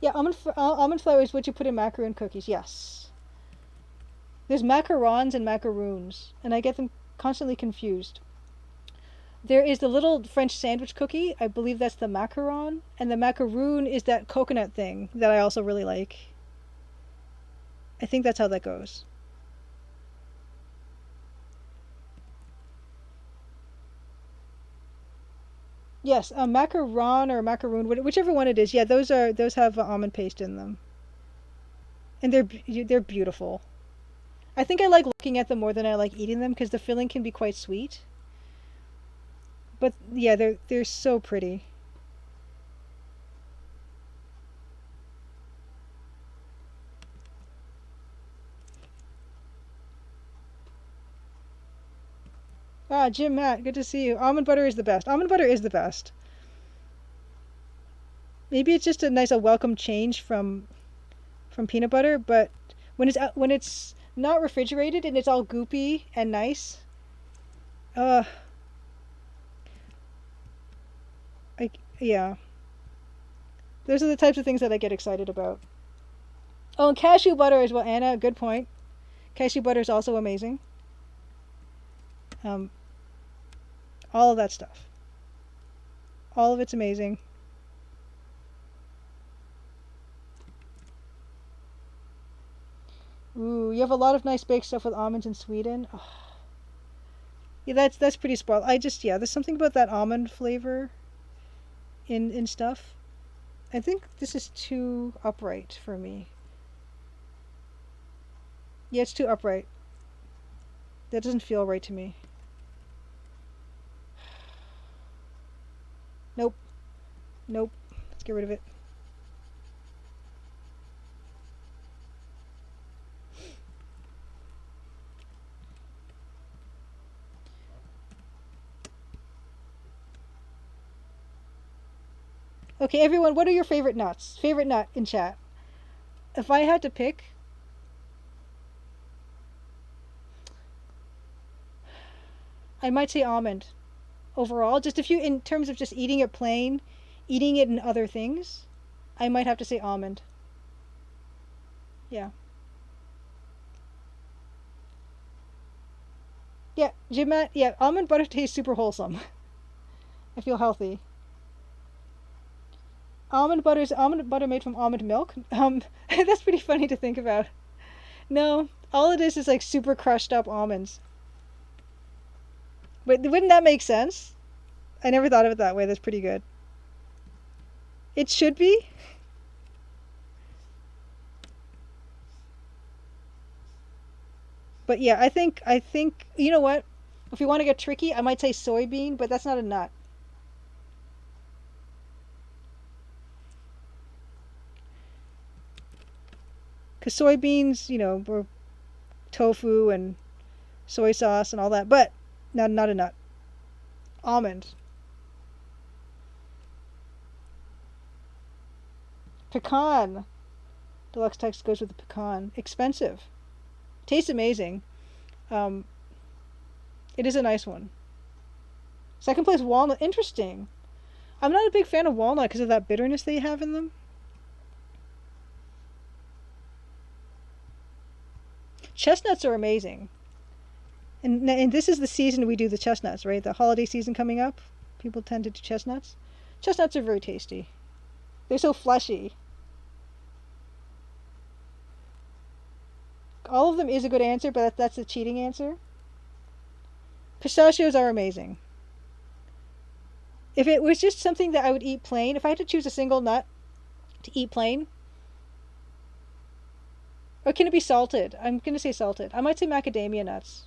Yeah, almond flour is what you put in macaroon cookies. Yes. There's macarons and macaroons, and I get them constantly confused. There is the little French sandwich cookie. I believe that's the macaron, and the macaroon is that coconut thing that I also really like. I think that's how that goes. Yes, a macaron or macaroon, whichever one it is. Yeah, those have almond paste in them, and they're beautiful. I think I like looking at them more than I like eating them because the filling can be quite sweet. But yeah, they're so pretty. Ah, Jim, Matt, good to see you. Almond butter is the best. Almond butter is the best. Maybe it's just a welcome change from peanut butter, but when it's not refrigerated and it's all goopy and nice, uh, I yeah, those are the types of things that I get excited about. Oh, and cashew butter as well, Anna. Good point. Cashew butter is also amazing. Um, all of that stuff. All of it's amazing. Ooh, you have a lot of nice baked stuff with almonds in Sweden. Oh, Yeah, that's pretty spoiled. I just yeah, there's something about that almond flavor in stuff. I think this is too upright for me. Yeah, it's too upright. That doesn't feel right to me. Nope. Nope. Let's get rid of it. Okay, everyone, what are your favorite nuts? Favorite nut in chat? If I had to pick, I might say almond overall. Just if you, in terms of just eating it plain, eating it in other things, I might have to say almond. Yeah. Yeah, Jim, yeah, almond butter tastes super wholesome. I feel healthy. Almond butter is almond butter made from almond milk. That's pretty funny to think about. No, all it is like super crushed up almonds. But wouldn't that make sense? I never thought of it that way. That's pretty good. It should be. But yeah, I think you know what? If you want to get tricky, I might say soybean, but that's not a nut. Because soybeans, were tofu and soy sauce and all that, but not a nut. Almond. Pecan. Deluxe text goes with the pecan. Expensive. Tastes amazing. Um, it is a nice one. Second place, walnut. Interesting. I'm not a big fan of walnut because of that bitterness they have in them. Chestnuts are amazing. And this is the season we do the chestnuts, right? The holiday season coming up. People tend to do chestnuts. Chestnuts are very tasty. They're so fleshy. All of them is a good answer, but that's a cheating answer. Pistachios are amazing. If it was just something that I would eat plain, if I had to choose a single nut to eat plain, or can it be salted? I'm going to say salted. I might say macadamia nuts.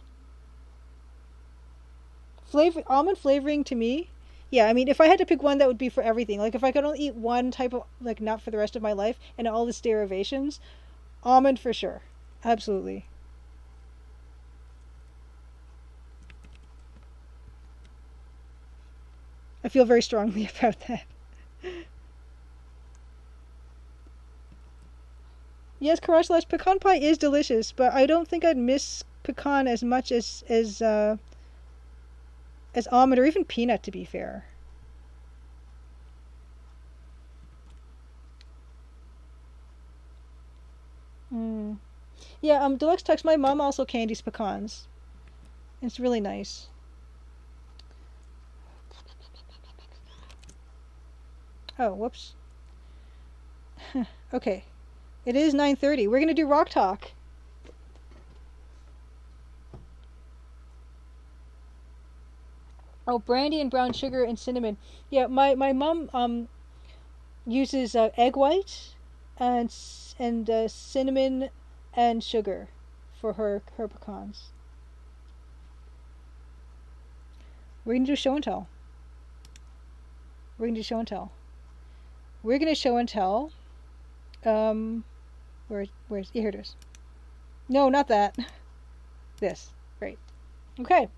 Almond flavoring to me, yeah, I mean, if I had to pick one, that would be for everything. Like, if I could only eat one type of, like, nut for the rest of my life and all its derivations, almond for sure. Absolutely. I feel very strongly about that. Yes, Karash pecan pie is delicious, but I don't think I'd miss pecan as much as almond or even peanut, to be fair. Mm. Yeah, Deluxe Text, my mom also candies pecans. It's really nice. Oh, whoops. Okay. It is 9:30. We're going to do Rock Talk. Oh, brandy and brown sugar and cinnamon. Yeah, my mom uses egg white and cinnamon and sugar for her pecans. We're gonna do show and tell. We're gonna do show and tell. We're gonna show and tell. Where's here it is. No, not that. This. Great. Okay.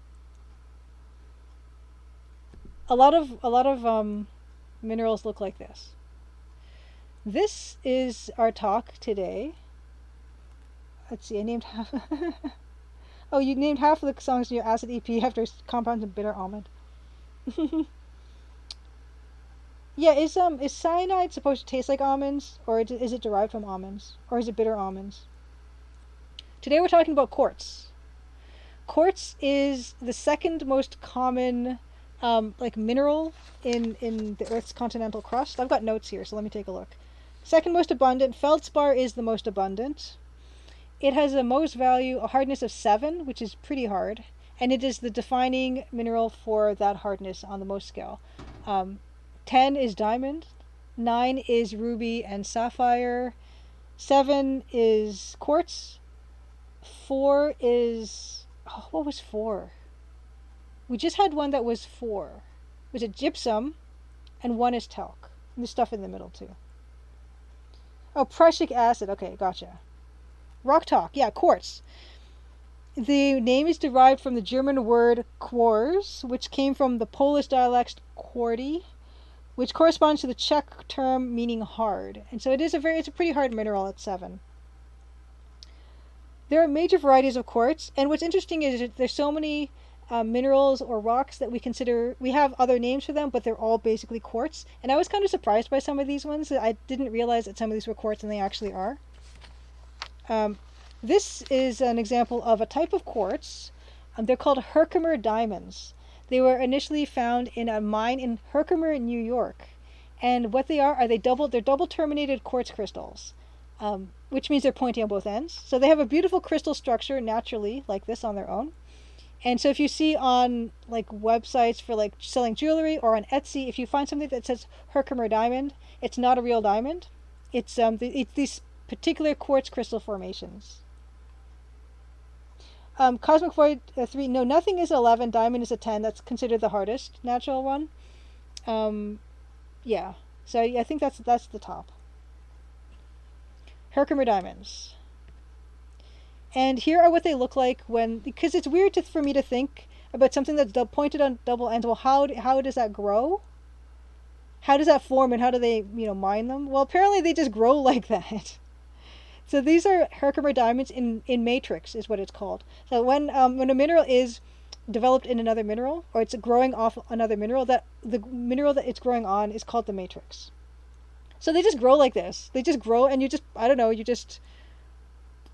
A lot of minerals look like this. This is our talk today. Let's see, I named half. Oh, you named half of the songs in your acid EP after compounds and bitter almond. Yeah, is cyanide supposed to taste like almonds, or is it derived from almonds, or is it bitter almonds? Today we're talking about quartz. Quartz is the second most common like mineral in the Earth's continental crust. I've got notes here, so let me take a look. Second most abundant. Feldspar is the most abundant. It has a Mohs value, a hardness of 7, which is pretty hard, and it is the defining mineral for that hardness on the Mohs scale. 10 is diamond, 9 is ruby and sapphire, 7 is quartz, 4 is... Oh, what was 4? We just had one that was 4. Was it gypsum? And 1 is talc. And there's stuff in the middle too. Oh, prussic acid. Okay, gotcha. Rock talk. Yeah, quartz. The name is derived from the German word Quarz, which came from the Polish dialect quarty, which corresponds to the Czech term meaning hard. And so it's a pretty hard mineral at 7. There are major varieties of quartz, and what's interesting is that there's so many minerals or rocks that we have other names for them, but they're all basically quartz. And I was kind of surprised by some of these ones. I didn't realize that some of these were quartz, and they actually are. This is an example of a type of quartz. They're called Herkimer Diamonds. They were initially found in a mine in Herkimer, New York. And what they are they're double terminated quartz crystals, which means they're pointy on both ends. So they have a beautiful crystal structure naturally, like this on their own. And so if you see on like websites for like selling jewelry or on Etsy, if you find something that says Herkimer diamond, it's not a real diamond. It's these particular quartz crystal formations. Cosmic Void 3, no, nothing is 11. Diamond is a 10. That's considered the hardest natural one. Yeah. So I think that's the top. Herkimer Diamonds. And here are what they look like because it's weird for me to think about something that's pointed on double ends. Well, how does that grow? How does that form, and how do they, mine them? Well, apparently they just grow like that. So these are Herkimer diamonds in matrix, is what it's called. So when a mineral is developed in another mineral, or it's growing off another mineral, that the mineral that it's growing on is called the matrix. So they just grow like this. They just grow, and you just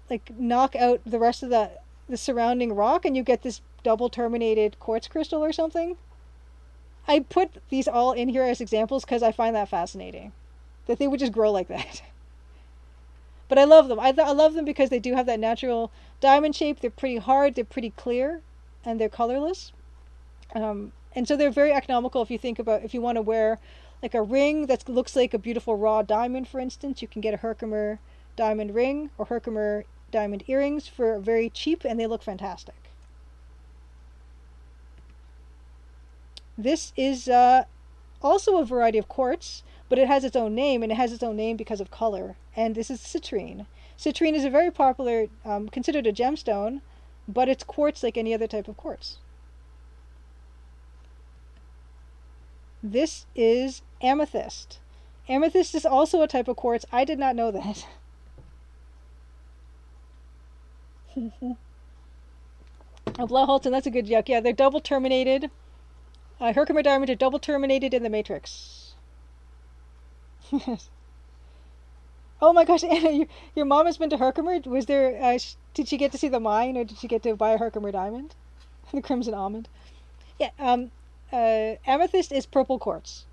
like knock out the rest of the surrounding rock, and you get this double terminated quartz crystal or something. I put these all in here as examples because I find that fascinating, that they would just grow like that. But I love them. I love them because they do have that natural diamond shape. They're pretty hard, they're pretty clear, and they're colorless. And so they're very economical if you want to wear like a ring that looks like a beautiful raw diamond, for instance. You can get a Herkimer diamond ring or Herkimer diamond earrings for very cheap, and they look fantastic. This is also a variety of quartz, but it has its own name, and it has its own name because of color. And this is citrine. Citrine is a very popular, considered a gemstone, but it's quartz like any other type of quartz. This is amethyst. Amethyst is also a type of quartz. I did not know that. Oh, Blauholzen, that's a good yuck. Yeah, they're double terminated. Herkimer diamonds are double terminated in the matrix. Oh my gosh, Anna, your mom has been to Herkimer? Was there? Did she get to see the mine, or did she get to buy a Herkimer diamond, the crimson almond? Yeah. Amethyst is purple quartz.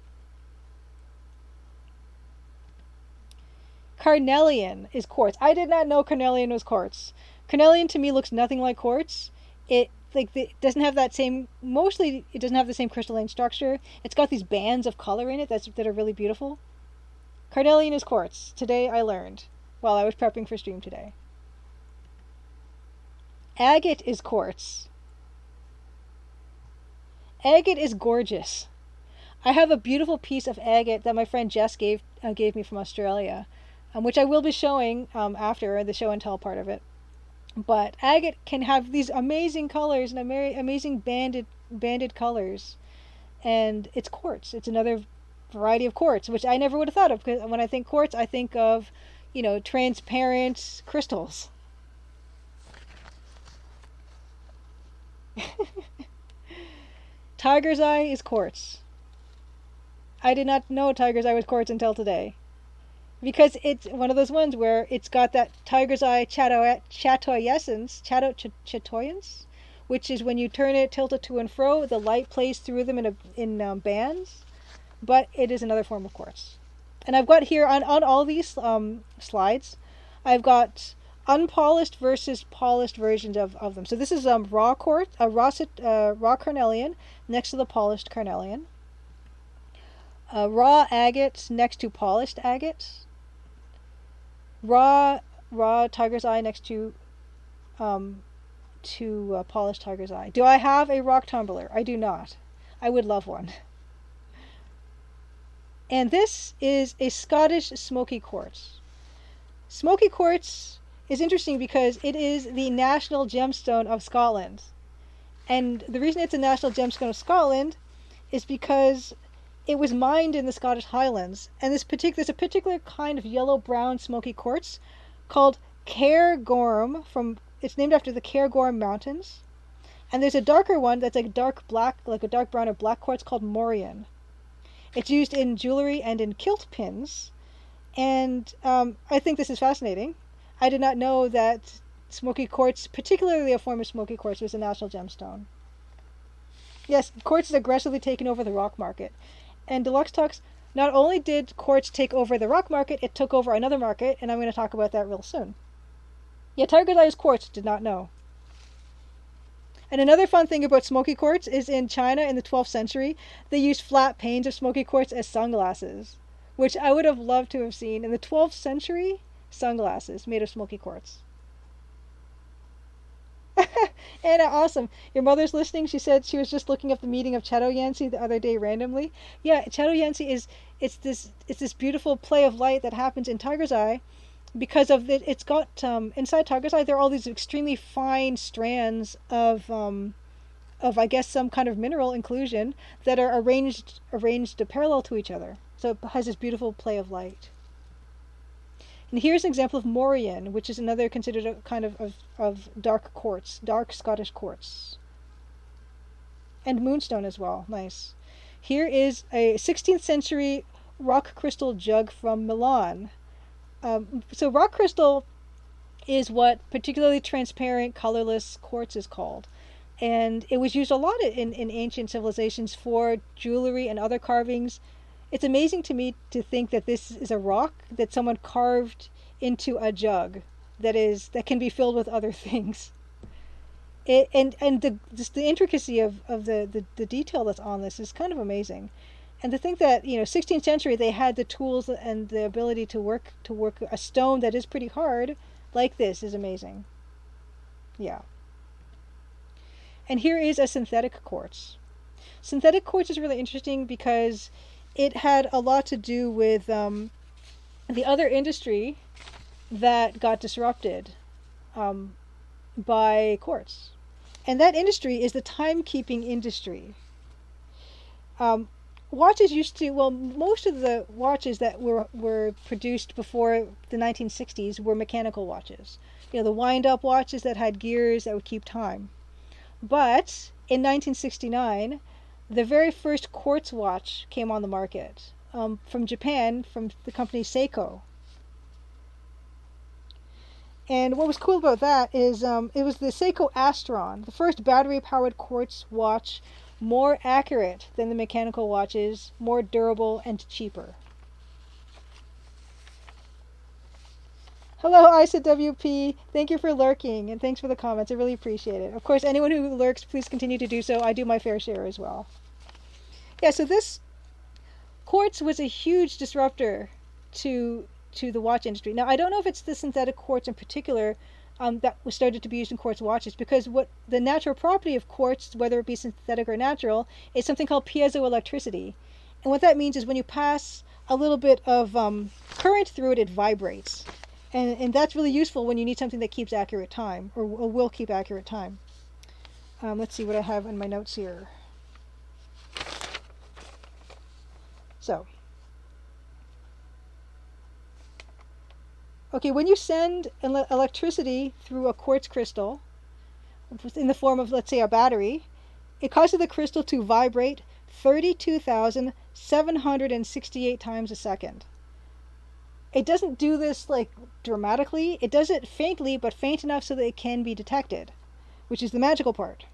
Carnelian is quartz. I did not know carnelian was quartz. Carnelian to me looks nothing like quartz. It doesn't have that same. Mostly, it doesn't have the same crystalline structure. It's got these bands of color in it that are really beautiful. Carnelian is quartz. Today I learned while I was prepping for stream today. Agate is quartz. Agate is gorgeous. I have a beautiful piece of agate that my friend Jess gave me from Australia, which I will be showing after the show and tell part of it. But agate can have these amazing colors and amazing banded colors, and it's quartz. It's another variety of quartz, which I never would have thought of, because when I think quartz, I think of, transparent crystals. Tiger's eye is quartz. I did not know tiger's eye was quartz until today, because it's one of those ones where it's got that tiger's eye chatoyance, which is when you tilt it to and fro, the light plays through them in bands. But it is another form of quartz. And I've got here on all these slides, I've got unpolished versus polished versions of them. So this is raw quartz, raw carnelian next to the polished carnelian. Raw agate next to polished agate. Raw tiger's eye next to polished tiger's eye. Do I have a rock tumbler? I do not. I would love one. And this is a Scottish smoky quartz. Smoky quartz is interesting because it is the national gemstone of Scotland. And the reason it's a national gemstone of Scotland is because it was mined in the Scottish Highlands. And there's a particular kind of yellow-brown smoky quartz called Cairngorm. It's named after the Cairngorm Mountains. And there's a darker one that's like dark black, like a dark brown or black quartz called Morian. It's used in jewelry and in kilt pins. And I think this is fascinating. I did not know that smoky quartz, particularly a form of smoky quartz, was a national gemstone. Yes, quartz is aggressively taking over the rock market. And Deluxe talks, not only did quartz take over the rock market, it took over another market, and I'm going to talk about that real soon. Yeah, tiger's eye is quartz, did not know. And another fun thing about smoky quartz is in China in the 12th century, they used flat panes of smoky quartz as sunglasses, which I would have loved to have seen in the 12th century, sunglasses made of smoky quartz. Anna, awesome. Your mother's listening. She said she was just looking up the meeting of Chateauyancy the other day randomly. Yeah, Chateauyancy it's this beautiful play of light that happens in tiger's eye because of it's got inside tiger's eye there are all these extremely fine strands of I guess some kind of mineral inclusion that are arranged parallel to each other. So it has this beautiful play of light. And here's an example of Morian, which is another considered a kind of dark quartz, dark Scottish quartz. And moonstone as well, nice. Here is a 16th century rock crystal jug from Milan. So rock crystal is what particularly transparent, colorless quartz is called. And it was used a lot in ancient civilizations for jewelry and other carvings. It's amazing to me to think that this is a rock that someone carved into a jug that can be filled with other things. And the intricacy of the detail that's on this is kind of amazing. And to think that 16th century they had the tools and the ability to work a stone that is pretty hard like this is amazing. Yeah. And here is a synthetic quartz. Synthetic quartz is really interesting because it had a lot to do with the other industry that got disrupted by quartz. And that industry is the timekeeping industry. Watches most of the watches that were produced before the 1960s were mechanical watches. The wind-up watches that had gears that would keep time. But in 1969, the very first quartz watch came on the market from Japan, from the company Seiko. And what was cool about that is it was the Seiko Astron, the first battery-powered quartz watch, more accurate than the mechanical watches, more durable and cheaper. Hello, ISAWP. Thank you for lurking, and thanks for the comments. I really appreciate it. Of course, anyone who lurks, please continue to do so. I do my fair share as well. Yeah, so this quartz was a huge disruptor to the watch industry. Now, I don't know if it's the synthetic quartz in particular that was started to be used in quartz watches, because what the natural property of quartz, whether it be synthetic or natural, is something called piezoelectricity. And what that means is when you pass a little bit of current through it, it vibrates. And that's really useful when you need something that keeps accurate time, or will keep accurate time. Let's see what I have in my notes here. So, okay, when you send electricity through a quartz crystal, in the form of, let's say, a battery, it causes the crystal to vibrate 32,768 times a second. It doesn't do this dramatically. It does it faintly, but faint enough so that it can be detected, which is the magical part.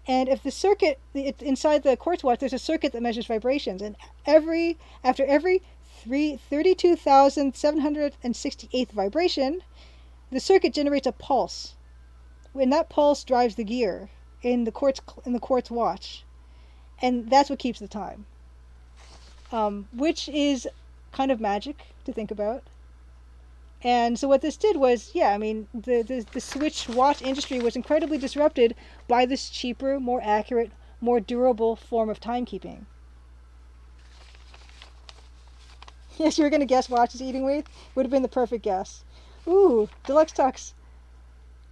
And if the circuit inside the quartz watch, there's a circuit that measures vibrations, and after every 32,768th vibration, the circuit generates a pulse, and that pulse drives the gear in the quartz watch, and that's what keeps the time. Which is kind of magic to think about. And so what this did was, yeah, I mean, the Swiss watch industry was incredibly disrupted by this cheaper, more accurate, more durable form of timekeeping. Yes, you were going to guess watches eating with? Would have been the perfect guess. Ooh, Deluxe Tux.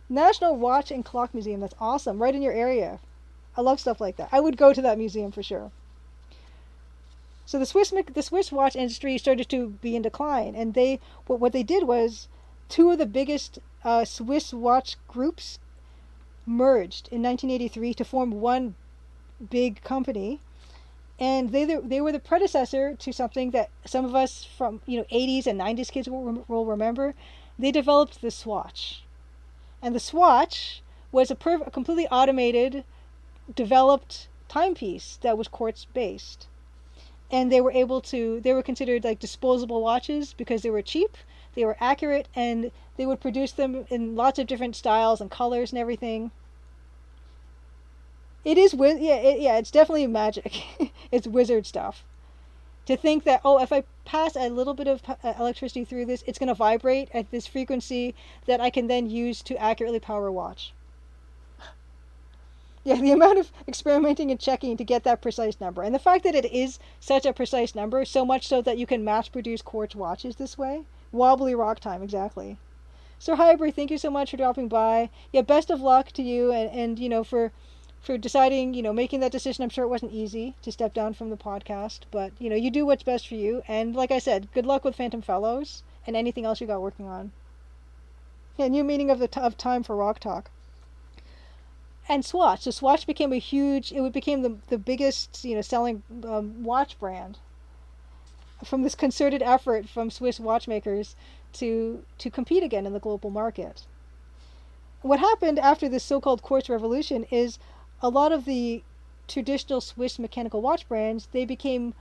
National Watch and Clock Museum. That's awesome. Right in your area. I love stuff like that. I would go to that museum for sure. So the Swiss watch industry started to be in decline, and what they did was two of the biggest Swiss watch groups merged in 1983 to form one big company, and they were the predecessor to something that some of us from 80s and 90s kids will remember. They developed the Swatch, and the Swatch was a completely automated, developed timepiece that was quartz based. And they were considered like disposable watches because they were cheap, they were accurate, and they would produce them in lots of different styles and colors and everything. It is it's definitely magic. It's wizard stuff. To think that, oh, if I pass a little bit of electricity through this, it's going to vibrate at this frequency that I can then use to accurately power a watch. Yeah, the amount of experimenting and checking to get that precise number. And the fact that it is such a precise number, so much so that you can mass produce quartz watches this way. Wobbly rock time, exactly. Sir Hybrid, thank you so much for dropping by. Yeah, best of luck to you and for deciding, making that decision. I'm sure it wasn't easy to step down from the podcast, but you do what's best for you. And like I said, good luck with Phantom Fellows and anything else you got working on. Yeah, new meaning of time for Rock Talk. And Swatch. So Swatch became it became the biggest, selling watch brand from this concerted effort from Swiss watchmakers to compete again in the global market. What happened after this so-called quartz revolution is a lot of the traditional Swiss mechanical watch brands, they became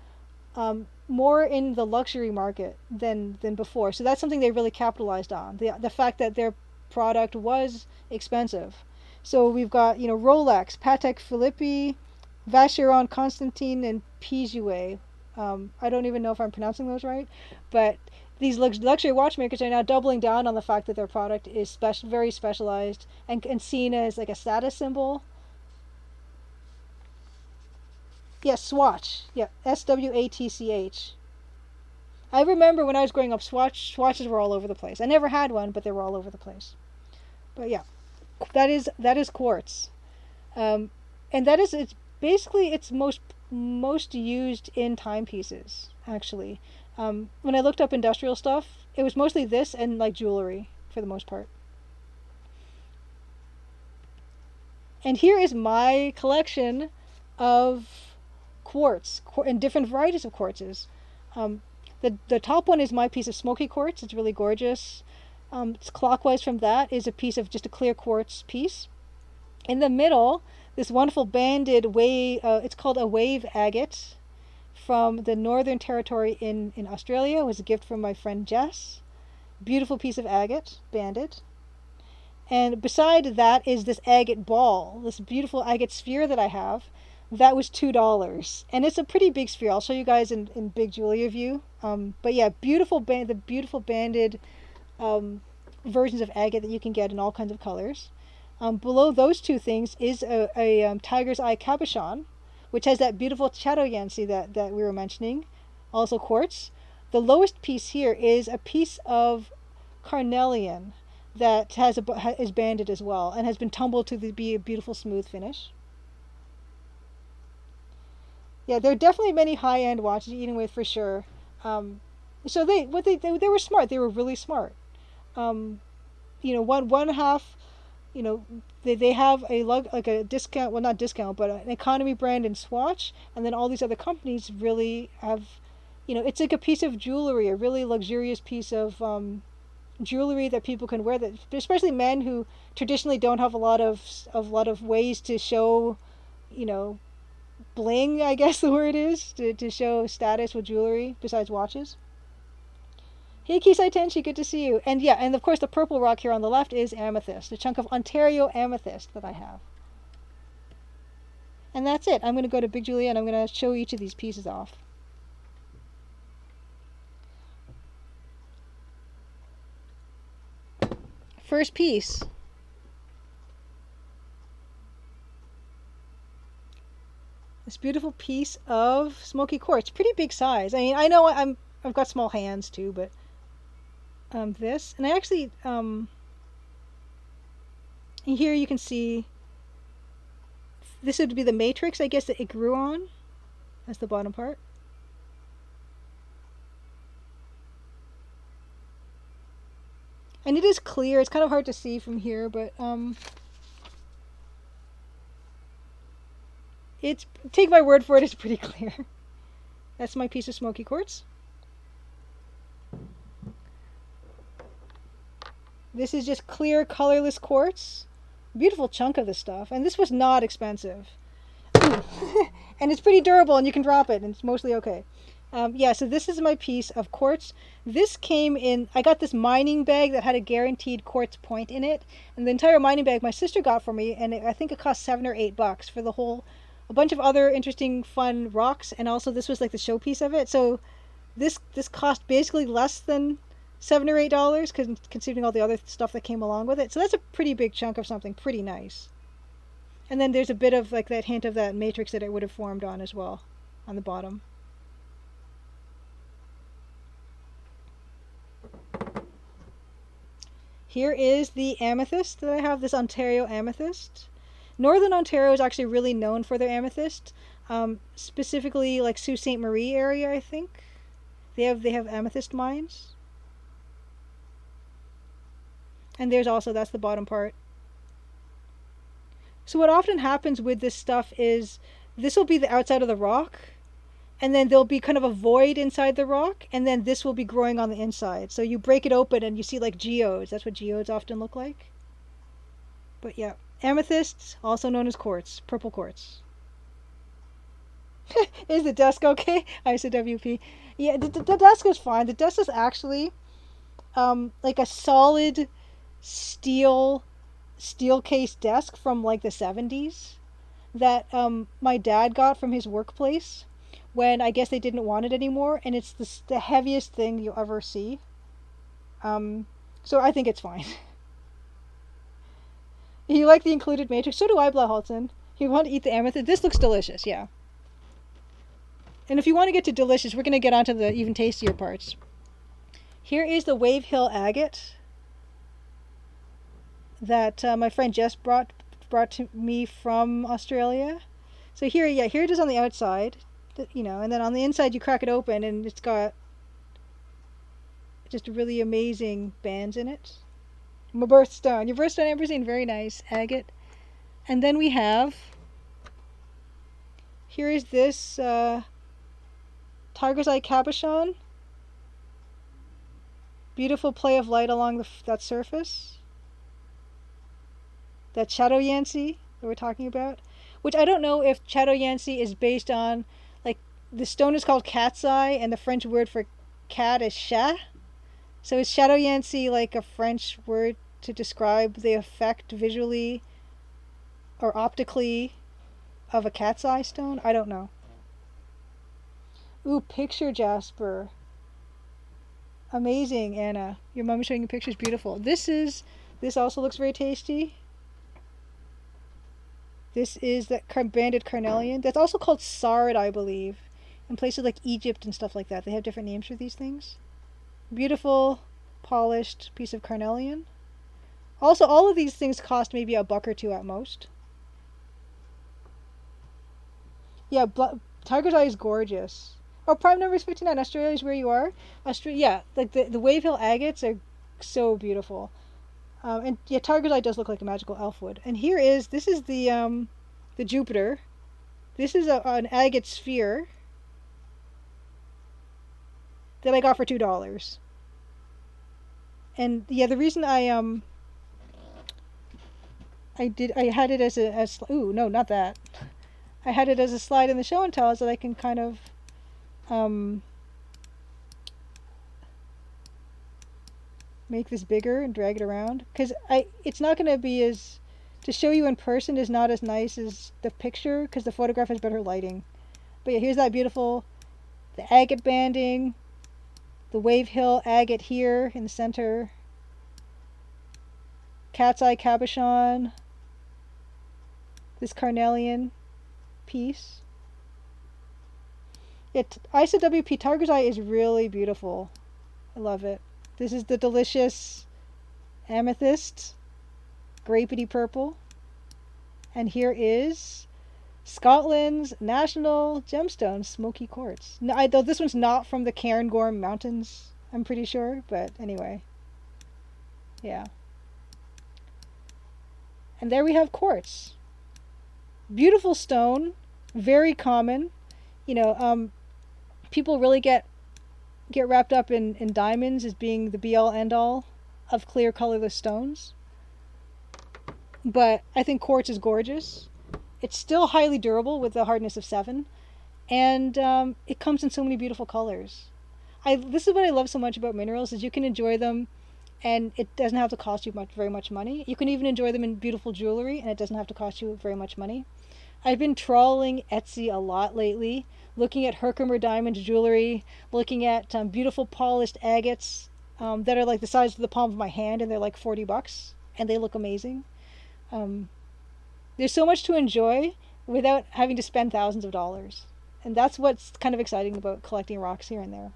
more in the luxury market than before. So that's something they really capitalized on. The fact that their product was expensive. So we've got, Rolex, Patek Philippe, Vacheron Constantin, and Piguet. I don't even know if I'm pronouncing those right, but these luxury watchmakers are now doubling down on the fact that their product is very specialized and seen as like a status symbol. Yes, Swatch. Yeah, Swatch. I remember when I was growing up, swatches were all over the place. I never had one, but they were all over the place. But yeah. That is quartz, and it's basically it's most used in timepieces. Actually, when I looked up industrial stuff, it was mostly this and like jewelry for the most part. And here is my collection of quartz and different varieties of quartzes. The top one is my piece of Smoky Quartz. It's really gorgeous. It's clockwise from that is a piece of just a clear quartz piece. In the middle, this wonderful banded wave, it's called a wave agate from the Northern Territory in Australia. It was a gift from my friend Jess. Beautiful piece of agate, banded. And beside that is this agate ball, this beautiful agate sphere that I have. That was $2. And it's a pretty big sphere. I'll show you guys in big Julia view. But yeah, the beautiful banded versions of agate that you can get in all kinds of colors. Below those two things is a tiger's eye cabochon, which has that beautiful shadow yancy that we were mentioning, also quartz. The lowest piece here is a piece of carnelian that is banded as well and has been tumbled to be a beautiful smooth finish. Yeah, there are definitely many high-end watches eating with for sure. So they were smart. They were really smart. One half, they have like a discount, well not discount, but an economy brand in Swatch, and then all these other companies really have, it's like a piece of jewelry, a really luxurious piece of jewelry that people can wear, that especially men who traditionally don't have a lot of ways to show, bling, I guess the word is, to show status with jewelry besides watches. Hey Kisai Tenshi, good to see you. And yeah, and of course the purple rock here on the left is amethyst, a chunk of Ontario amethyst that I have. And that's it. I'm going to go to Big Julia and I'm going to show each of these pieces off. First piece. This beautiful piece of Smoky Quartz. Pretty big size. I mean, I know I've got small hands too, but this, and I actually here you can see this would be the matrix, I guess, that it grew on. That's the bottom part. And it is clear. It's kind of hard to see from here, but it's, take my word for it, it's pretty clear. That's my piece of Smoky Quartz. This is just clear, colorless quartz. Beautiful chunk of this stuff. And this was not expensive. And it's pretty durable and you can drop it and it's mostly okay. Yeah, so this is my piece of quartz. This came in, I got this mining bag that had a guaranteed quartz point in it. And the entire mining bag my sister got for me, and I think it cost $7 or $8 for the whole, a bunch of other interesting, fun rocks. And also this was like the showpiece of it. So this cost basically less than $7 or $8, considering all the other stuff that came along with it. So that's a pretty big chunk of something pretty nice. And then there's a bit of like that hint of that matrix that it would have formed on as well, on the bottom. Here is the amethyst that I have, this Ontario amethyst. Northern Ontario is actually really known for their amethyst, specifically like Sault Ste. Marie area, I think. They have amethyst mines. And there's also, that's the bottom part. So what often happens with this stuff is this will be the outside of the rock, and then there'll be kind of a void inside the rock, and then this will be growing on the inside. So you break it open and you see like geodes. That's what geodes often look like. But yeah, amethyst, also known as quartz, purple quartz. Is the desk okay? I said WP. Yeah, the desk is fine. The desk is actually like a solid steel case desk from like the 70s that my dad got from his workplace when I guess they didn't want it anymore, and it's the heaviest thing you'll ever see. So I think it's fine. You like the included matrix? So do I, Blahalton. You want to eat the amethyst? This looks delicious, yeah. And if you want to get to delicious, we're going to get onto the even tastier parts. Here is the Wave Hill agate that my friend Jess brought to me from Australia. So here it is on the outside, you know, and then on the inside you crack it open and it's got just really amazing bands in it. My birthstone, your birthstone ampersand, very nice, agate. And then we have, here is this Tiger's Eye Cabochon. Beautiful play of light along that surface. That Shadow Yancy that we're talking about, which I don't know if Shadow Yancy is based on, like, the stone is called cat's eye and the French word for cat is chat. So is Shadow Yancy like a French word to describe the effect visually or optically of a cat's eye stone? I don't know. Ooh, picture Jasper. Amazing, Anna. Your mom is showing you pictures. Beautiful. This also looks very tasty. This is that banded carnelian. That's also called sard, I believe. In places like Egypt and stuff like that. They have different names for these things. Beautiful, polished piece of carnelian. Also, all of these things cost maybe $1 or $2 at most. Yeah, Tiger's Eye is gorgeous. Oh, prime number is 59. Australia is where you are. Australia, yeah, like the Wave Hill agates are so beautiful. And yeah, Tiger's Eye does look like a magical elf wood. And this is the Jupiter. This is an agate sphere that I got for $2. And yeah, the reason I had it as ooh, no, not that. I had it as a slide in the show and tell, so that I can kind of make this bigger and drag it around, because it's not going to be as, to show you in person is not as nice as the picture because the photograph has better lighting. But yeah, here's that beautiful, the agate banding, the Wave Hill agate here in the center, Cat's Eye Cabochon, this carnelian piece. ISWP Tiger's Eye is really beautiful. I love it. This is the delicious Amethyst, grapey purple. And here is Scotland's national gemstone, Smoky Quartz. No, though this one's not from the Cairngorm Mountains, I'm pretty sure, but anyway. Yeah. And there we have quartz. Beautiful stone, very common. You know, people really get wrapped up in diamonds as being the be-all end-all of clear colorless stones. But I think quartz is gorgeous. It's still highly durable with the hardness of 7. And it comes in so many beautiful colors. This is what I love so much about minerals, is you can enjoy them and it doesn't have to cost you very much money. You can even enjoy them in beautiful jewelry and it doesn't have to cost you very much money. I've been trawling Etsy a lot lately, looking at Herkimer Diamonds jewelry, looking at beautiful polished agates that are like the size of the palm of my hand, and they're like $40, and they look amazing. There's so much to enjoy without having to spend thousands of dollars, and that's what's kind of exciting about collecting rocks here and there.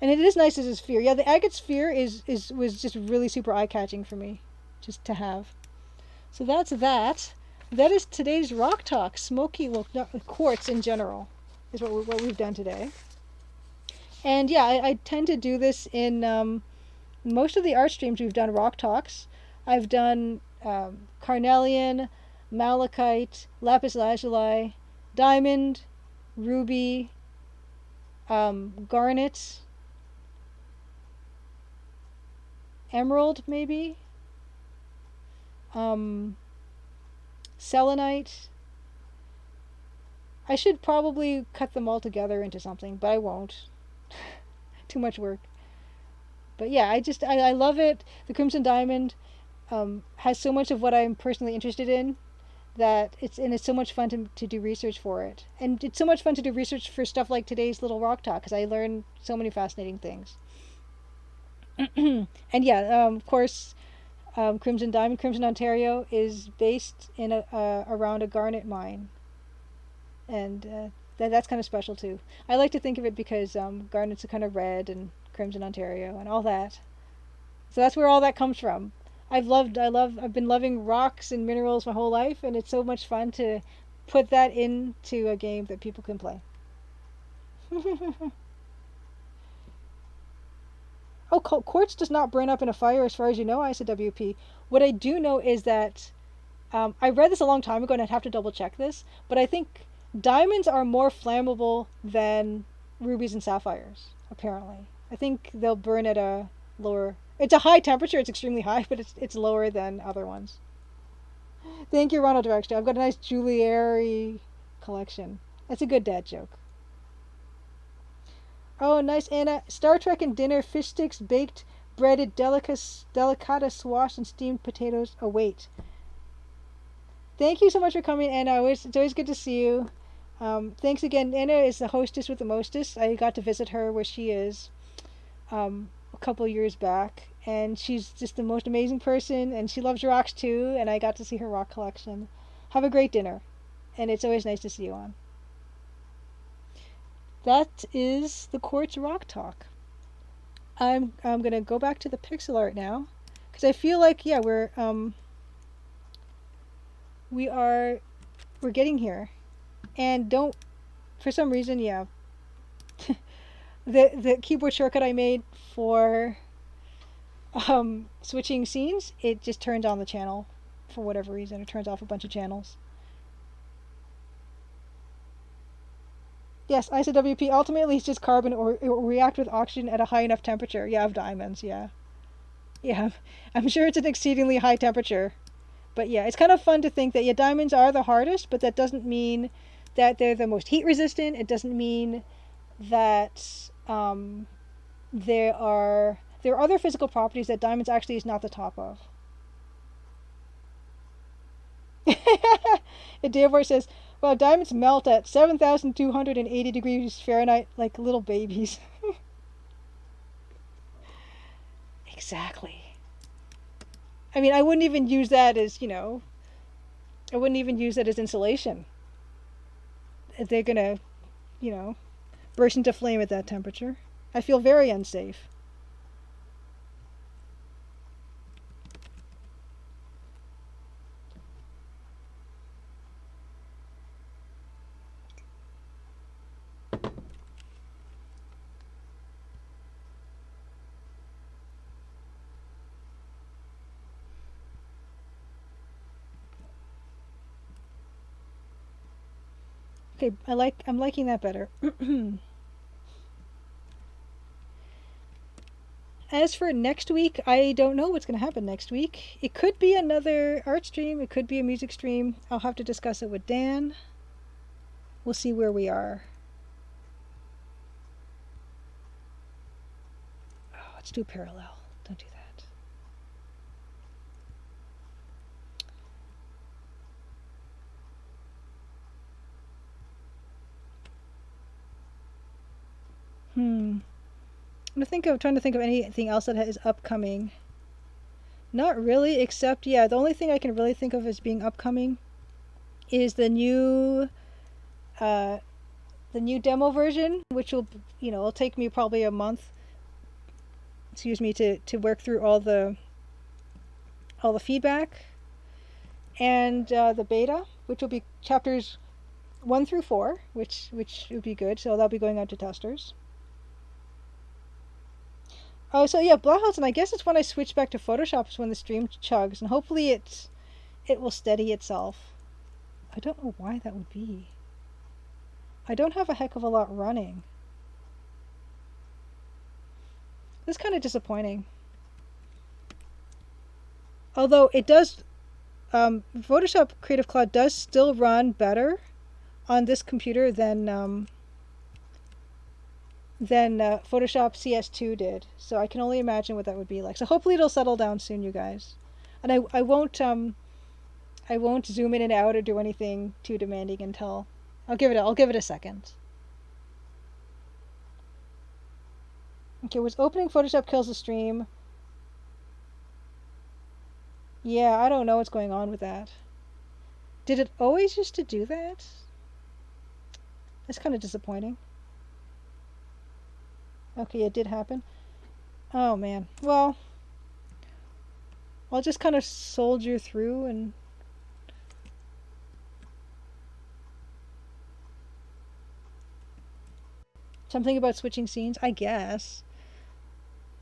And it is nice as a sphere. Yeah, the agate sphere was just really super eye-catching for me, just to have. So that's that. That is today's rock talk. Smoky, well, quartz in general is what we've done today. And yeah, I tend to do this in most of the art streams. We've done rock talks. I've done carnelian, malachite, lapis lazuli, diamond, ruby, garnet, emerald maybe, selenite. I should probably cut them all together into something, but I won't. Too much work. But yeah, I love it. The Crimson Diamond has so much of what I'm personally interested in, that it's so much fun to do research for it. And it's so much fun to do research for stuff like today's little rock talk, because I learn so many fascinating things. And yeah, of course, Crimson Diamond, Crimson Ontario, is based in around a garnet mine, and that's kind of special too. I like to think of it because garnets are kind of red, and Crimson Ontario and all that. So that's where all that comes from. I've been loving rocks and minerals my whole life, and it's so much fun to put that into a game that people can play. Oh, quartz does not burn up in a fire, as far as you know, ISWP. What I do know is that I read this a long time ago, and I'd have to double check this, but I think diamonds are more flammable than rubies and sapphires, apparently. I think they'll burn at a lower... It's a high temperature, it's extremely high, but it's lower than other ones. Thank you, Ronald Dragster. I've got a nice jewelry collection. That's a good dad joke. Oh, nice, Anna. Star Trek and dinner, fish sticks, baked, breaded, delicata swash, and steamed potatoes await. Thank you so much for coming, Anna. It's always good to see you. Thanks again. Anna is the hostess with the mostest. I got to visit her where she is a couple years back, and she's just the most amazing person, and she loves rocks too, and I got to see her rock collection. Have a great dinner, and it's always nice to see you on. That is the Quartz Rock Talk. I'm gonna go back to the pixel art now, because I feel like, yeah, we're getting here, and for some reason, yeah, the keyboard shortcut I made for switching scenes, it just turned on the channel for whatever reason. It turns off a bunch of channels. Yes, ISWP ultimately is just carbon, or it will react with oxygen at a high enough temperature. Yeah, of diamonds, yeah. Yeah, I'm sure it's an exceedingly high temperature. But yeah, it's kind of fun to think that, yeah, diamonds are the hardest, but that doesn't mean that they're the most heat resistant. It doesn't mean that there are other physical properties that diamonds actually is not the top of. And Davor says, well, diamonds melt at 7,280 degrees Fahrenheit like little babies. Exactly. I mean, I wouldn't even use that as, I wouldn't even use that as insulation. They're going to, you know, burst into flame at that temperature. I feel very unsafe. Okay, I'm liking that better. As for next week, I don't know what's going to happen next week. It could be another art stream, it could be a music stream. I'll have to discuss it with Dan. We'll see where we are. Oh, let's do parallel. Don't do that. Trying to think of anything else that is upcoming. Not really, except the only thing I can really think of as being upcoming is the new demo version, which will it'll take me probably a month. Excuse me, to work through all the feedback, and the beta, which will be chapters 1 through 4, which would be good. So that'll be going out to testers. Oh, so yeah, Blahausen, I guess it's when I switch back to Photoshop is when the stream chugs, and hopefully it will steady itself. I don't know why that would be. I don't have a heck of a lot running. This is kind of disappointing. Although it does, Photoshop Creative Cloud does still run better on this computer than Photoshop CS2 did. So I can only imagine what that would be like. So hopefully it'll settle down soon, you guys. And I won't zoom in and out or do anything too demanding until I'll give it a second. Okay, was opening Photoshop kills the stream? Yeah, I don't know what's going on with that. Did it always used to do that? That's kind of disappointing. Okay, it did happen. Oh man. Well, I'll just kind of soldier through and something about switching scenes, I guess.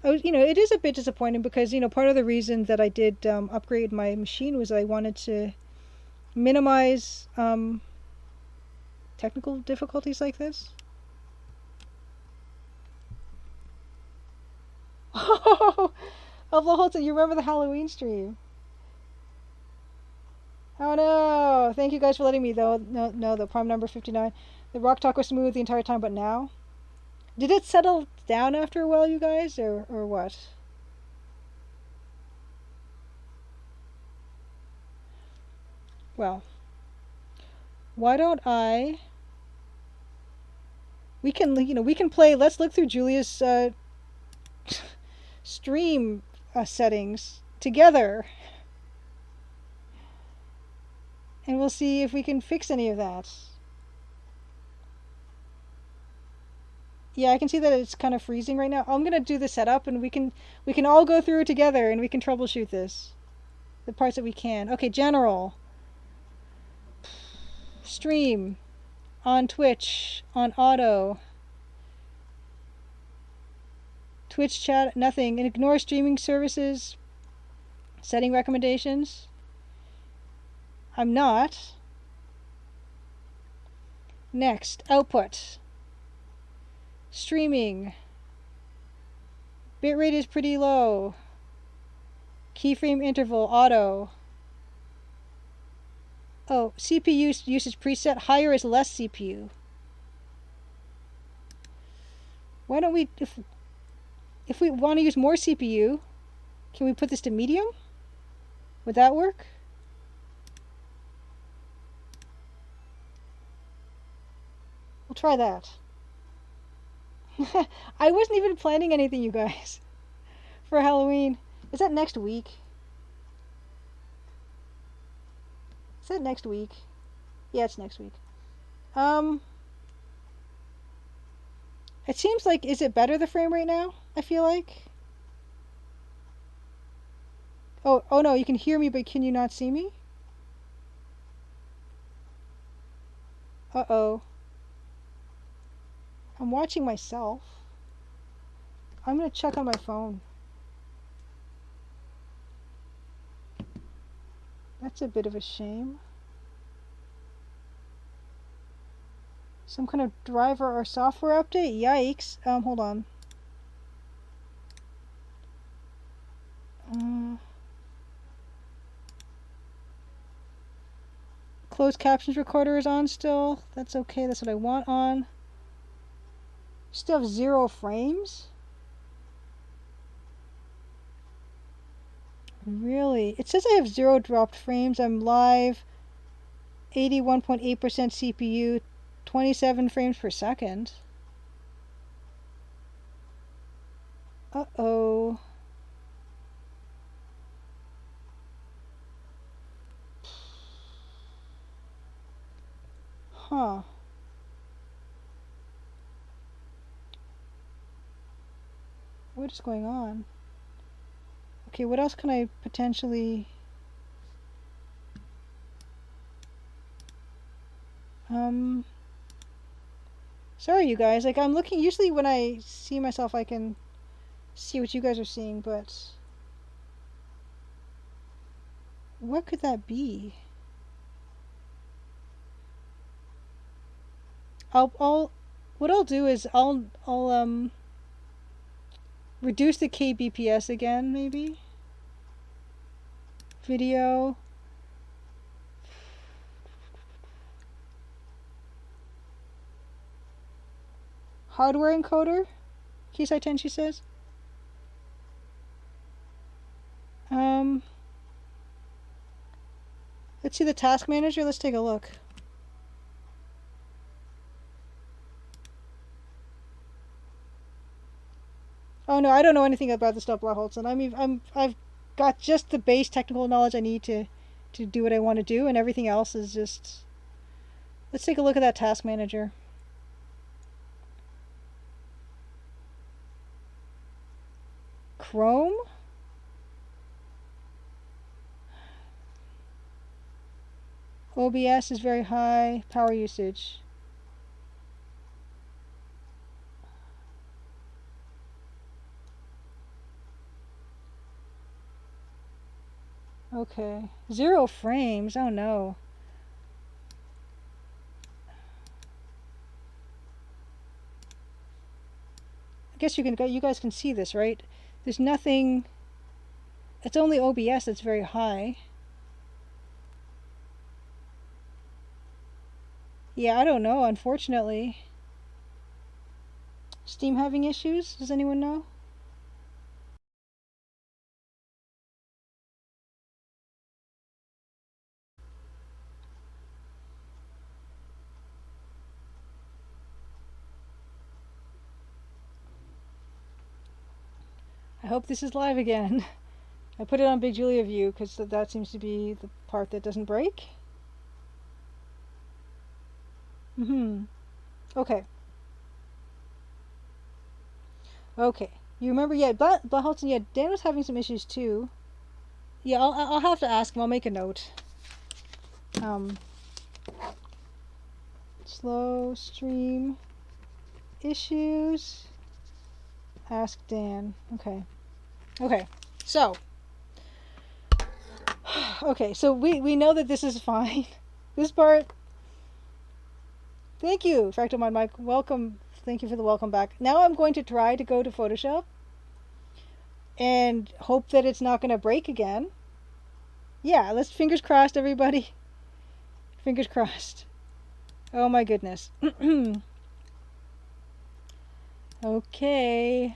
It is a bit disappointing because part of the reason that I did upgrade my machine was I wanted to minimize technical difficulties like this. Oh, Holton, you remember the Halloween stream? Oh no! Thank you guys for letting me though. No, the prime number 59. The rock talk was smooth the entire time, but now, did it settle down after a while, you guys, or what? Well, why don't I? We can play. Let's look through Julia's stream settings together, and we'll see if we can fix any of that. Yeah, I can see that it's kind of freezing right now. I'm gonna do the setup, and we can all go through it together, and we can troubleshoot this, the parts that we can. Okay, general stream on Twitch on auto. Twitch chat, nothing. And ignore streaming services. Setting recommendations. I'm not. Next, output. Streaming. Bitrate is pretty low. Keyframe interval, auto. Oh, CPU usage preset. Higher is less CPU. Why don't we, if we want to use more CPU, can we put this to medium? Would that work? We'll try that. I wasn't even planning anything, you guys, for Halloween. Is that next week? Is that next week? Yeah, it's next week. It seems like, is it better, the frame rate now? I feel like. Oh no, you can hear me, but can you not see me? Uh-oh. I'm watching myself. I'm gonna check on my phone. That's a bit of a shame. Some kind of driver or software update? Yikes. Hold on. Closed captions recorder is on still. That's okay. That's what I want on. Still have 0 frames? Really? It says I have 0 dropped frames. I'm live. 81.8% CPU. 27 frames per second. Uh-oh. Huh. What is going on? Okay, what else can I potentially... Sorry, you guys. Like, I'm looking... Usually when I see myself, I can see what you guys are seeing, but... What could that be? What I'll do is I'll reduce the kbps again, maybe. Video. Hardware encoder. Keysai Tenshi says. Let's see the task manager. Let's take a look. Oh no, I don't know anything about this stuff, Blaholtzen. I've got just the base technical knowledge I need to do what I want to do, and everything else is just... Let's take a look at that task manager. Chrome? OBS is very high. Power usage. Okay. 0 frames. Oh no. I guess you guys can see this, right? There's nothing... It's only OBS that's very high. Yeah, I don't know, unfortunately. Steam having issues? Does anyone know? I hope this is live again. I put it on Big Julia View because that seems to be the part that doesn't break. Okay. Okay. You remember, yeah, Blaholtzen, yeah, Dan was having some issues too. Yeah, I'll have to ask him. I'll make a note. Slow stream issues. Ask Dan. Okay. Okay. So. Okay, so we know that this is fine. This part. Thank you, Fractal Mike. Welcome. Thank you for the welcome back. Now I'm going to try to go to Photoshop and hope that it's not going to break again. Yeah, let's fingers crossed, everybody. Fingers crossed. Oh my goodness. Okay.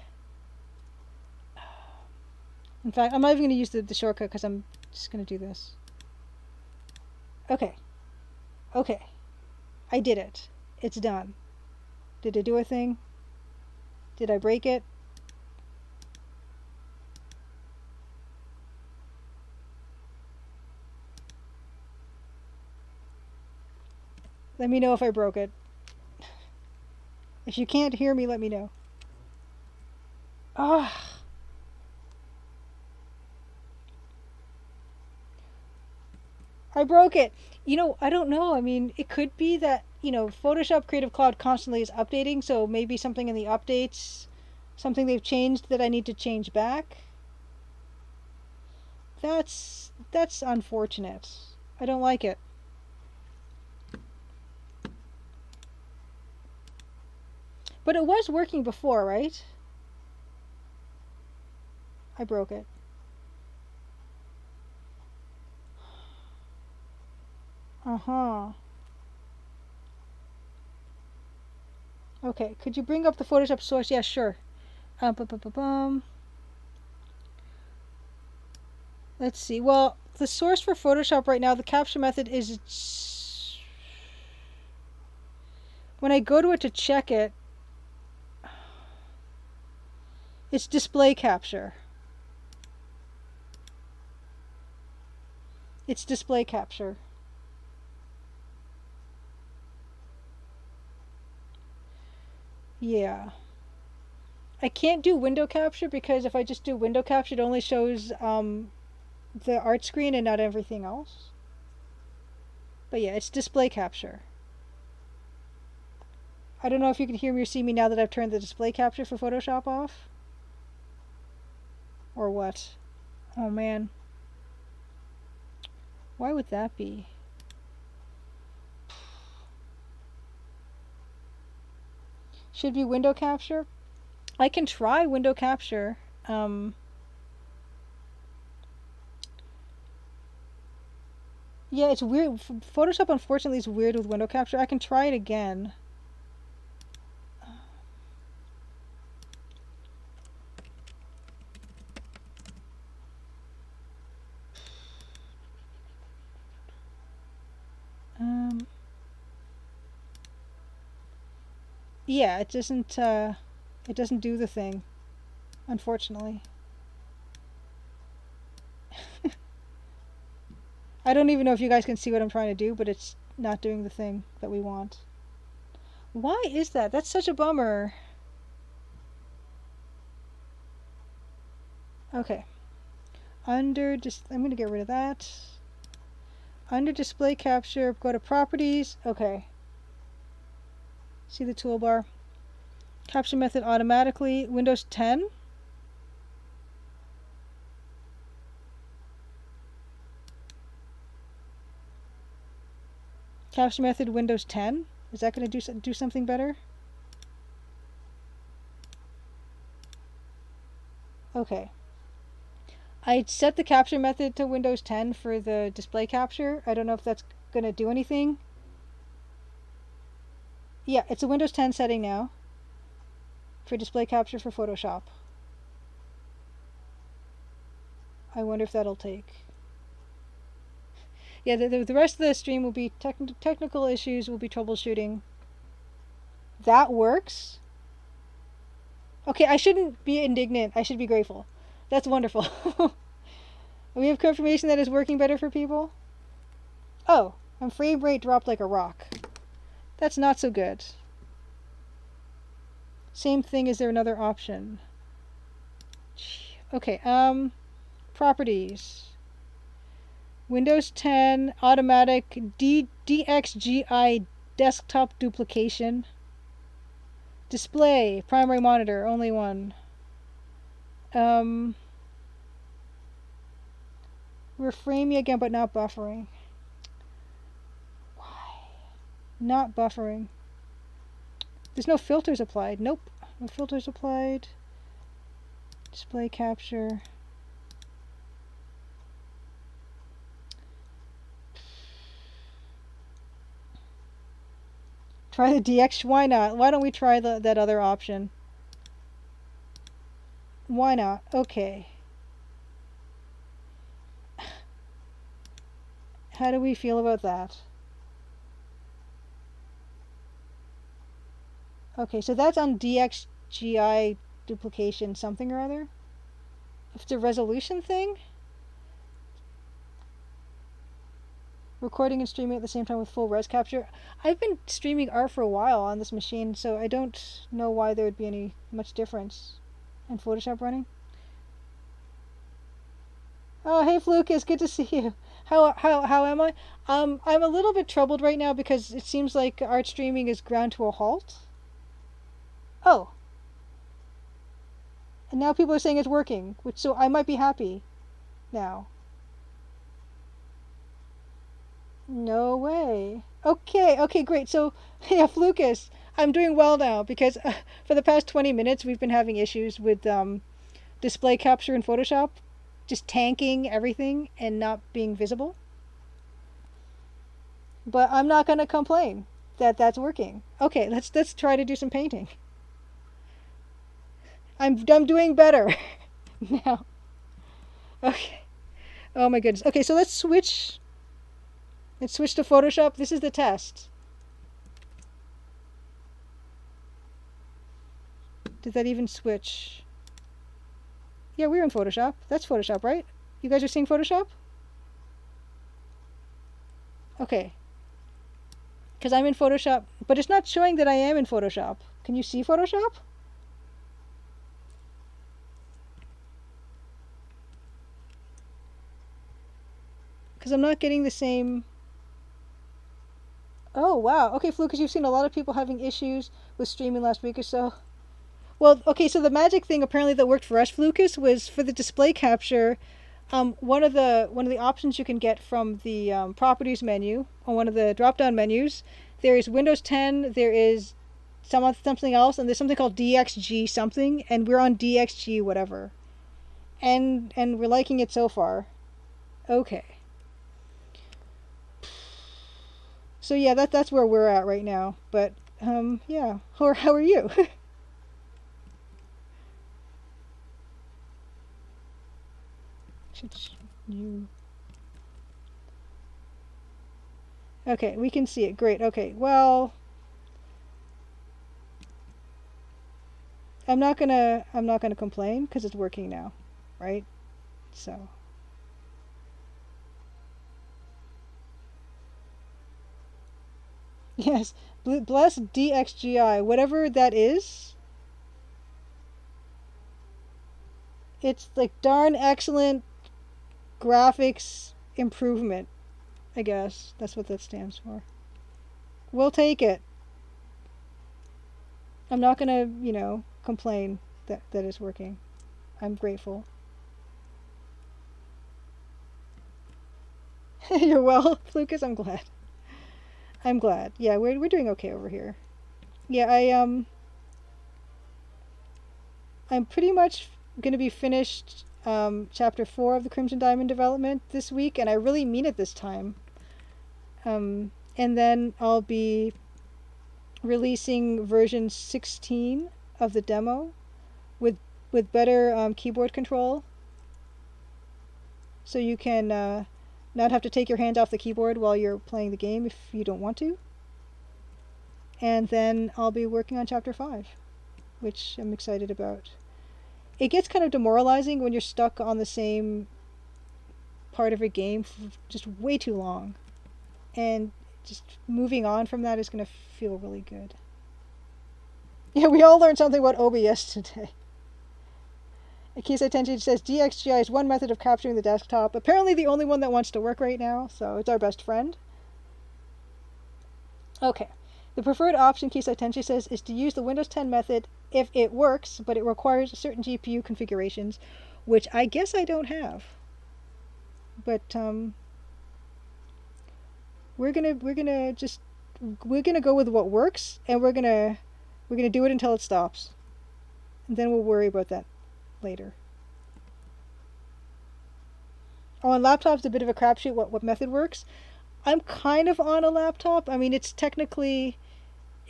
In fact, I'm not even going to use the shortcut because I'm just going to do this. Okay. Okay. I did it. It's done. Did it do a thing? Did I break it? Let me know if I broke it. If you can't hear me, let me know. Ah. I broke it. I don't know. I mean, it could be that, Photoshop Creative Cloud constantly is updating, so maybe something in the updates, something they've changed that I need to change back. That's unfortunate. I don't like it. But it was working before, right? I broke it. Uh-huh. Okay, could you bring up the Photoshop source? Yeah, sure. Let's see. Well, the source for Photoshop right now, the capture method is... When I go to it to check it, it's display capture. It's display capture. Yeah. I can't do window capture because if I just do window capture, it only shows the art screen and not everything else. But yeah, it's display capture. I don't know if you can hear me or see me now that I've turned the display capture for Photoshop off. Or what? Oh man. Why would that be? Should be window capture. I can try window capture. Yeah, it's weird. Photoshop unfortunately is weird with window capture. I can try it again. Yeah, it doesn't do the thing, unfortunately. I don't even know if you guys can see what I'm trying to do, but it's not doing the thing that we want. Why is that? That's such a bummer. Okay. I'm going to get rid of that. Under display capture, go to properties. Okay. See the toolbar. Capture method automatically. Windows 10. Capture method Windows 10. Is that going to do something better? Okay. I set the capture method to Windows 10 for the display capture. I don't know if that's going to do anything. Yeah, it's a Windows 10 setting now for display capture for Photoshop. I wonder if that'll take. Yeah, the rest of the stream will be technical issues, will be troubleshooting. That works? Okay, I shouldn't be indignant. I should be grateful. That's wonderful. We have confirmation that it's working better for people? Oh, and frame rate dropped like a rock. That's not so good. Same thing, is there another option? Okay, properties. Windows 10 automatic DXGI desktop duplication. Display, primary monitor, only one. We're framing again, but not buffering. Why? Not buffering. There's no filters applied. Nope. No filters applied. Display capture. Try the DX. Why not? Why don't we try that other option? Why not? Okay. How do we feel about that? Okay, so that's on DXGI duplication something or other. If it's a resolution thing, recording and streaming at the same time with full res capture. I've been streaming art for a while on this machine, so I don't know why there would be any much difference in Photoshop running. Oh, hey Fluke, it's good to see you. How am I? I'm a little bit troubled right now because it seems like art streaming is ground to a halt. Oh, and now people are saying it's working, which so I might be happy now. No way. Okay, great. So, yeah, Flucus, I'm doing well now because for the past 20 minutes we've been having issues with display capture in Photoshop, just tanking everything and not being visible. But I'm not going to complain that that's working. Okay, let's try to do some painting. I'm doing better now. Okay. Oh my goodness. Okay, so let's switch. Let's switch to Photoshop. This is the test. Did that even switch? Yeah, we're in Photoshop. That's Photoshop, right? You guys are seeing Photoshop? Okay. Because I'm in Photoshop, but it's not showing that I am in Photoshop. Can you see Photoshop? Because I'm not getting the same... Oh, wow. Okay, Flu, because you've seen a lot of people having issues with streaming last week or so. Well, okay, so the magic thing apparently that worked for us, Flucus, was for the display capture. One of the options you can get from the properties menu on one of the drop down menus, there is Windows 10, there is something else, and there's something called DXG something, and we're on DXG whatever, and we're liking it so far. Okay. So yeah, that's where we're at right now. But yeah, how are you? You. Okay, we can see it. Great. Okay, well, I'm not gonna complain because it's working now, right? So. Yes, bless DXGI, whatever that is. It's like darn excellent graphics improvement, I guess. That's what that stands for. We'll take it. I'm not gonna, complain that it's working. I'm grateful. You're well, Lucas. I'm glad. I'm glad. Yeah, we're doing okay over here. Yeah, I'm pretty much gonna be finished chapter 4 of the Crimson Diamond development this week, and I really mean it this time. And then I'll be releasing version 16 of the demo with better keyboard control, so you can not have to take your hand off the keyboard while you're playing the game if you don't want to. And then I'll be working on chapter 5, which I'm excited about. It gets kind of demoralizing when you're stuck on the same part of a game for just way too long, and just moving on from that is going to feel really good. Yeah, we all learned something about OBS today. In case attention says DXGI is one method of capturing the desktop. Apparently the only one that wants to work right now, so it's our best friend. Okay. The preferred option, Case Attention says, is to use the Windows 10 method if it works, but it requires certain GPU configurations, which I guess I don't have. But we're gonna go with what works, and we're gonna do it until it stops, and then we'll worry about that later. Oh, on laptops, a bit of a crapshoot what method works. I'm kind of on a laptop. I mean, it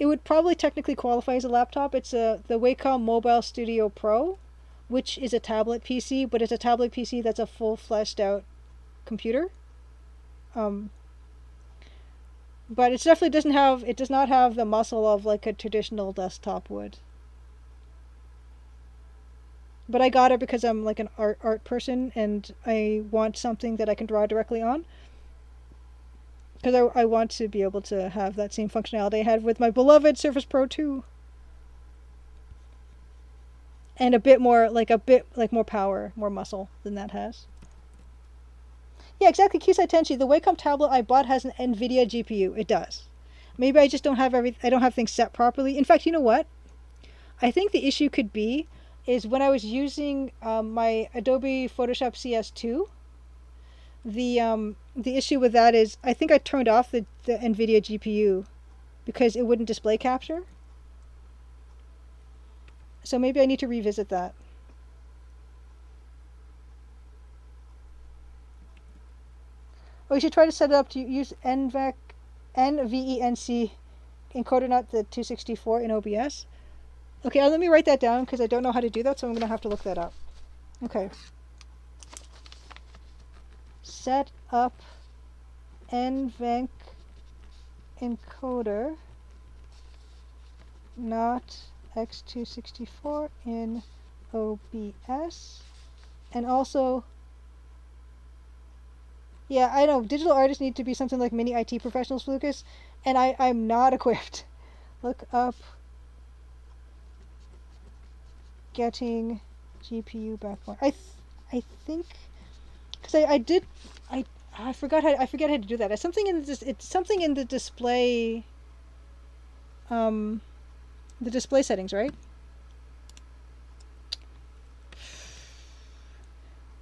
would probably technically qualify as a laptop. It's the Wacom Mobile Studio Pro, which is a tablet PC, but it's a tablet PC that's a full fleshed out computer. Um, but it definitely does not have the muscle of like a traditional desktop would. But I got it because I'm like an art person and I want something that I can draw directly on. Because I want to be able to have that same functionality I had with my beloved Surface Pro 2. And a bit more more power, more muscle than that has. Yeah, exactly. Kisai Tenshi, the Wacom tablet I bought has an Nvidia GPU. It does. Maybe I just don't have I don't have things set properly. In fact, you know what? I think the issue could be is when I was using my Adobe Photoshop CS2. The issue with that is I think I turned off the Nvidia GPU because it wouldn't display capture. So maybe I need to revisit that. Oh, you should try to set it up to use NVENC encoder, not the 264 in OBS. Okay, let me write that down because I don't know how to do that, so I'm going to have to look that up. Okay. Set up NVENC encoder, not X264 in OBS. And also, yeah, I know, digital artists need to be something like mini IT professionals, Lucas, and I'm not equipped. Look up getting GPU back on. I think, because I forgot how to do that. It's something in the display, the display settings, right?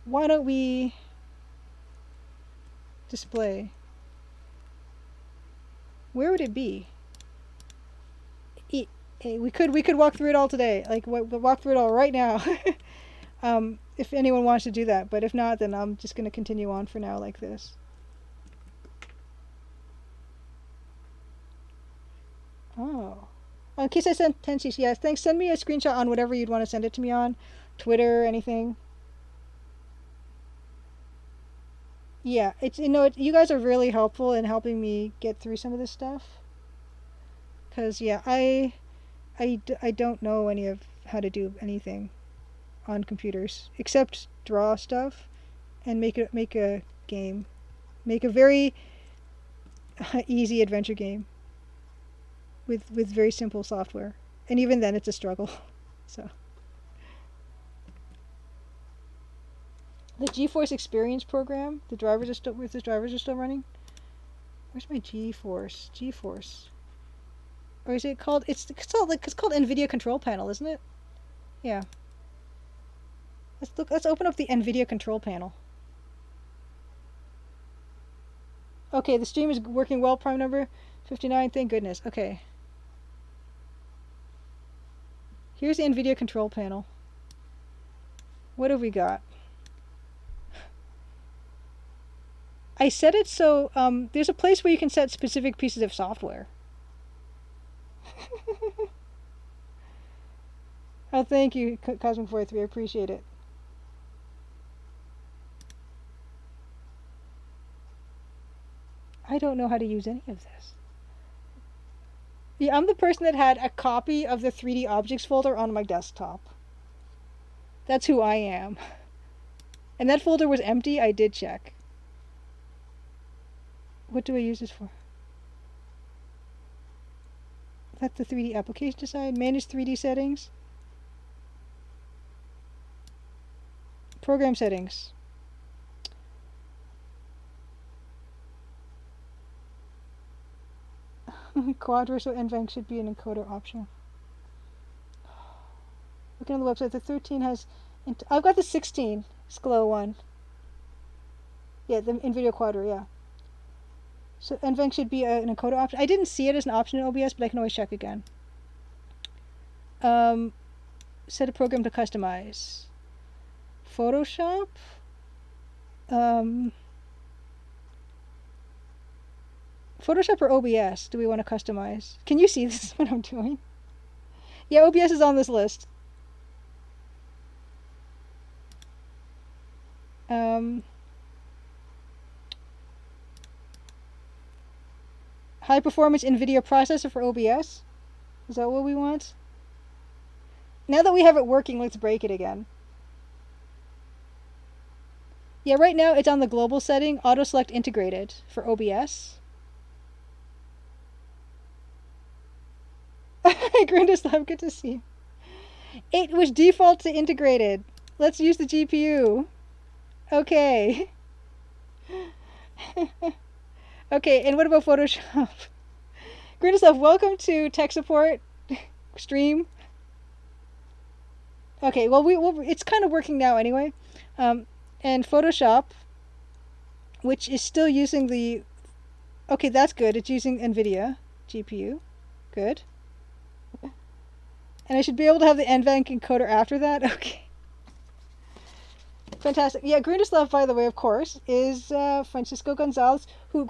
Why don't we display? Where would it be? We could walk through it all today. Like walk through it all right now. If anyone wants to do that, but if not, then I'm just going to continue on for now like this. Oh. In case I sent Tenshi, yes, thanks. Send me a screenshot on whatever you'd want to send it to me on. Twitter, anything. Yeah, it's, you guys are really helpful in helping me get through some of this stuff. Because, yeah, I don't know any of how to do anything on computers except draw stuff and make a game, make a very easy adventure game with very simple software, and even then it's a struggle. So the GeForce Experience program, the drivers are still running. Where's my GeForce, or is it called? It's called Nvidia Control Panel, isn't it? Yeah. Let's open up the Nvidia Control Panel. Okay, the stream is working well. Prime number 59. Thank goodness. Okay. Here's the Nvidia Control Panel. What have we got? I set it so there's a place where you can set specific pieces of software. Oh, thank you, Cosmic43. I appreciate it. I don't know how to use any of this. Yeah, I'm the person that had a copy of the 3D objects folder on my desktop. That's who I am. And that folder was empty. I did check. What do I use this for? That's the 3D application design. Manage 3D settings. Program settings. Quadro, so NVENC should be an encoder option. Looking on the website, the 13 has... I've got the 16 SCLO one. Yeah, the Nvidia Quadro, yeah. So NVENC should be an encoder option. I didn't see it as an option in OBS, but I can always check again. Set a program to customize. Photoshop. Photoshop or OBS do we want to customize? Can you see this is what I'm doing? Yeah, OBS is on this list. Um, high performance Nvidia processor for OBS. Is that what we want? Now that we have it working, let's break it again. Yeah, right now it's on the global setting, auto select integrated for OBS. Grindaslav, good to see you. It was default to integrated. Let's use the GPU. Okay. Okay, and what about Photoshop? Grindaslav, welcome to tech support stream. Okay, well, it's kind of working now anyway. And Photoshop, which is still using the... Okay, that's good. It's using Nvidia GPU. Good. And I should be able to have the NVENC encoder after that? Okay. Fantastic. Yeah, Grindaslav, by the way, of course, is Francisco Gonzalez, who...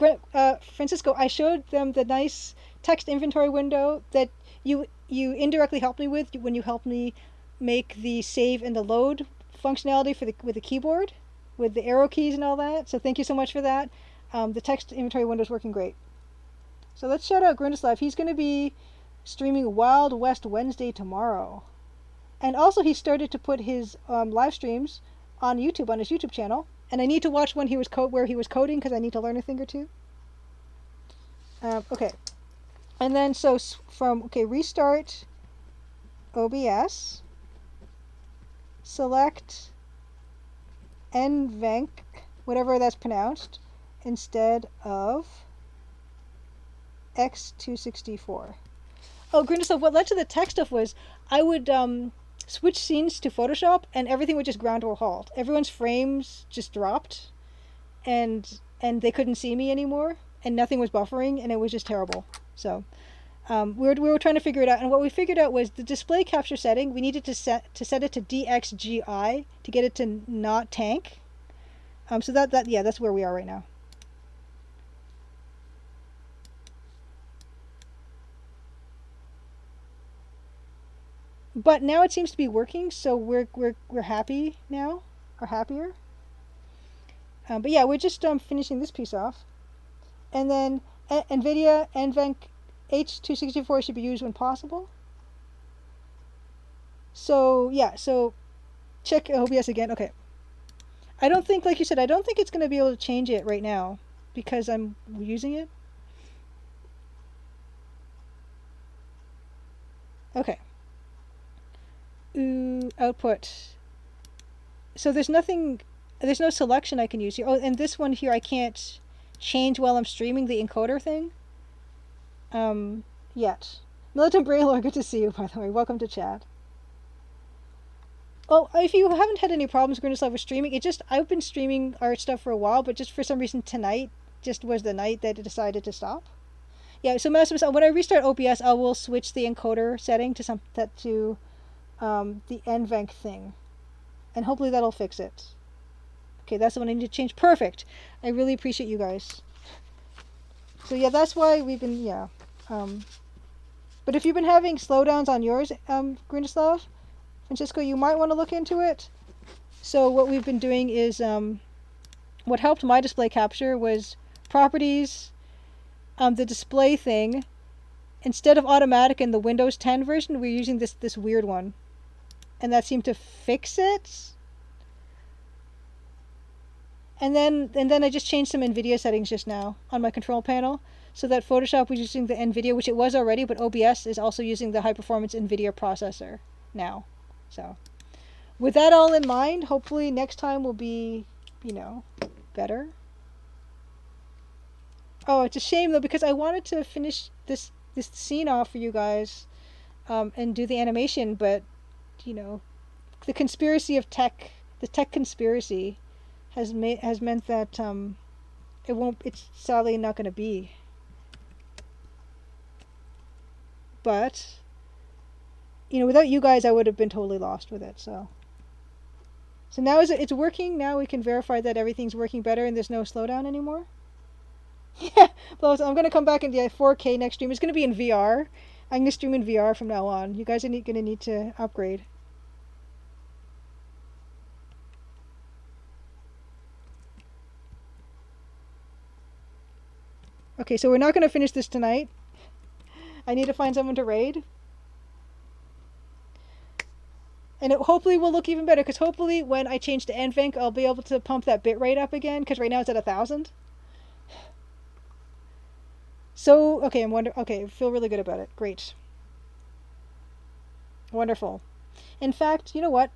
Francisco, I showed them the nice text inventory window that you indirectly helped me with when you helped me make the save and the load functionality for with the keyboard, with the arrow keys and all that. So thank you so much for that. The text inventory window is working great. So let's shout out Grindaslav. He's going to be streaming Wild West Wednesday tomorrow. And also he started to put his live streams on YouTube, on his YouTube channel. And I need to watch when he was where he was coding because I need to learn a thing or two. Okay. And then so restart OBS. Select NVENC, whatever that's pronounced, instead of X264. Oh, Grindaslav, what led to the tech stuff was I would switch scenes to Photoshop and everything would just ground to a halt. Everyone's frames just dropped and they couldn't see me anymore and nothing was buffering and it was just terrible. So we were trying to figure it out, and what we figured out was the display capture setting. We needed to set it to DXGI to get it to not tank. So that's where we are right now. But now it seems to be working, so we're happy now, or happier. But yeah, we're just finishing this piece off, and then Nvidia NVENC H264 should be used when possible. So yeah, so check OBS again. Okay. I don't think, like you said, I don't think it's going to be able to change it right now because I'm using it. Okay. Output. So there's no selection I can use here. Oh, and this one here I can't change while I'm streaming the encoder thing. Yet. Militant Braylor, good to see you, by the way. Welcome to chat. Oh, if you haven't had any problems, Grindaslav, with streaming, I've been streaming art stuff for a while, but just for some reason tonight just was the night that it decided to stop. Yeah, so Maximus, when I restart OBS, I will switch the encoder setting to the NVENC thing. And hopefully that'll fix it. Okay, that's the one I need to change. Perfect. I really appreciate you guys. So yeah, that's why we've been, yeah. But if you've been having slowdowns on yours, Grindaslav, Francisco, you might want to look into it. So what we've been doing is, what helped my display capture was properties, the display thing. Instead of automatic in the Windows 10 version, we're using this weird one. And that seemed to fix it. And then I just changed some Nvidia settings just now on my control panel so that Photoshop was using the Nvidia, which it was already, but OBS is also using the high performance Nvidia processor now. So with that all in mind, hopefully next time will be, better. Oh, it's a shame though, because I wanted to finish this scene off for you guys and do the animation, but the conspiracy of tech, the tech conspiracy has meant that it's sadly not going to be. But without you guys I would have been totally lost with it. So now it's working. Now we can verify that everything's working better and there's no slowdown anymore. Yeah, well, I'm going to come back in the 4K next stream. It's going to be in VR. I'm going to stream in VR from now on. You guys are going to need to upgrade. Okay, so we're not going to finish this tonight. I need to find someone to raid. And it hopefully will look even better, because hopefully when I change to NVENC, I'll be able to pump that bitrate up again, because right now it's at 1,000. So, okay, okay, I feel really good about it. Great. Wonderful. In fact, you know what?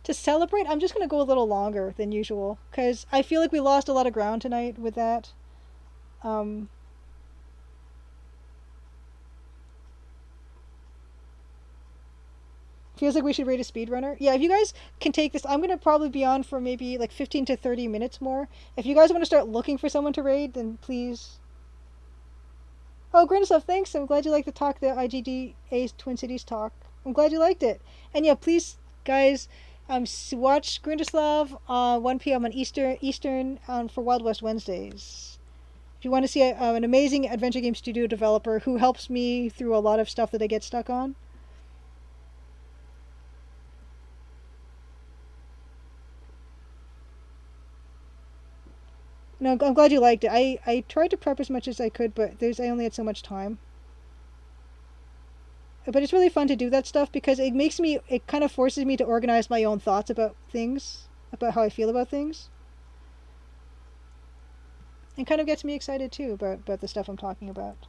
To celebrate, I'm just going to go a little longer than usual, because I feel like we lost a lot of ground tonight with that. Um, Feels like we should rate a speedrunner. Yeah, if you guys can take this, I'm going to probably be on for maybe like 15 to 30 minutes more. If you guys want to start looking for someone to raid, then please. Oh, Grindeslov, thanks. I'm glad you liked the talk, the IGDA Twin Cities talk. I'm glad you liked it. And yeah, please, guys, watch Grindeslov 1 p.m. on Eastern for Wild West Wednesdays. If you want to see an amazing adventure game studio developer who helps me through a lot of stuff that I get stuck on. No, I'm glad you liked it. I tried to prep as much as I could, but I only had so much time. But it's really fun to do that stuff, because it kind of forces me to organize my own thoughts about things, about how I feel about things. And kind of gets me excited too about the stuff I'm talking about.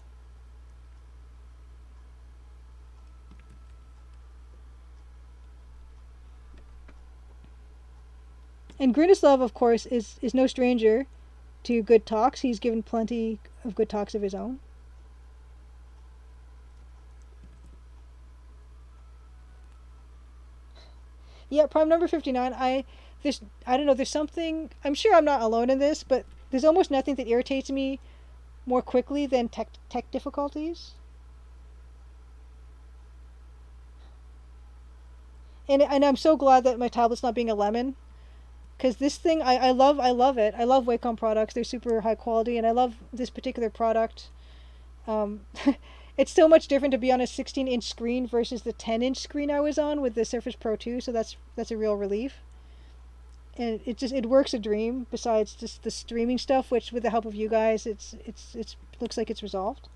And Grunislav, of course, is no stranger to good talks. He's given plenty of good talks of his own. Yeah, prime number 59. I don't know, there's something, I'm sure I'm not alone in this, but there's almost nothing that irritates me more quickly than tech difficulties. And I'm so glad that my tablet's not being a lemon, because this thing I love it. I love Wacom products. They're super high quality, and I love this particular product. Um, it's so much different to be on a 16-inch screen versus the 10-inch screen I was on with the Surface Pro 2, so that's a real relief. And it works a dream. Besides just the streaming stuff, which with the help of you guys, it's looks like it's resolved.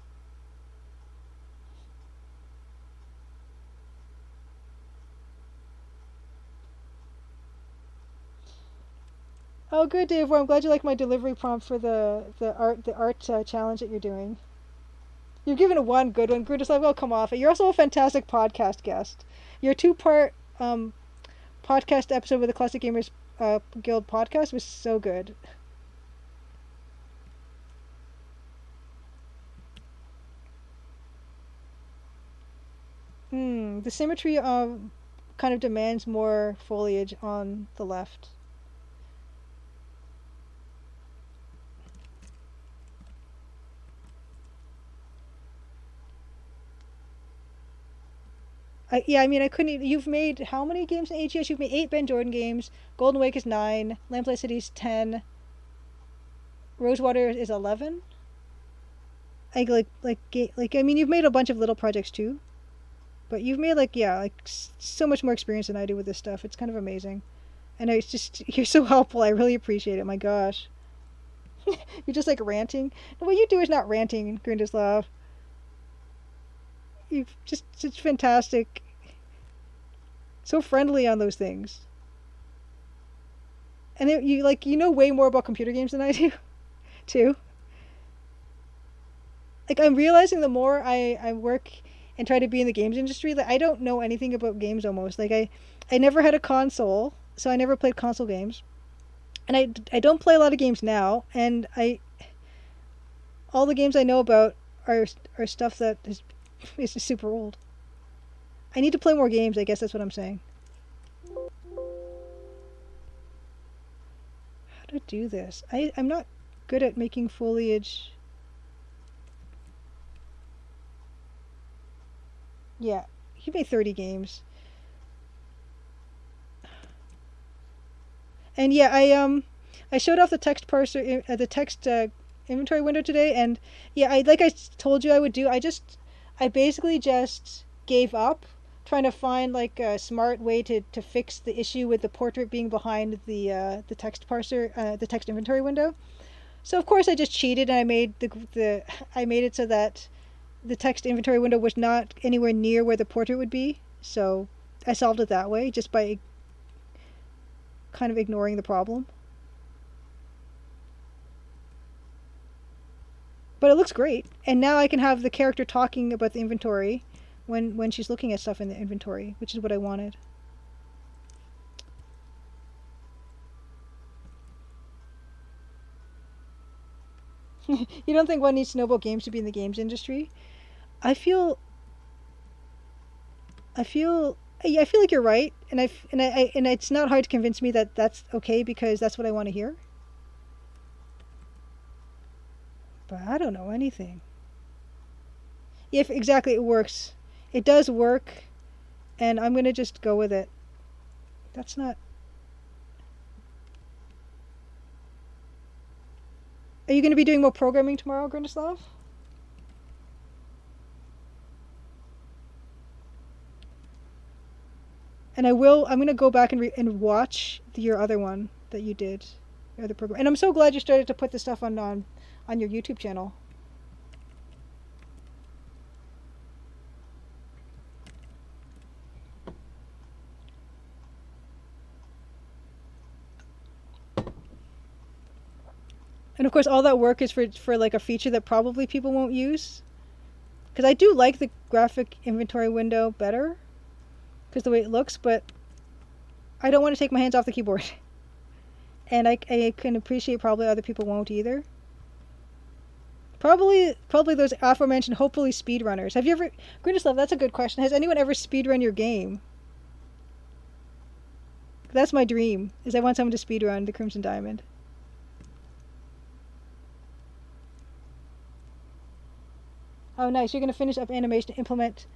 Oh, good, Dave. Well, I'm glad you like my delivery prompt for the art challenge that you're doing. You've given it one good one. Grudislav, oh, come off it. You're also a fantastic podcast guest. Your two-part podcast episode with the Classic Gamers Guild podcast was so good. The symmetry kind of demands more foliage on the left. Yeah, I mean, I couldn't. You've made how many games in AGS? You've made 8 Ben Jordan games. Golden Wake is 9. Lamplight City is 10. Rosewater is 11. I mean, you've made a bunch of little projects too, but you've made so much more experience than I do with this stuff. It's kind of amazing, and it's just you're so helpful. I really appreciate it. My gosh, you're just like ranting. No, what you do is not ranting, Grindeslav. You've just such fantastic, so friendly on those things, and you know way more about computer games than I do, too. Like I'm realizing the more I work and try to be in the games industry, that I don't know anything about games almost. Like I never had a console, so I never played console games, and I don't play a lot of games now, and all the games I know about are stuff that is super old. I need to play more games. I guess that's what I'm saying. How to do this? I'm not good at making foliage. Yeah, you made 30 games. And yeah, I showed off the text parser, the text inventory window today, and yeah, I told you I would do. I basically just gave up trying to find like a smart way to fix the issue with the portrait being behind the text parser, the text inventory window. So of course I just cheated and I made the I made it so that the text inventory window was not anywhere near where the portrait would be. So I solved it that way just by kind of ignoring the problem. But it looks great. And now I can have the character talking about the inventory when she's looking at stuff in the inventory, which is what I wanted. You don't think one needs to know about games to be in the games industry? I feel yeah, I feel like you're right, and it's not hard to convince me that that's okay because that's what I want to hear. But I don't know anything. If exactly it works, it does work, and I'm gonna just go with it. That's not. Are you gonna be doing more programming tomorrow, Grunislav? And I will. I'm gonna go back and watch your other one that you did, your other program. And I'm so glad you started to put this stuff on your YouTube channel. And of course, all that work is for like a feature that probably people won't use. Because I do like the graphic inventory window better, because the way it looks, but I don't want to take my hands off the keyboard. And I can appreciate probably other people won't either. Probably those aforementioned, hopefully speedrunners. Have you ever, Grunislav, that's a good question. Has anyone ever speedrun your game? That's my dream, is I want someone to speedrun the Crimson Diamond. Oh, nice. You're going to finish up animation to implement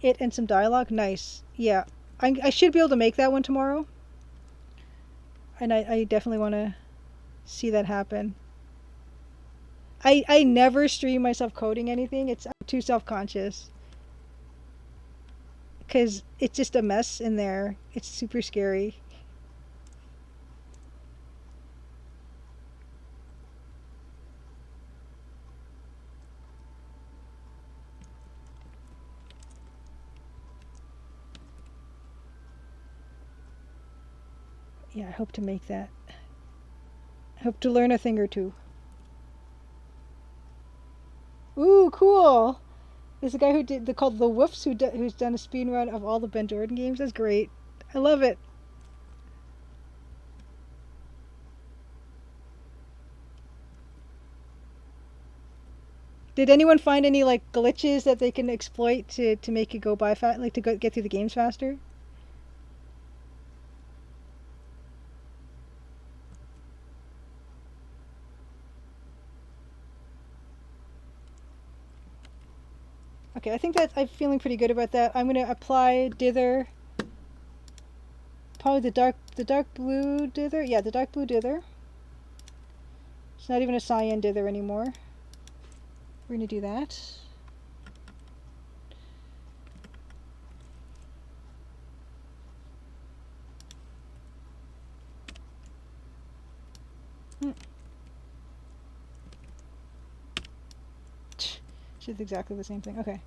it and some dialogue? Nice. Yeah. I should be able to make that one tomorrow. And I definitely want to see that happen. I never stream myself coding anything. I'm too self-conscious. Because it's just a mess in there. It's super scary. Yeah, I hope to make that. I hope to learn a thing or two. Ooh, cool! There's a guy who did called the Woofs who's done a speed run of all the Ben Jordan games. That's great. I love it. Did anyone find any like glitches that they can exploit to make it go by fast, like to get through the games faster? Okay, I think that I'm feeling pretty good about that. I'm gonna apply dither. Probably the dark blue dither. Yeah, the dark blue dither. It's not even a cyan dither anymore. We're gonna do that. It's exactly the same thing. Okay.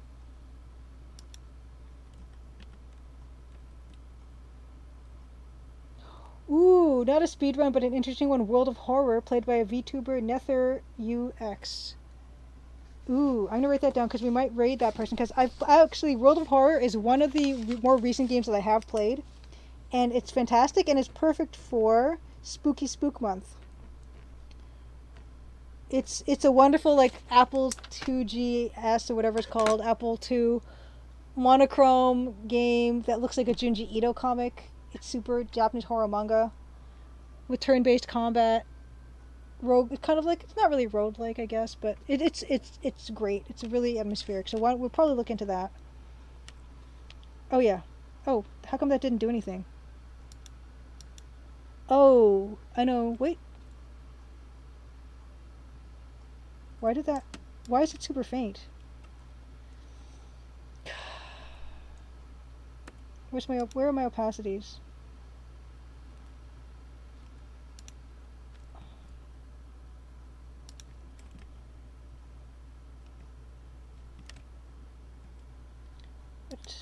Ooh, not a speedrun, but an interesting one. World of Horror, played by a VTuber, Nether UX. Ooh, I'm gonna write that down because we might raid that person. Because I've actually, World of Horror is one of the more recent games that I have played, and it's fantastic and it's perfect for Spooky Spook Month. It's a wonderful like Apple 2GS or whatever it's called, Apple 2 monochrome game that looks like a Junji Ito comic. It's super Japanese horror manga with turn-based combat. Rogue, it's kind of like, it's not really roguelike, I guess, but it's great. It's really atmospheric. So we'll probably look into that. Oh yeah. Oh, how come that didn't do anything? Oh, I know. Wait. Why is it super faint? where are my opacities? What?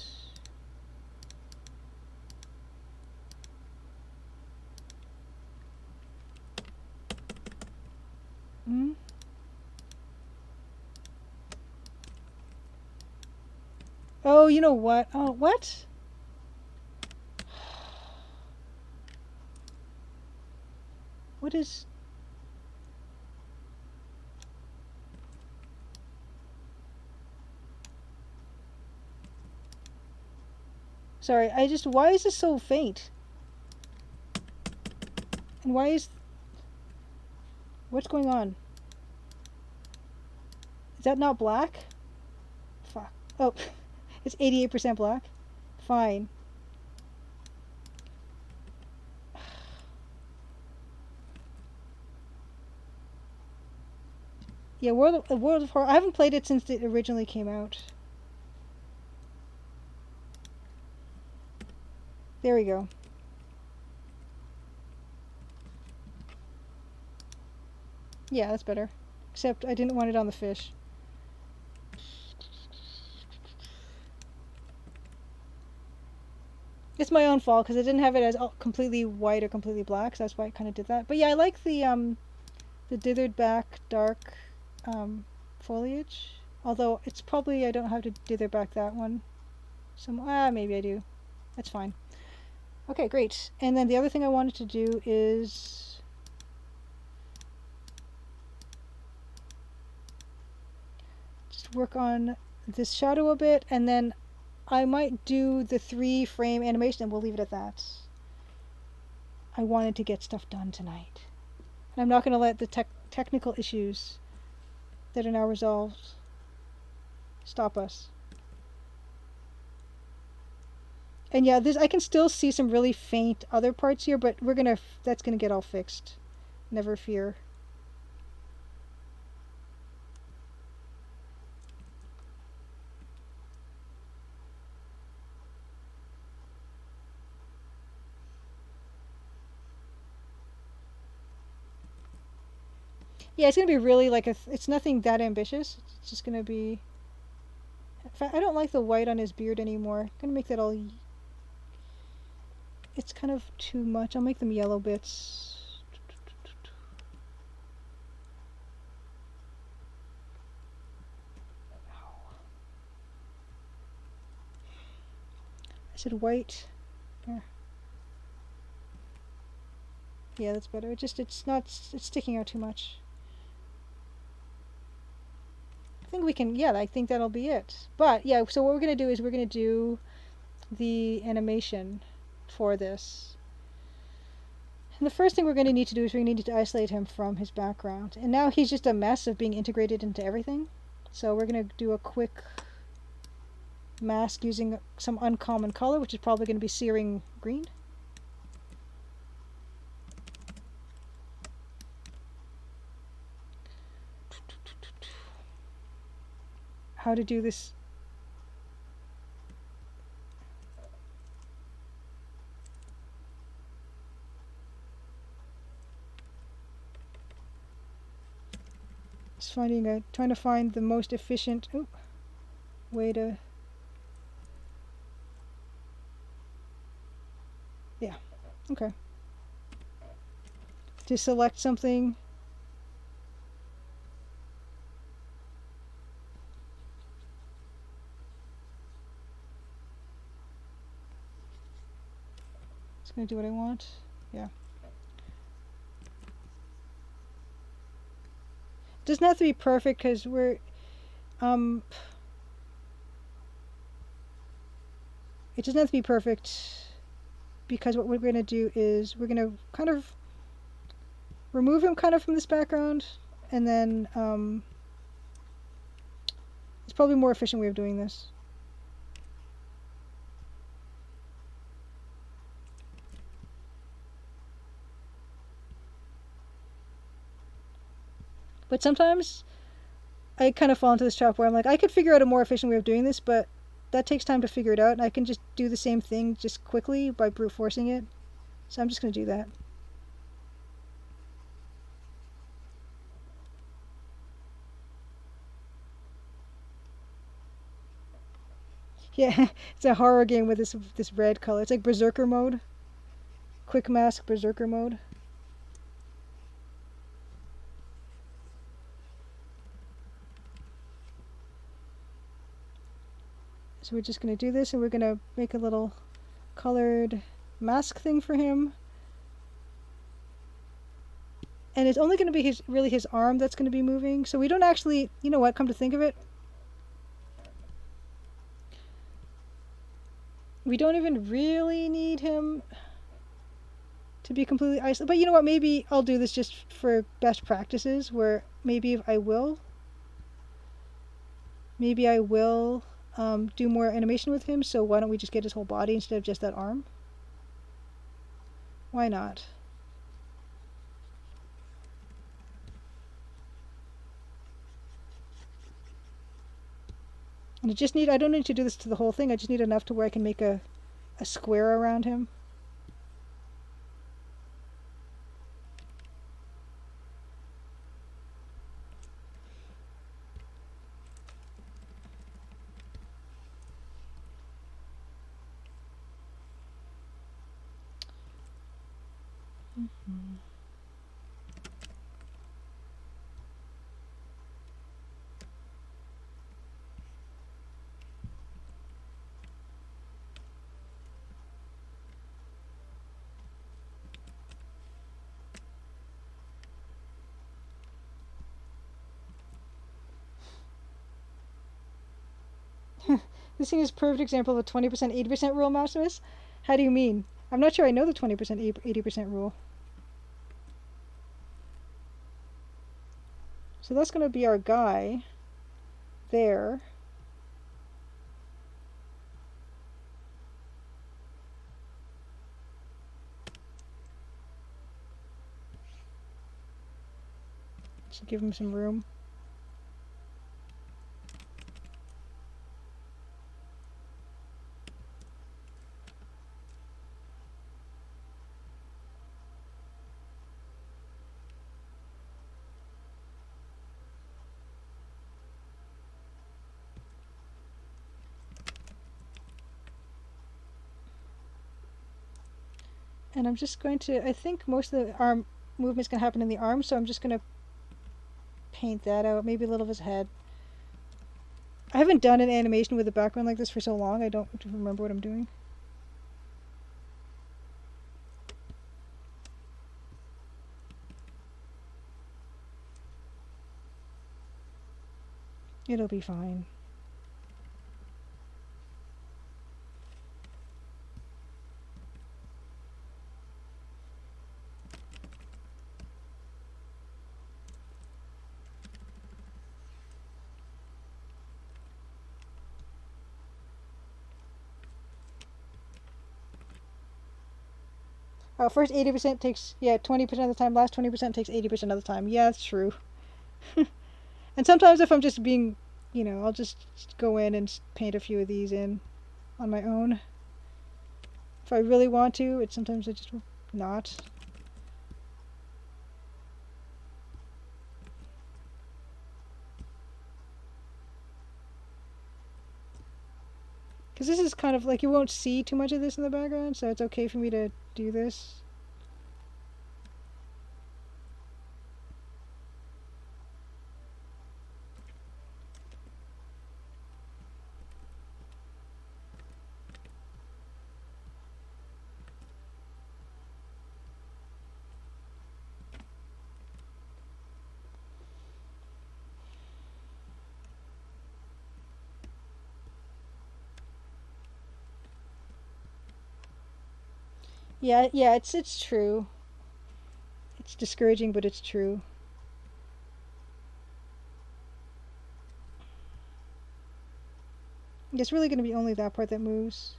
Hmm? Oh, you know what? Oh, what? What is... Sorry, why is this so faint? And why is... What's going on? Is that not black? Fuck. Oh, it's 88% black? Fine. Yeah, World of Horror. I haven't played it since it originally came out. There we go. Yeah, that's better. Except I didn't want it on the fish. It's my own fault because I didn't have it as completely white or completely black, so that's why I kind of did that. But yeah, I like the dithered back dark foliage. Although it's probably I don't have to dither back that one. Maybe I do. That's fine. Okay, great. And then the other thing I wanted to do is just work on this shadow a bit, and then I might do the 3-frame animation, and we'll leave it at that. I wanted to get stuff done tonight. And I'm not going to let the technical issues that are now resolved stop us. And yeah, I can still see some really faint other parts here, but that's gonna get all fixed. Never fear. Yeah, it's gonna be really like it's nothing that ambitious. It's just gonna be. In fact, I don't like the white on his beard anymore. I'm gonna make that all. It's kind of too much. I'll make them yellow bits. I said white. Yeah, that's better. It's sticking out too much. I think we can, yeah, I think that'll be it. But yeah, so what we're going to do is we're going to do the animation for this. And the first thing we're going to need to do is we need to isolate him from his background. And now he's just a mess of being integrated into everything. So we're going to do a quick mask using some uncommon color, which is probably going to be searing green. How to do this. Just trying to find the most efficient way to. Yeah, okay. To select something. It's going to do what I want. Yeah. It doesn't have to be perfect because we're it doesn't have to be perfect because what we're going to do is we're going to kind of remove him kind of from this background, and then it's probably a more efficient way of doing this. But sometimes I kind of fall into this trap where I'm like, I could figure out a more efficient way of doing this, but that takes time to figure it out, and I can just do the same thing just quickly by brute forcing it. So I'm just going to do that. Yeah, it's a horror game with this red color. It's like Berserker mode. Quick mask Berserker mode. So we're just going to do this, and we're going to make a little colored mask thing for him. And it's only going to be really his arm that's going to be moving. So we don't actually, you know what, come to think of it, we don't even really need him to be completely isolated. But you know what, maybe I'll do this just for best practices, where maybe I will do more animation with him. So why don't we just get his whole body instead of just that arm? Why not? And I don't need to do this to the whole thing. I just need enough to where I can make a square around him. Mm-hmm. This thing is a perfect example of a 20%, 80% rule, Maximus. How do you mean? I'm not sure I know the 20%, 80% rule. So that's going to be our guy there. Should give him some room. And I'm just going to, I think most of the arm movement is going to happen in the arm, so I'm just going to paint that out, maybe a little of his head. I haven't done an animation with a background like this for so long, I don't remember what I'm doing. It'll be fine. First 80% takes, 20% of the time. Last 20% takes 80% of the time. Yeah, that's true. And sometimes if I'm just being, I'll just go in and paint a few of these in on my own. If I really want to, sometimes I just not. Because this is kind of like, you won't see too much of this in the background, so it's okay for me to do this. Yeah, it's true. It's discouraging, but it's true. It's really going to be only that part that moves.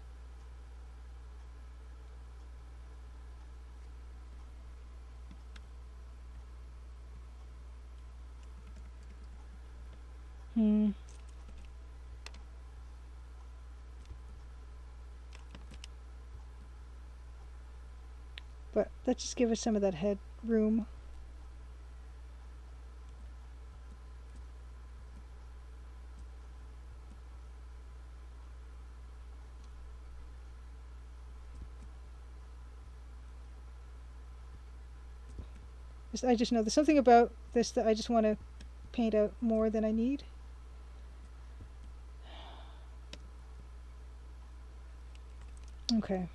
Hmm. But let's just give us some of that head room. I just know there's something about this that I just want to paint out more than I need. Okay.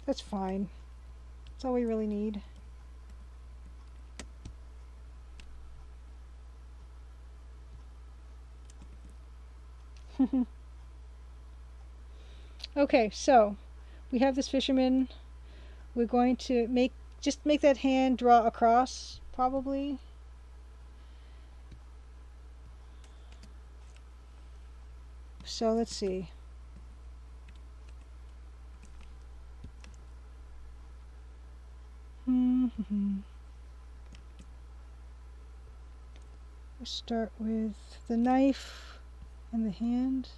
That's fine. That's all we really need. Okay, so we have this fisherman. We're going to make that hand draw across, probably. So let's see. We'll start with the knife and the hand.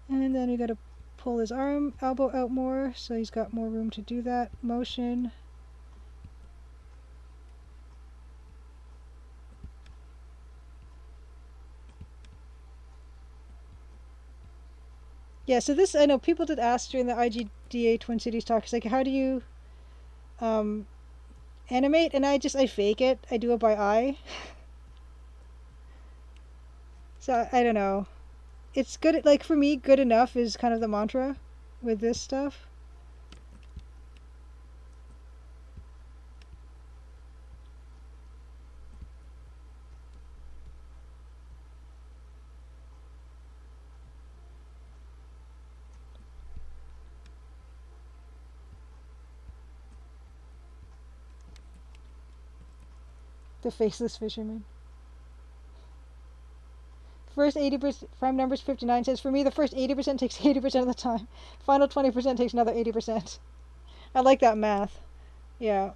And then we got to pull his elbow out more, so he's got more room to do that motion. Yeah, so this, I know people did ask during the IGDA Twin Cities talk, it's like, how do you animate? And I fake it. I do it by eye. So I don't know. It's good, like for me, good enough is kind of the mantra with this stuff. The faceless fisherman. First 80%, prime numbers 59 says, for me, the first 80% takes 80% of the time. Final 20% takes another 80%. I like that math. Yeah.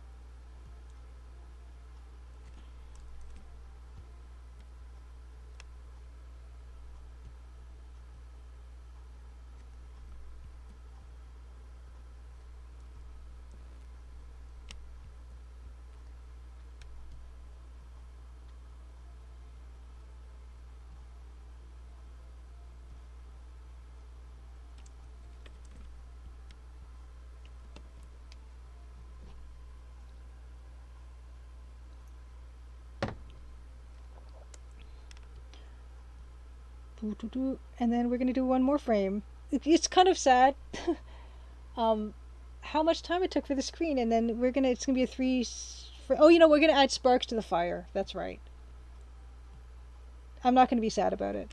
And then we're going to do one more frame. It's kind of sad how much time it took for the screen, and then it's going to be a oh, we're going to add sparks to the fire. That's right. I'm not going to be sad about it.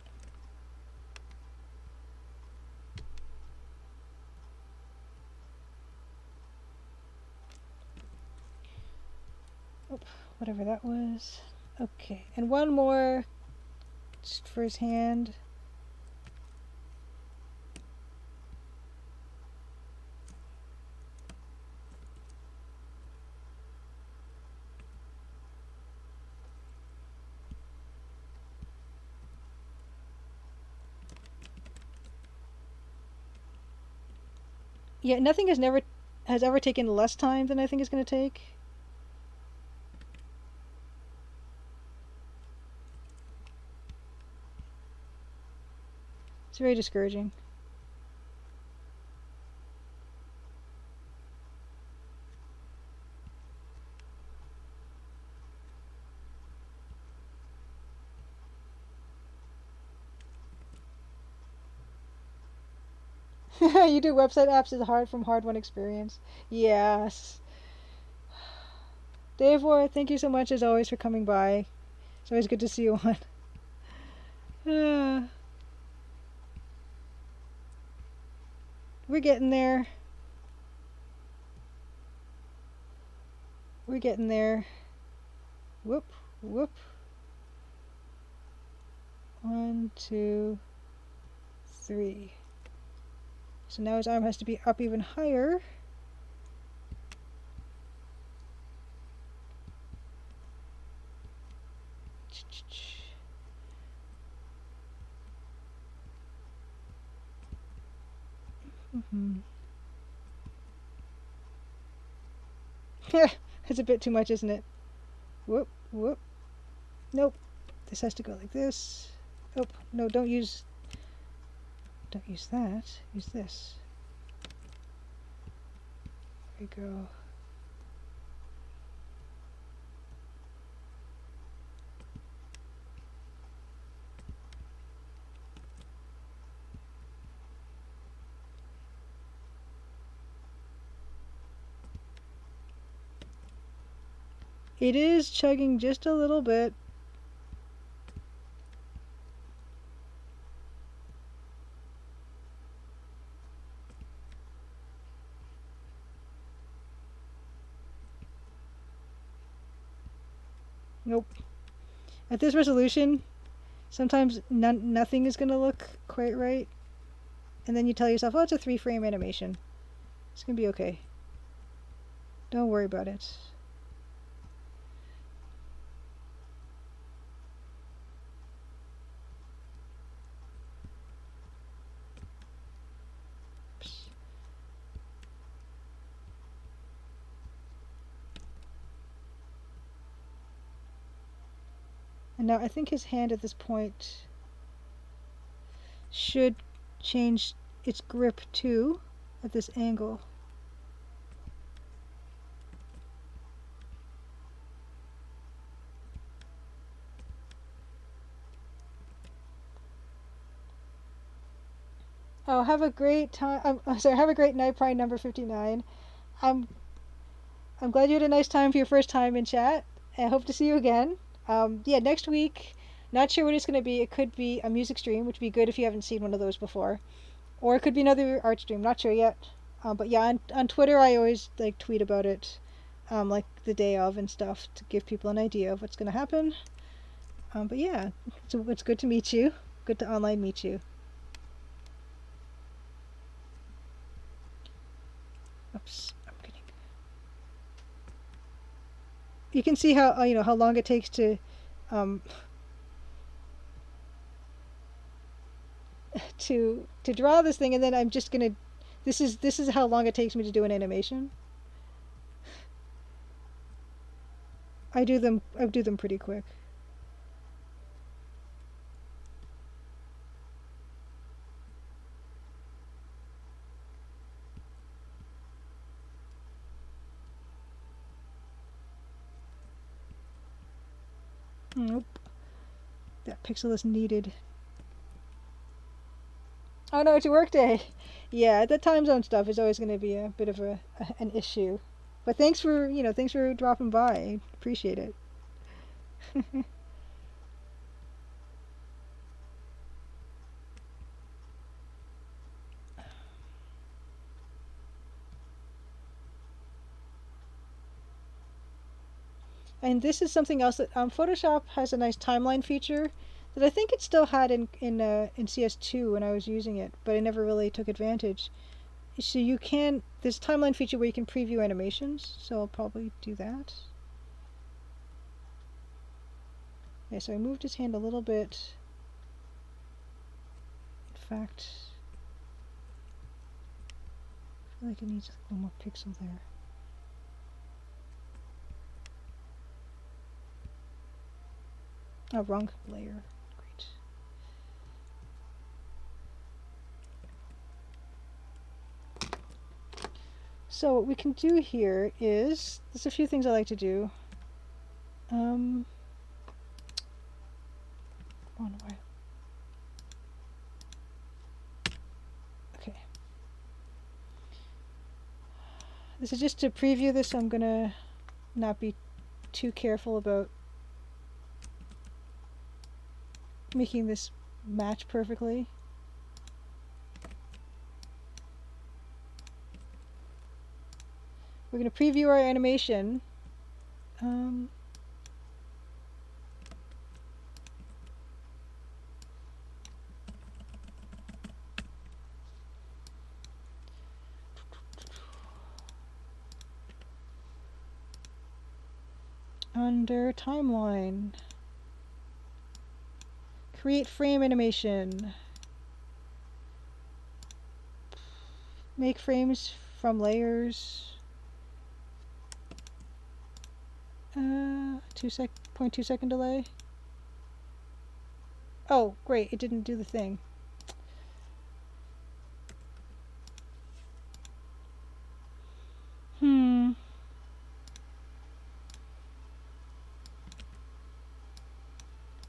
Oh, whatever that was. Okay, and one more just for his hand. Yeah, nothing has ever taken less time than I think it's going to take. It's very discouraging. You do website apps is from hard won experience. Yes. Davor, thank you so much as always for coming by. It's always good to see you on. We're getting there. We're getting there. Whoop, whoop. 1, 2, 3. So now his arm has to be up even higher. It's a bit too much, isn't it? Whoop, whoop. Nope. This has to go like this. Oh, no, don't use that. Use this. There we go. It is chugging just a little bit. Nope. At this resolution, sometimes nothing is going to look quite right. And then you tell yourself, oh, it's a 3-frame animation. It's going to be okay. Don't worry about it. And now I think his hand at this point should change its grip too at this angle. Oh, have a great time. I'm sorry, have a great night, Prime number 59. I'm glad you had a nice time for your first time in chat. I hope to see you again. Yeah, next week, not sure what it's going to be. It could be a music stream, which would be good if you haven't seen one of those before. Or it could be another art stream, not sure yet. But yeah, on Twitter I always like tweet about it, like the day of and stuff to give people an idea of what's going to happen. But yeah, it's good to meet you. Good to online meet you. Oops, I'm getting. You can see how how long it takes to to draw this thing, and then I'm just gonna. This is how long it takes me to do an animation. I do them pretty quick. Nope. That pixel is needed. Oh no, it's a work day. Yeah, the time zone stuff is always going to be a bit of an issue. But thanks for dropping by. I appreciate it. And this is something else that Photoshop has a nice timeline feature that I think it still had in CS2 when I was using it, but I never really took advantage. So you can, there's a timeline feature where you can preview animations, so I'll probably do that. Yeah, so I moved his hand a little bit. In fact, I feel like it needs a little more pixel there. Oh, wrong layer. Great. So what we can do here is, there's a few things I like to do. On why? Okay. This is just to preview this, so I'm gonna not be too careful about making this match perfectly. we're going to preview our animation. Under timeline, create frame animation, make frames from layers, 0.2 second delay. Oh, great, it didn't do the thing.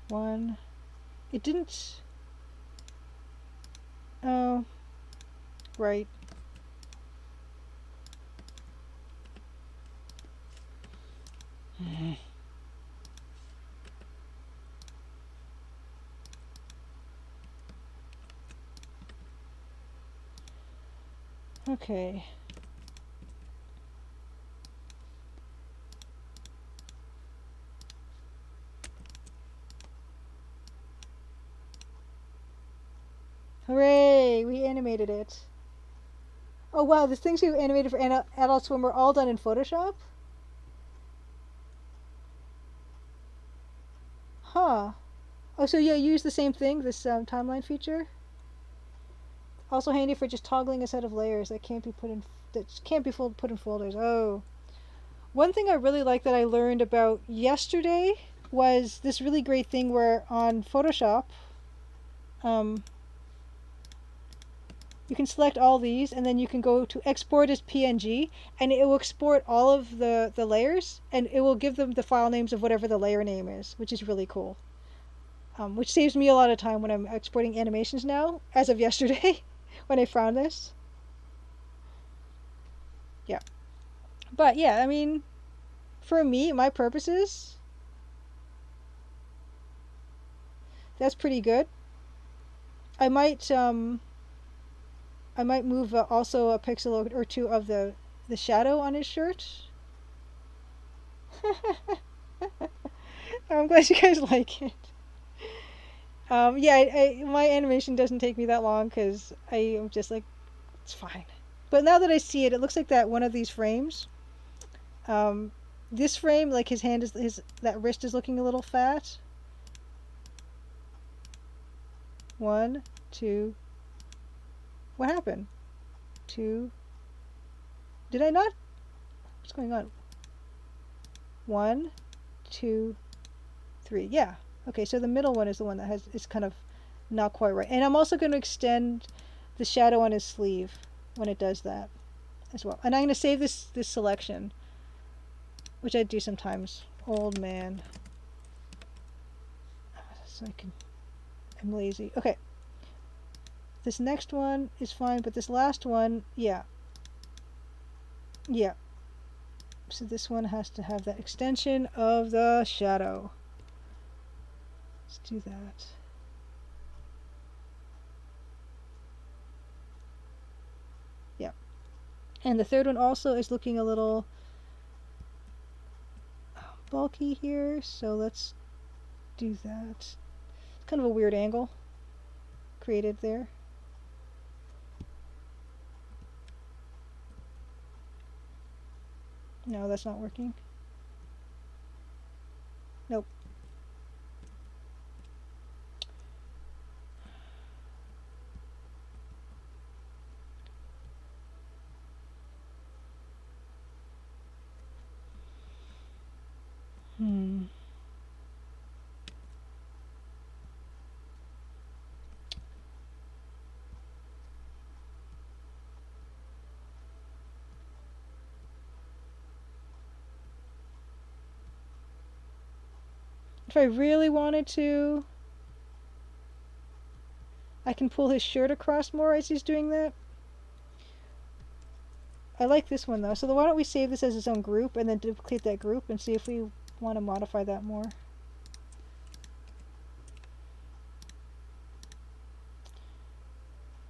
One. It didn't. Oh, right. Okay. Hooray! We animated it. Oh wow, the things we animated for Adult Swim were all done in Photoshop? Huh. Oh, so yeah, use the same thing, this timeline feature? Also handy for just toggling a set of layers that can't be put in folders. Oh. One thing I really like that I learned about yesterday was this really great thing where on Photoshop, you can select all these and then you can go to export as PNG and it will export all of the layers and it will give them the file names of whatever the layer name is, which is really cool. Which saves me a lot of time when I'm exporting animations now, as of yesterday, when I found this. Yeah. But yeah, I mean, for me, my purposes, that's pretty good. I might move also a pixel or two of the shadow on his shirt. I'm glad you guys like it. Yeah, my animation doesn't take me that long because I am just like, it's fine. But now that I see it, it looks like that one of these frames. This frame, like his hand that wrist is looking a little fat. 1, 2. What happened? 2. Did I not? What's going on? 1, 2, 3. Yeah. Okay, so the middle one is the one that is kind of not quite right. And I'm also going to extend the shadow on his sleeve when it does that as well. And I'm going to save this selection, which I do sometimes. Old man. So I'm lazy. Okay. This next one is fine, but this last one, yeah. Yeah. So this one has to have that extension of the shadow. Let's do that. Yeah. And the third one also is looking a little bulky here, so let's do that. It's kind of a weird angle created there. No, that's not working. Nope. If I really wanted to, I can pull his shirt across more as he's doing that. I like this one though, so why don't we save this as its own group and then duplicate that group and see if we want to modify that more.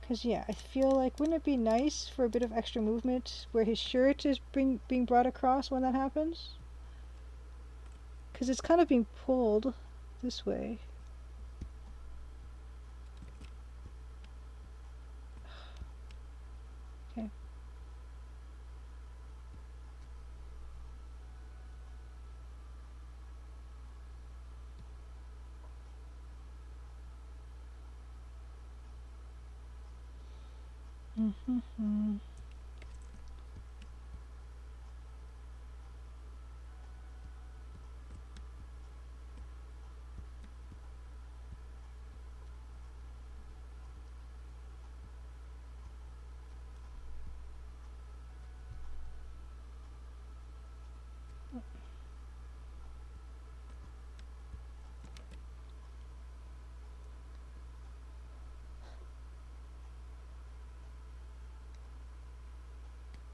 Because, yeah, I feel like, wouldn't it be nice for a bit of extra movement where his shirt is being brought across when that happens? Because it's kind of being pulled this way. Okay. Mm-hmm.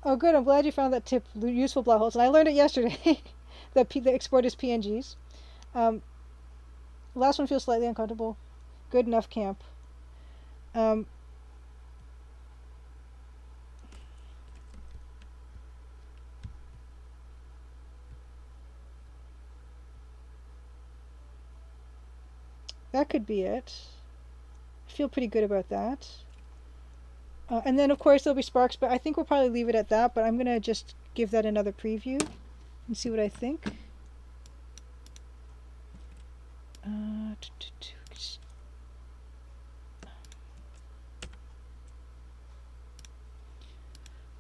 Oh, good. I'm glad you found that tip useful, Blood Holes. And I learned it yesterday. The export is PNGs. The last one feels slightly uncomfortable. Good enough, camp. Um, that could be it. I feel pretty good about that. And then, of course, there'll be sparks, but I think we'll probably leave it at that. But I'm going to just give that another preview and see what I think.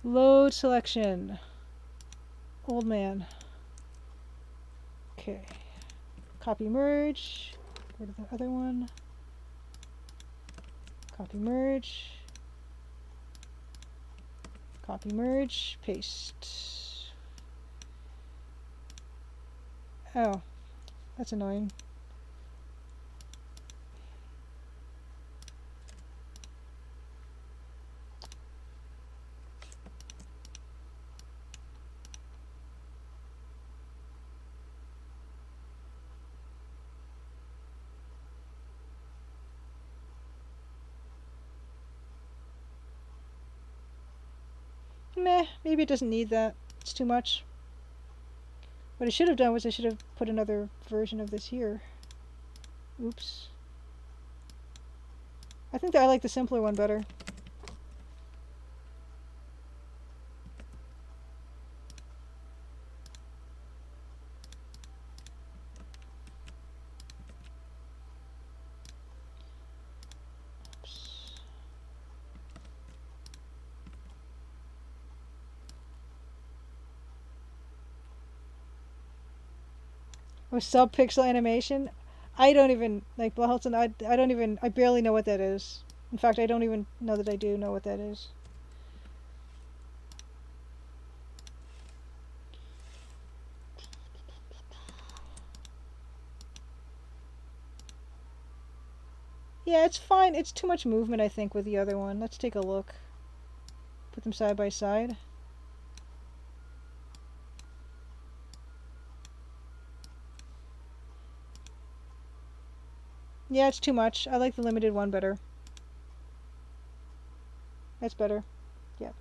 Load selection. Old man. Okay. Copy merge. Go to the other one. Copy merge. Copy merge. Paste. Oh, that's annoying. Meh, maybe it doesn't need that. It's too much. What I should have done was I should have put another version of this here. Oops. I think that I like the simpler one better. Oops. With sub-pixel animation, I don't even, like, Blahilton, I don't even, I barely know what that is. In fact, I don't even know that I do know what that is. Yeah, it's fine. It's too much movement, I think, with the other one. Let's take a look. Put them side by side. Yeah, it's too much. I like the limited one better. That's better. Yeah.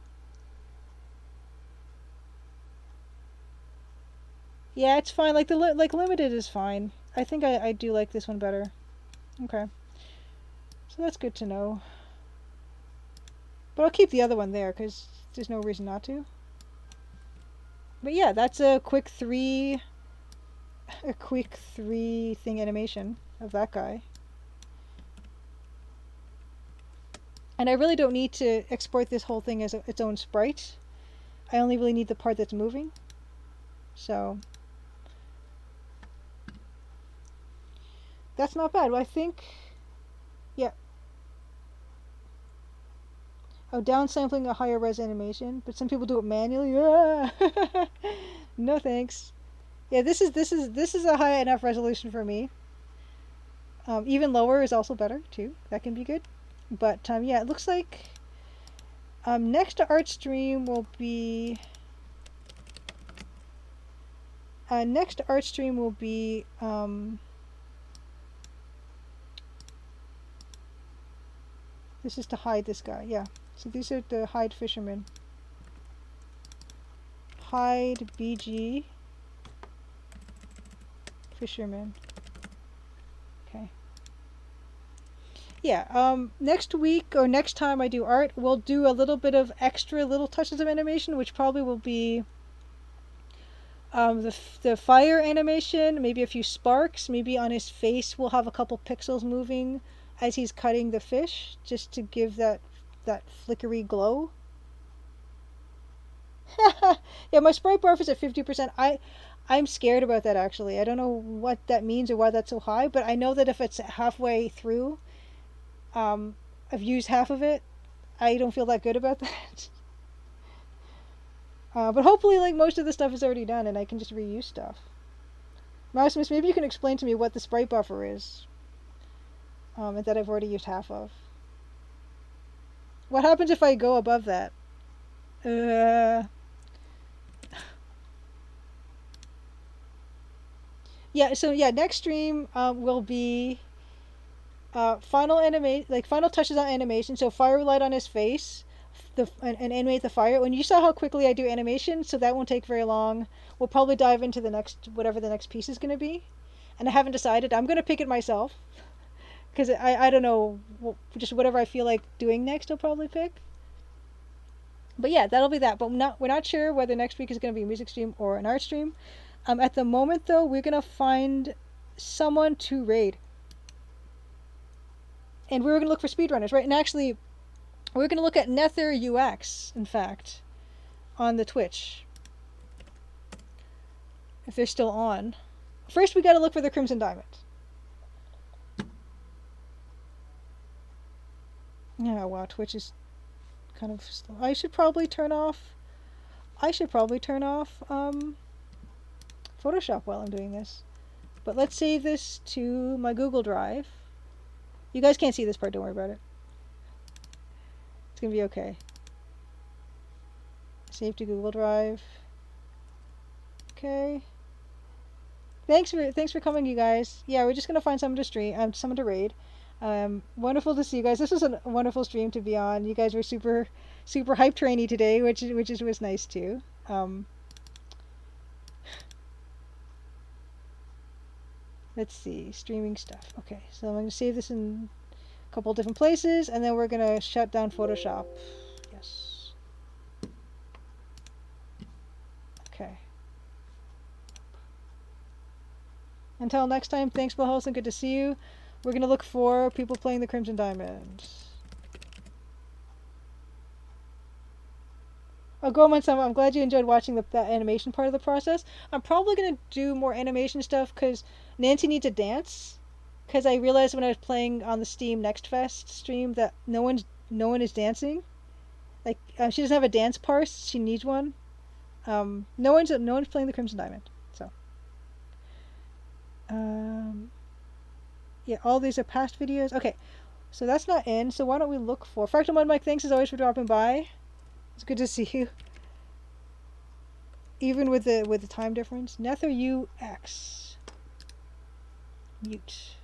Yeah, it's fine. Like like limited is fine. I think I do like this one better. Okay. So that's good to know. But I'll keep the other one there because there's no reason not to. But yeah, that's a quick three thing animation of that guy. And I really don't need to export this whole thing as its own sprite. I only really need the part that's moving. So that's not bad. Well, I think, yeah. Oh, downsampling a higher res animation, but some people do it manually. Ah! No thanks. Yeah, this is a high enough resolution for me. Even lower is also better too. That can be good. But yeah, it looks like next to art stream will be This is to hide this guy, yeah. So these are the hide fishermen. Hide BG fishermen. Okay. Yeah, next week or next time I do art, we'll do a little bit of extra little touches of animation, which probably will be the fire animation, maybe a few sparks, maybe on his face we'll have a couple pixels moving as he's cutting the fish, just to give that flickery glow. Yeah, my sprite bar is at 50%. I'm scared about that actually. I don't know what that means or why that's so high, but I know that if it's halfway through, I've used half of it, I don't feel that good about that. But hopefully, like, most of the stuff is already done and I can just reuse stuff. Mousemas, maybe you can explain to me what the sprite buffer is, and that I've already used half of. What happens if I go above that? Yeah, so yeah, next stream will be final touches on animation. So firelight on his face, and animate the fire. When you saw how quickly I do animation, so that won't take very long. We'll probably dive into the next whatever the next piece is going to be, and I haven't decided. I'm going to pick it myself because I don't know, just whatever I feel like doing next, I'll probably pick. But yeah, that'll be that. But we're not sure whether next week is going to be a music stream or an art stream. At the moment, though, we're going to find someone to raid. And we're going to look for speedrunners, right? And actually, we're going to look at Nether UX, in fact, on the Twitch. If they're still on. First, we got to look for the Crimson Diamond. Yeah, wow, Twitch is kind of slow. I should probably turn off Photoshop while I'm doing this. But let's save this to my Google Drive. You guys can't see this part, don't worry about it. It's gonna be okay. Save to Google Drive. Okay. Thanks for coming, you guys. Yeah, we're just gonna find someone to stream, someone to raid. Wonderful to see you guys. This was a wonderful stream to be on. You guys were super hype trainy today, which was nice too. Let's see, streaming stuff. Okay, so I'm going to save this in a couple different places, and then we're going to shut down Photoshop. Yes. Okay. Until next time, thanks, Blahos, good to see you. We're going to look for people playing the Crimson Diamond. Oh, Goman-sama, I'm glad you enjoyed watching that animation part of the process. I'm probably going to do more animation stuff because Nancy needs a dance. Because I realized when I was playing on the Steam Next Fest stream that no one is dancing. Like, she doesn't have a dance parse. She needs one. No one's playing the Crimson Diamond. So. Yeah, all these are past videos. Okay, so that's not in. So why don't we look for Fractal Mud Mike? Thanks as always for dropping by. It's good to see you. Even with the time difference. Nether UX. Mute.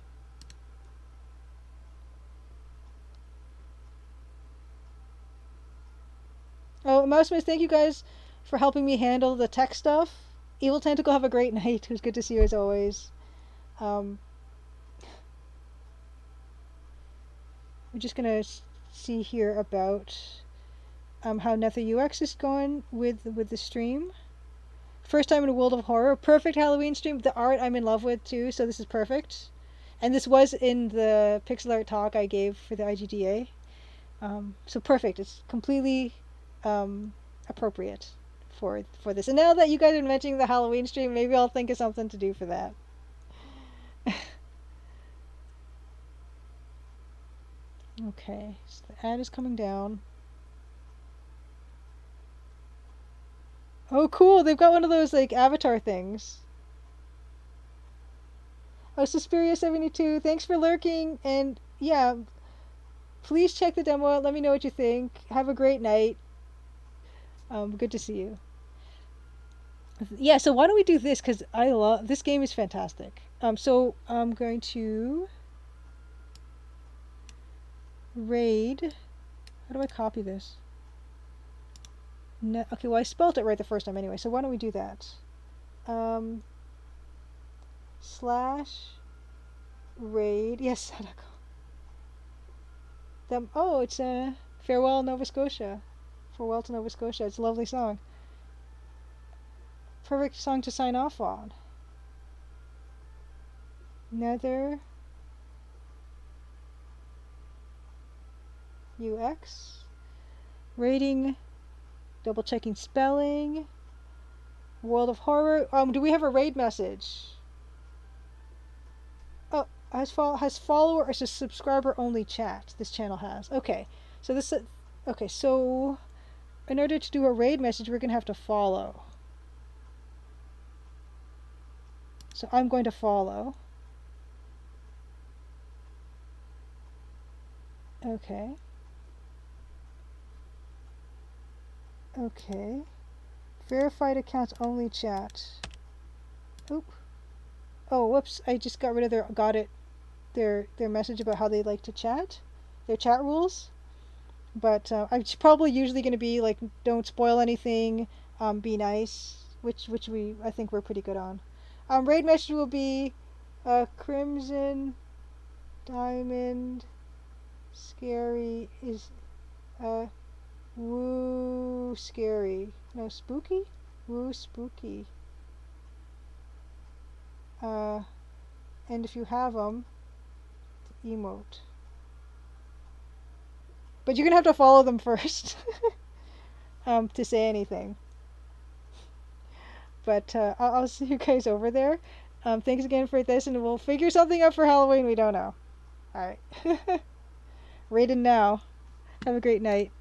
Oh, Mousemas, thank you guys for helping me handle the tech stuff. Evil Tentacle, have a great night. It was good to see you as always. We're just gonna see here about how Nether UX is going with the stream. First time in a world of horror. Perfect Halloween stream. The art I'm in love with too, so this is perfect. And this was in the pixel art talk I gave for the IGDA. So perfect. It's completely appropriate for this. And now that you guys are mentioning the Halloween stream, maybe I'll think of something to do for that. Okay, so the ad is coming down. Oh, cool! They've got one of those like avatar things. Oh, Suspiria72, thanks for lurking, and yeah, please check the demo out. Let me know what you think. Have a great night. Good to see you. Yeah, so why don't we do this? Because I love this game is fantastic. So I'm going to raid. How do I copy this? No, okay, well I spelled it right the first time anyway, so why don't we do that? Slash raid. Yes. Them. Oh, it's a farewell Nova Scotia. Farewell to Nova Scotia. It's a lovely song. Perfect song to sign off on. Nether UX. Rating. Double checking spelling. World of Horror. Do we have a raid message? Oh, has follower or is a subscriber only chat? This channel has. Okay, so this. Okay, so in order to do a raid message, we're gonna have to follow. So I'm going to follow. Okay. Okay. Verified accounts only chat. Oop. Oh, whoops! I just got rid of their message about how they like to chat, their chat rules. But I'm probably usually going to be like, don't spoil anything, be nice, which I think we're pretty good on. Raid message will be, Crimson Diamond Scary is woo scary. No, spooky? Woo spooky. And if you have them, emote. But you're gonna have to follow them first to say anything. But I'll see you guys over there. Thanks again for this, and we'll figure something out for Halloween. We don't know. All right. Raiden now. Have a great night.